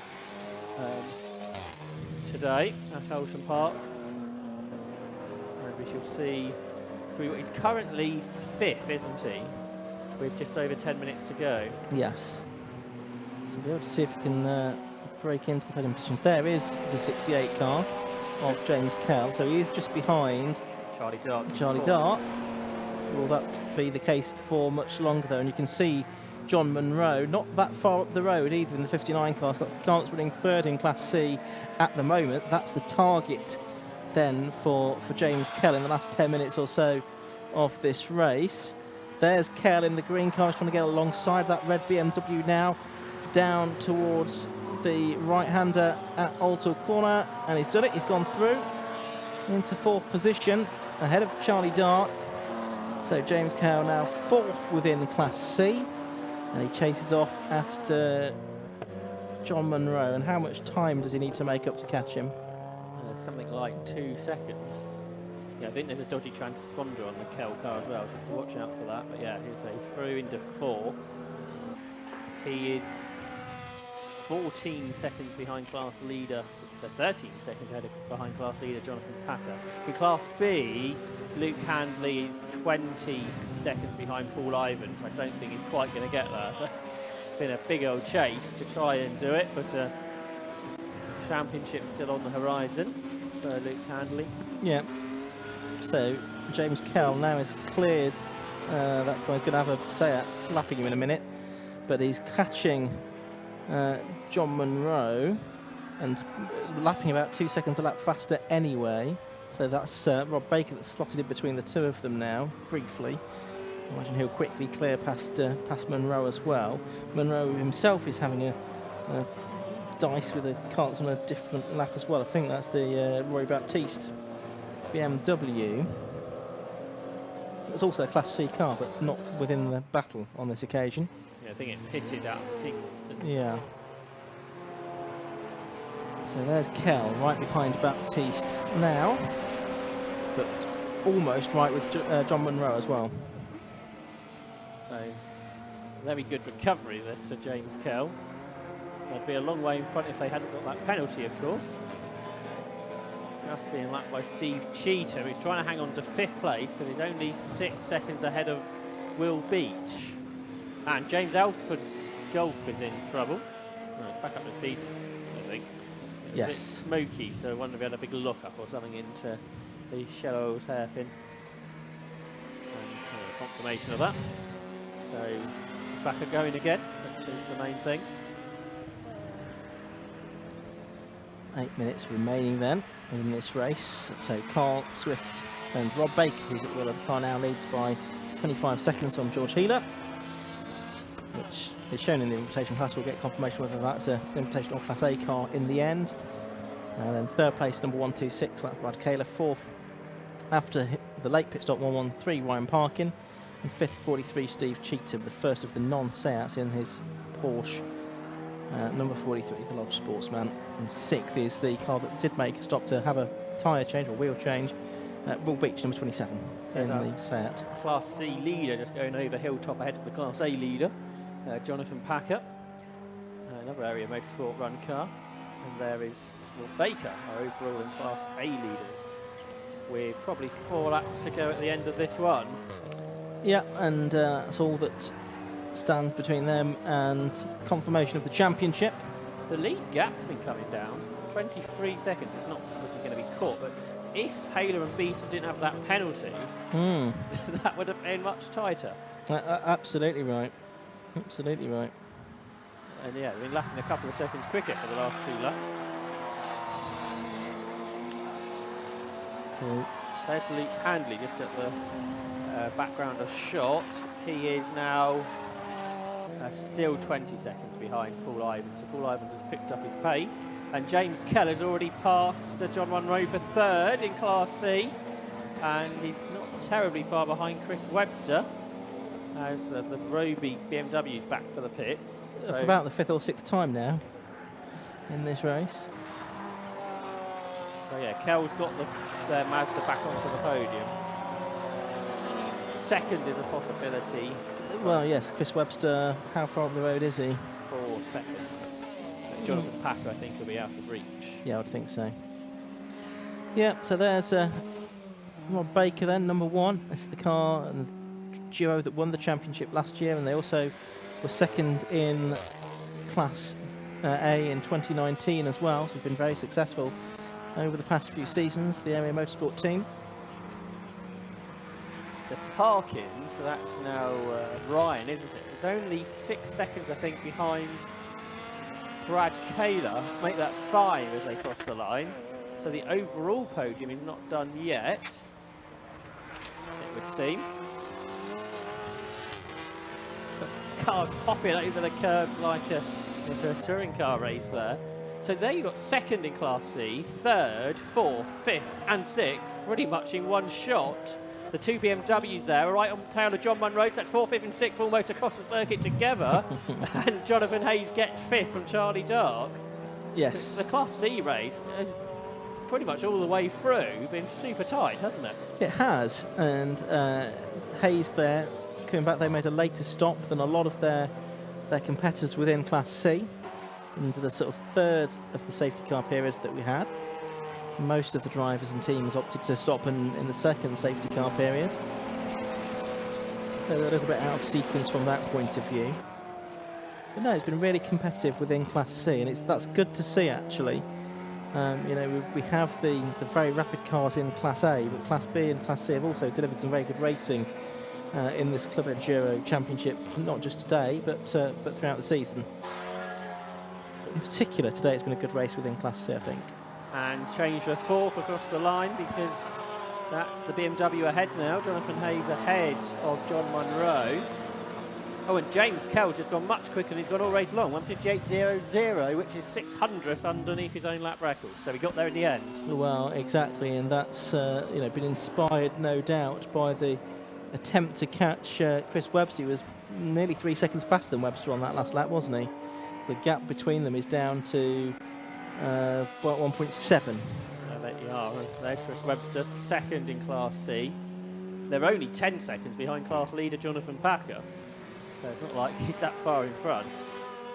S2: today at Oulton Park. And we shall see. So he's currently 5th, isn't he? With just over 10 minutes to go.
S1: Yes. So we'll be able to see if we can break into the podium positions. There is the 68 car of James Kell, so he is just behind Charlie Dart. Will that be the case for much longer though? And you can see John Munro not that far up the road either in the 59 class. That's the car that's running third in Class C at the moment. That's the target then for James Kell in the last 10 minutes or so of this race. There's Kell in the green car, trying to get alongside that red BMW now, down towards the right-hander at Oulton corner, and he's done it. He's gone through into fourth position ahead of Charlie Dart. So James Kell now fourth within Class C, and he chases off after John Munro. And how much time does he need to make up to catch him?
S2: Something like 2 seconds. Yeah, I think there's a dodgy transponder on the Kell car as well, so you have to watch out for that. But yeah, he's through into fourth. He is 14 seconds behind class leader, so 13 seconds ahead behind class leader Jonathan Packer. In Class B, Luke Handley is 20 seconds behind Paul Ivans. I don't think he's quite going to get there. It's been a big old chase to try and do it, but championship still on the horizon for Luke Handley.
S1: Yeah. So James Kell now is cleared. That guy's going to have a say at lapping him in a minute, but he's catching John Munro and lapping about 2 seconds a lap faster anyway. So that's Rob Baker that's slotted in between the two of them now, briefly. I imagine he'll quickly clear past Munro as well. Munro himself is having a dice with a car that's on a different lap as well. I think that's the Roy Baptiste BMW. It's also a Class C car, but not within the battle on this occasion.
S2: Yeah, I think it pitted out of sequence, didn't it?
S1: Yeah. So there's Kell right behind Baptiste now, but almost right with John Munro as well.
S2: So very good recovery this for James Kell. They'd be a long way in front if they hadn't got that penalty, of course. Just being lapped by Steve Cheetah, who's trying to hang on to fifth place, but he's only 6 seconds ahead of Will Beach. And James Alford's Golf is in trouble. Oh, it's back up to speed, I think. It's
S1: yes.
S2: a bit smoky, so I wonder if he had a big look up or something into the Shallows hairpin. And confirmation of that. So back going again, which is the main thing.
S1: 8 minutes remaining then in this race. So Carl Swift and Rob Baker, who's at the wheel of the car now, leads by 25 seconds from George Healer, which is shown in the invitation class. We'll get confirmation whether that's an invitation or Class A car in the end. And then third place, number 126, that's Brad Kaler. Fourth, after the late pit stop, 113, Ryan Parkin. And fifth, 43, Steve Cheetah, the first of the non-Seats in his Porsche. Number 43, the Lodge Sportsman. And sixth is the car that did make a stop to have a tyre change or wheel change. Will Beach, number 27, in the Seat.
S2: Class C leader just going over Hilltop ahead of the Class A leader, Jonathan Packer. Another area motorsport run car. And there is Will Baker, our overall and Class A leaders, with probably 4 laps to go at the end of this one.
S1: Yeah, and that's all that stands between them and confirmation of the championship.
S2: The lead gap's been coming down, 23 seconds. It's not obviously going to be caught, but if Haler and Beeson didn't have that penalty, that would have been much tighter.
S1: Absolutely right. Absolutely right.
S2: And yeah, they've been lapping a couple of seconds quicker for the last 2 laps.
S1: So
S2: there's Luke Handley just at the backgrounder shot. He is now still 20 seconds behind Paul Ivans. So Paul Ivans has picked up his pace, and James Kell has already passed John Munro for third in Class C, and he's not terribly far behind Chris Webster as the Roby BMW is back for the pits. So
S1: for about the 5th or 6th time now in this race.
S2: So yeah, Kell's got the Mazda back onto the podium. Second is a possibility.
S1: Well, yes, Chris Webster, how far up the road is he?
S2: 4 seconds. But Jonathan Packer, I think, will be out of reach.
S1: Yeah, I would think so. Yeah, so there's Rob Baker then, number 1. It's the car and the duo that won the championship last year, and they also were second in Class A in 2019 as well, so they've been very successful over the past few seasons, the area motorsport team.
S2: The parking, so that's now Ryan, isn't it? It's only 6 seconds, I think, behind Brad Kaler. Make that 5 as they cross the line. So the overall podium is not done yet, it would seem. But cars hopping over the curb like it's a touring car race there. So there you've got second in Class C, third, fourth, fifth and sixth, pretty much in one shot. The two BMWs there, right on the tail of John Munro. That's fourth, fifth and sixth almost across the circuit together. And Jonathan Hayes gets fifth from Charlie Dark.
S1: Yes.
S2: The Class C race, pretty much all the way through, been super tight, hasn't it?
S1: It has, and Hayes there, coming back, they made a later stop than a lot of their competitors within Class C, into the sort of third of the safety car periods that we had. Most of the drivers and teams opted to stop in the second safety car period. They're a little bit out of sequence from that point of view. But no, it's been really competitive within Class C, and that's good to see, actually. You know, we have the very rapid cars in Class A, but Class B and Class C have also delivered some very good racing in this Club Enduro Championship, not just today, but throughout the season. In particular, today it's been a good race within Class C, I think. And
S2: change the fourth across the line because that's the BMW ahead now. Jonathan Hayes ahead of John Munro. Oh, and James Kell's just gone much quicker, and he's gone all race long, 1:58.00, which is 600th underneath his own lap record. So he got there in the end.
S1: Well, exactly, and that's you know, been inspired, no doubt, by the attempt to catch Chris Webster. He was nearly 3 seconds faster than Webster on that last lap, wasn't he? So the gap between them is down to 1.7.
S2: There you are. There's Chris Webster, second in Class C. They're only 10 seconds behind class leader Jonathan Packer. So it's not like he's that far in front.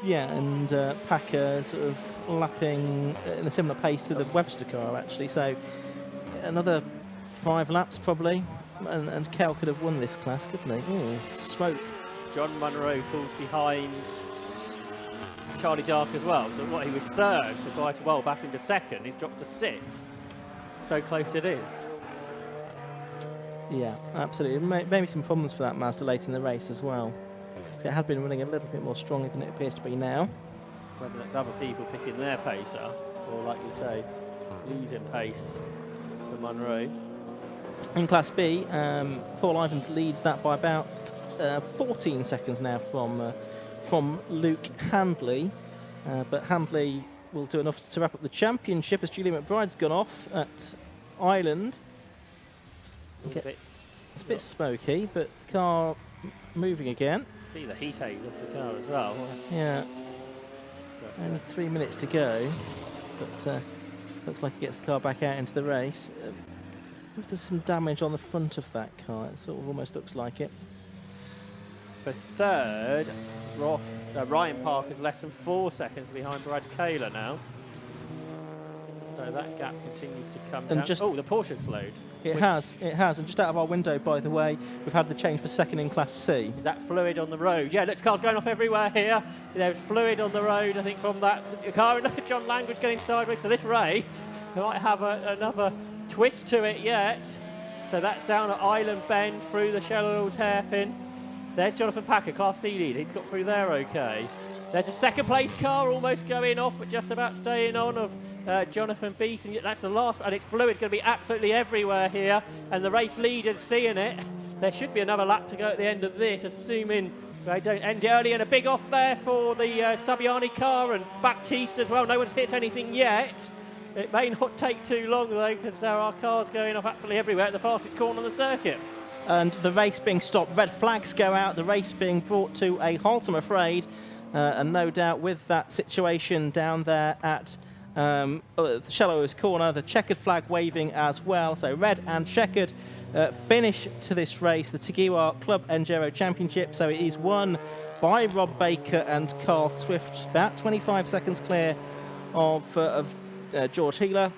S1: Yeah, and Packer sort of lapping in a similar pace to the Webster car, actually. So another 5 laps probably, and Kell could have won this class, couldn't he? Ooh, smoke.
S2: John Munro falls behind Charlie Dark as well. So what, he was third for quite a while, back into second. He's dropped to 6th. So close it is.
S1: Yeah, absolutely. Maybe some problems for that Mazda late in the race as well. So it had been running a little bit more strongly than it appears to be now.
S2: Whether that's other people picking their pacer, or like you say, losing pace for Munro.
S1: In Class B, Paul Ivans leads that by about 14 seconds now from Luke Handley, but Handley will do enough to wrap up the championship as Julie McBride's gone off at Island. Okay. It's a bit smoky, but the car moving again.
S2: See the heat haze off the car as well.
S1: Yeah. Only 3 minutes to go, but looks like he gets the car back out into the race. If there's some damage on the front of that car, it sort of almost looks like it.
S2: For third, Ryan Parker's less than 4 seconds behind Brad Kaler now. So that gap continues to come down. Oh, the Porsche slowed.
S1: It has. And just out of our window, by the way, we've had the change for second in Class C.
S2: Is that fluid on the road? Yeah, look, cars going off everywhere here. There's fluid on the road, I think, from that car. John Langridge getting sideways. So this race, they might have another twist to it yet. So that's down at Island Bend through the Shell Oils hairpin. There's Jonathan Packer, Class C lead. He's got through there okay. There's a second place car almost going off, but just about staying on of Jonathan Beeson. That's the last, and it's fluid going to be absolutely everywhere here. And the race leader's seeing it. There should be another lap to go at the end of this, assuming they don't end early. And a big off there for the Stabiani car and Baptiste as well. No one's hit anything yet. It may not take too long though, because there are cars going off absolutely everywhere at the fastest corner on the circuit.
S1: And the race being stopped, red flags go out, the race being brought to a halt, I'm afraid. And no doubt with that situation down there at the Shallows corner, the checkered flag waving as well. So red and checkered finish to this race, the Tegiwa Club Enduro Championship. So it is won by Rob Baker and Carl Swift, about 25 seconds clear of George Healer.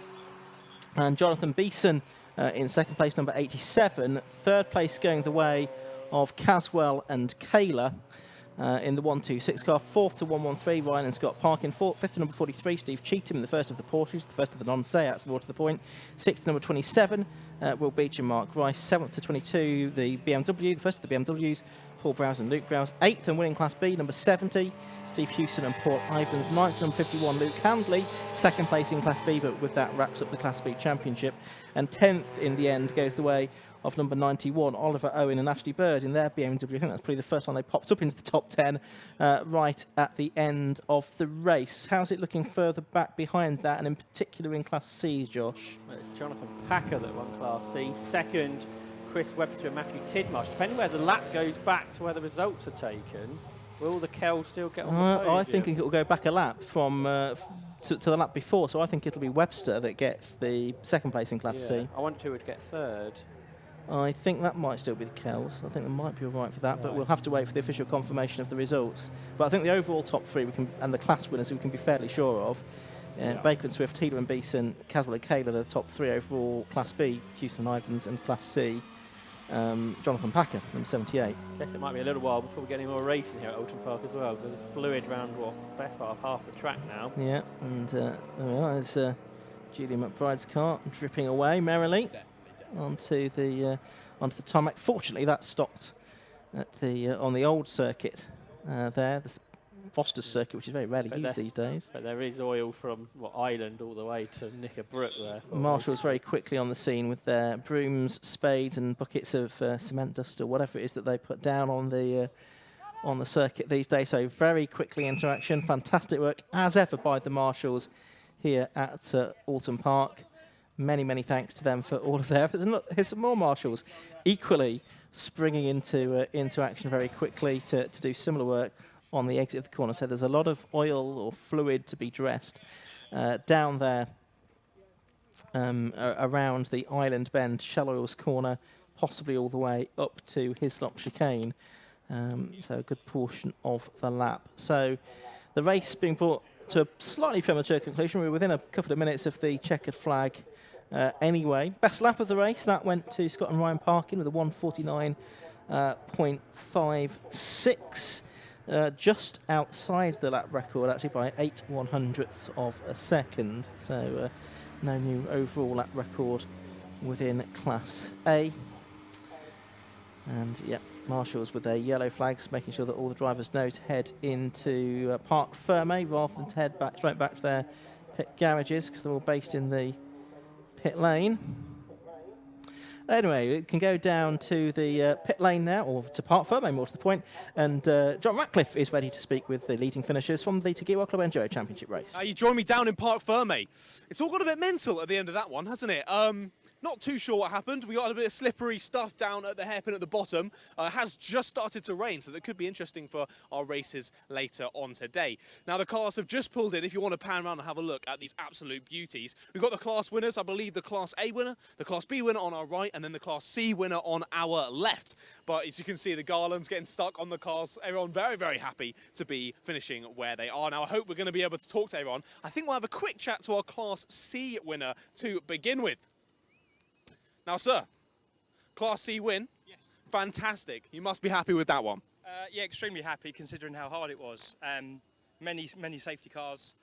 S1: And Jonathan Beeson in second place, number 87. Third place going the way of Caswell and Kaler. in the 1-2-6 car. Fourth to 1-1-3, Ryan and Scott Parkin. Fifth to number 43, Steve Cheetham, in the first of the Porsches, the first of the non-Seats, more to the point. Sixth to number 27, Will Beach and Mark Rice. Seventh to 22, the BMW, the first of the BMWs, Paul Browse and Luke Browse. Eighth and winning Class B, number 70, Steve Houston and Paul Ivans. Ninth, number 51, Luke Handley. Second place in Class B, but with that wraps up the Class B Championship. And 10th in the end goes the way of number 91, Oliver Owen and Ashley Bird in their BMW. I think that's probably the first time they popped up into the top 10 right at the end of the race. How's it looking further back behind that, and in particular in Class C, Josh?
S2: Well, it's Jonathan Packer that won Class C. Second, Chris Webster and Matthew Tidmarsh. Depending where the lap goes back to where the results are taken, will the Kell still get on the podium?
S1: I think it will go back a lap from to the lap before, so I think it'll be Webster that gets the second place in Class C.
S2: I wonder who would get third.
S1: I think that might still be the Kells. I think they might be all right for that, but we'll have to wait for the official confirmation of the results. But I think the overall top three and the class winners we can be fairly sure of. Baker and Swift, Healer and Beeson, Caswell and Kaler, the top three overall. Class B, Houston Ivans, and Class C, Jonathan Packer, number 78.
S2: I guess it might be a little while before we get any more racing here at Oulton Park as well. There's fluid around best part of half the track now.
S1: Yeah, and there we are. There's Julian McBride's car dripping away merrily onto the tarmac. Fortunately, that stopped at the on the old circuit there, the Foster's circuit, which is very rarely used these days.
S2: But there is oil from Island all the way to Knickerbrook there.
S1: Marshall's very quickly on the scene with their brooms, spades, and buckets of cement dust or whatever it is that they put down on the circuit these days. So very quickly interaction. Fantastic work as ever by the marshals here at Oulton Park. Many, many thanks to them for all of their efforts. And look, here's some more marshals equally springing into action very quickly to do similar work on the exit of the corner. So there's a lot of oil or fluid to be dressed down there around the Island Bend, Shell Oil's corner, possibly all the way up to Hislop Chicane. So a good portion of the lap. So the race being brought to a slightly premature conclusion. We're within a couple of minutes of the checkered flag anyway. Best lap of the race, that went to Scott and Ryan Parkin with a 1:49.56. Just outside the lap record, actually by 8/100ths of a second. So no new overall lap record within Class A. And yeah, marshals with their yellow flags, making sure that all the drivers know to head into Parc Fermé rather than to head straight back to their pit garages, because they're all based in the pit lane. Anyway, it can go down to the pit lane now, or to Parc Fermé, more to the point. And John Ratcliffe is ready to speak with the leading finishers from the Tegiwa Club Enduro Championship race.
S3: You join me down in Parc Fermé. It's all got a bit mental at the end of that one, hasn't it? Not too sure what happened. We got a bit of slippery stuff down at the hairpin at the bottom. It has just started to rain, so that could be interesting for our races later on today. Now, the cars have just pulled in. If you want to pan around and have a look at these absolute beauties, we've got the class winners. I believe the Class A winner, the Class B winner on our right, and then the Class C winner on our left. But as you can see, the garlands getting stuck on the cars. Everyone very, very happy to be finishing where they are. Now, I hope we're going to be able to talk to everyone. I think we'll have a quick chat to our Class C winner to begin with. Now, sir, Class C win.
S6: Yes.
S3: Fantastic. You must be happy with that one.
S6: Yeah, extremely happy considering how hard it was. Many safety cars.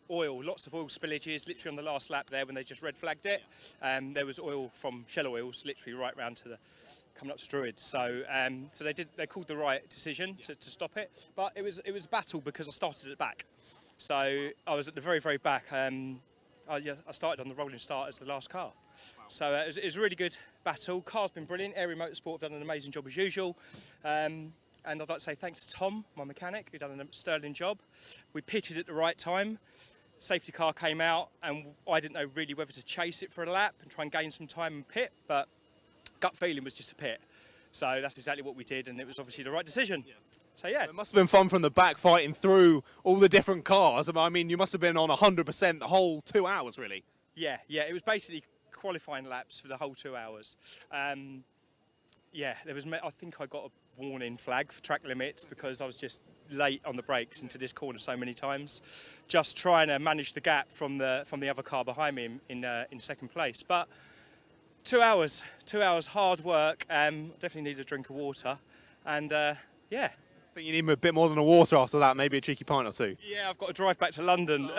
S6: Oil, lots of oil spillages, literally on the last lap there when they just red flagged it. There was oil from Shell Oils literally right round to coming up to Druids. So they called the right decision to stop it. But it was a battle because I started at the back. So I was at the very, very back. I started on the rolling start as the last car. So it was a really good battle. Car's been brilliant. Airy Motorsport have done an amazing job as usual. And I'd like to say thanks to Tom, my mechanic, who's done a sterling job. We pitted at the right time. Safety car came out, and I didn't know really whether to chase it for a lap and try and gain some time and pit, but gut feeling was just to pit. So that's exactly what we did, and it was obviously the right decision. Yeah. So yeah.
S3: It must have been fun from the back fighting through all the different cars. I mean, you must have been on 100% the whole 2 hours, really.
S6: Yeah, it was basically qualifying laps for the whole 2 hours. Yeah, I think I got a warning flag for track limits because I was just late on the brakes into this corner so many times, just trying to manage the gap from the other car behind me in second place. But 2 hours hard work. Definitely need a drink of water, and yeah,
S3: think you need a bit more than a water after that, maybe a cheeky pint or two.
S6: Yeah, I've got to drive back to London.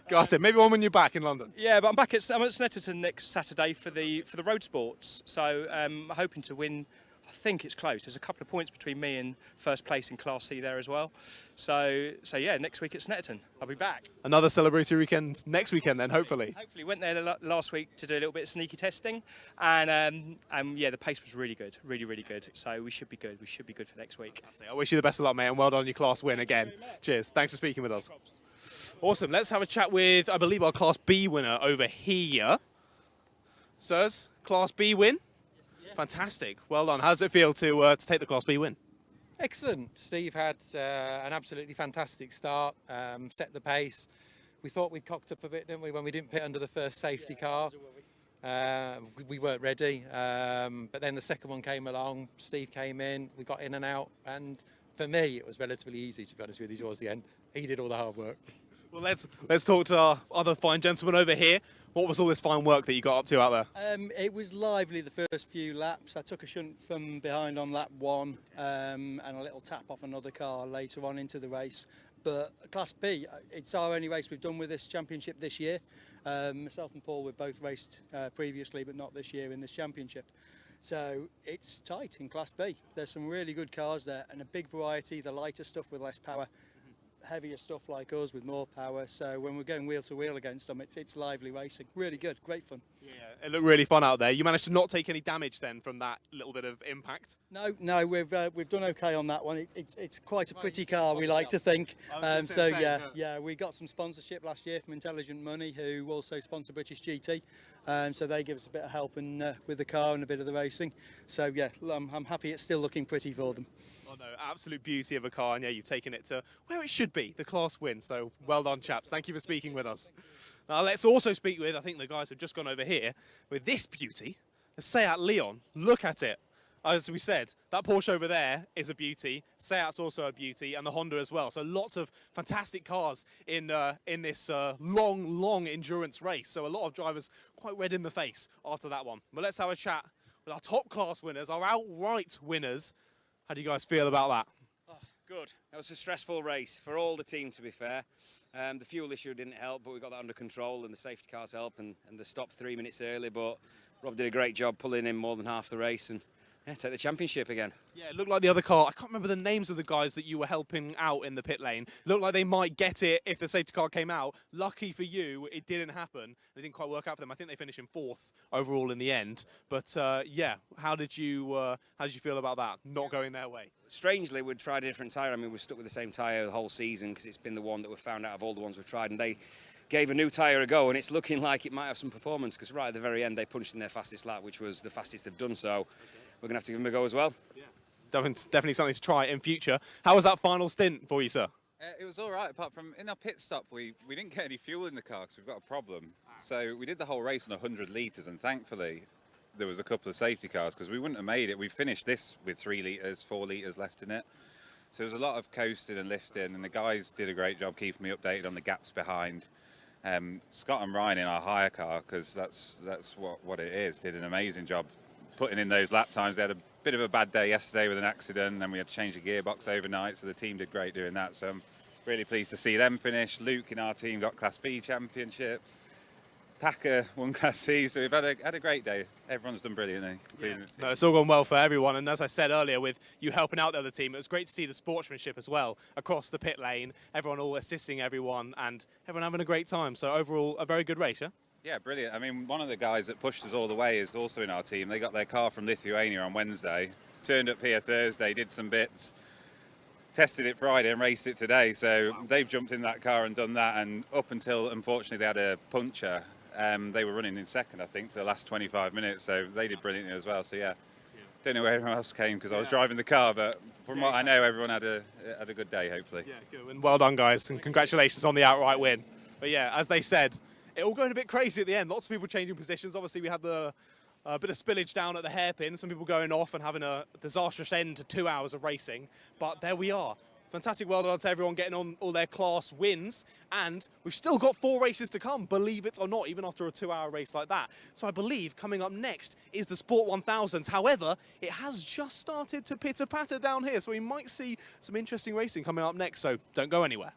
S3: Got it. Maybe one when you're back in London.
S6: Yeah, but I'm at Snetterton next Saturday for the road sports. So I'm hoping to win. I think it's close. There's a couple of points between me and first place in Class C there as well. So yeah, next week at Snetterton, I'll be back.
S3: Another celebratory weekend next weekend then, hopefully.
S6: Hopefully, went there last week to do a little bit of sneaky testing, and yeah, the pace was really good, really good. So we should be good. We should be good for next week.
S3: I wish you the best of luck, mate, and well done on your class win again. Cheers. Thanks for speaking with us. Awesome. Let's have a chat with, I believe, our Class B winner over here. Sirs, Class B win? Fantastic. Well done. How does it feel to take the Class B win?
S7: Excellent. Steve had an absolutely fantastic start, set the pace. We thought we'd cocked up a bit, didn't we, when we didn't pit under the first safety car. We weren't ready, but then the second one came along, Steve came in, we got in and out, and for me it was relatively easy, to be honest with you, towards the end. He did all the hard work.
S3: Well, let's talk to our other fine gentleman over here. What was all this fine work that you got up to out there?
S8: It was lively the first few laps. I took a shunt from behind on lap 1 and a little tap off another car later on into the race. But Class B, it's our only race we've done with this championship this year. Myself and Paul, we've both raced previously, but not this year in this championship. So it's tight in Class B. There's some really good cars there and a big variety, the lighter stuff with less power, heavier stuff like us with more power. So when we're going wheel to wheel against them, it's lively racing. Really good, great fun.
S3: Yeah, it looked really fun out there. You managed to not take any damage then from that little bit of impact?
S8: No, we've done okay on that one. It's quite a pretty car, we like to think. So yeah, we got some sponsorship last year from Intelligent Money, who also sponsor British GT. So they give us a bit of help with the car and a bit of the racing. So yeah, I'm happy it's still looking pretty for them.
S3: Oh no, absolute beauty of a car, and yeah, you've taken it to where it should be, the class win. So well done, chaps. Thank you for speaking with us. Now let's also speak with, I think the guys have just gone over here, with this beauty, the Seat Leon. Look at it. As we said, that Porsche over there is a beauty. Seat's also a beauty, and the Honda as well. So lots of fantastic cars in this long endurance race. So a lot of drivers quite red in the face after that one. But let's have a chat with our top class winners, our outright winners. How do you guys feel about that?
S5: Good. That was a stressful race for all the team, to be fair. The fuel issue didn't help, but we got that under control, and the safety cars help, and the stop 3 minutes early. But Rob did a great job pulling in more than half the race and take the championship again. Yeah,
S3: it looked like the other car, I can't remember the names of the guys that you were helping out in the pit lane. Looked like they might get it if the safety car came out. Lucky for you, it didn't happen. It didn't quite work out for them. I think they finished in 4th overall in the end. But yeah, how did you feel about that, not going their way?
S5: Strangely, we'd tried a different tyre. I mean, we've stuck with the same tyre the whole season because it's been the one that we've found out of all the ones we've tried, and they gave a new tyre a go, and it's looking like it might have some performance because right at the very end they punched in their fastest lap, which was the fastest they've done. So we're going to have to give them a go as well.
S3: Yeah. Definitely something to try in future. How was that final stint for you, sir?
S9: It was all right, apart from in our pit stop, we didn't get any fuel in the car because we've got a problem. So we did the whole race on 100 litres, and thankfully there was a couple of safety cars because we wouldn't have made it. We finished this with 3 litres, 4 litres left in it. So there was a lot of coasting and lifting, and the guys did a great job keeping me updated on the gaps behind. Scott and Ryan in our hire car, because that's what it is, did an amazing job putting in those lap times. They had a bit of a bad day yesterday with an accident, and then we had to change the gearbox overnight, so the team did great doing that. So I'm really pleased to see them finish. Luke in our team got Class B championship. Packer won Class C, so we've had a great day. Everyone's done brilliantly.
S3: Yeah. No, it's all gone well for everyone, and as I said earlier, with you helping out the other team, it was great to see the sportsmanship as well across the pit lane, everyone all assisting everyone, and everyone having a great time. So overall, a very good race, yeah?
S9: Yeah, brilliant. I mean, one of the guys that pushed us all the way is also in our team. They got their car from Lithuania on Wednesday, turned up here Thursday, did some bits, tested it Friday and raced it today. So they've jumped in that car and done that, and up until, unfortunately, they had a puncture. They were running in second, I think, for the last 25 minutes, so they did brilliantly as well. So yeah, don't know where everyone else came because I was driving the car, but from what I know, everyone had a good day, hopefully.
S3: Yeah, good. And well done, guys, and congratulations on the outright win. But yeah, as they said, it all going a bit crazy at the end. Lots of people changing positions. Obviously, we had the bit of spillage down at the hairpin. Some people going off and having a disastrous end to 2 hours of racing. But there we are. Fantastic, well done to everyone getting on all their class wins. And we've still got 4 races to come, believe it or not, even after a 2-hour race like that. So I believe coming up next is the Sport 1000s. However, it has just started to pitter-patter down here, so we might see some interesting racing coming up next, so don't go anywhere.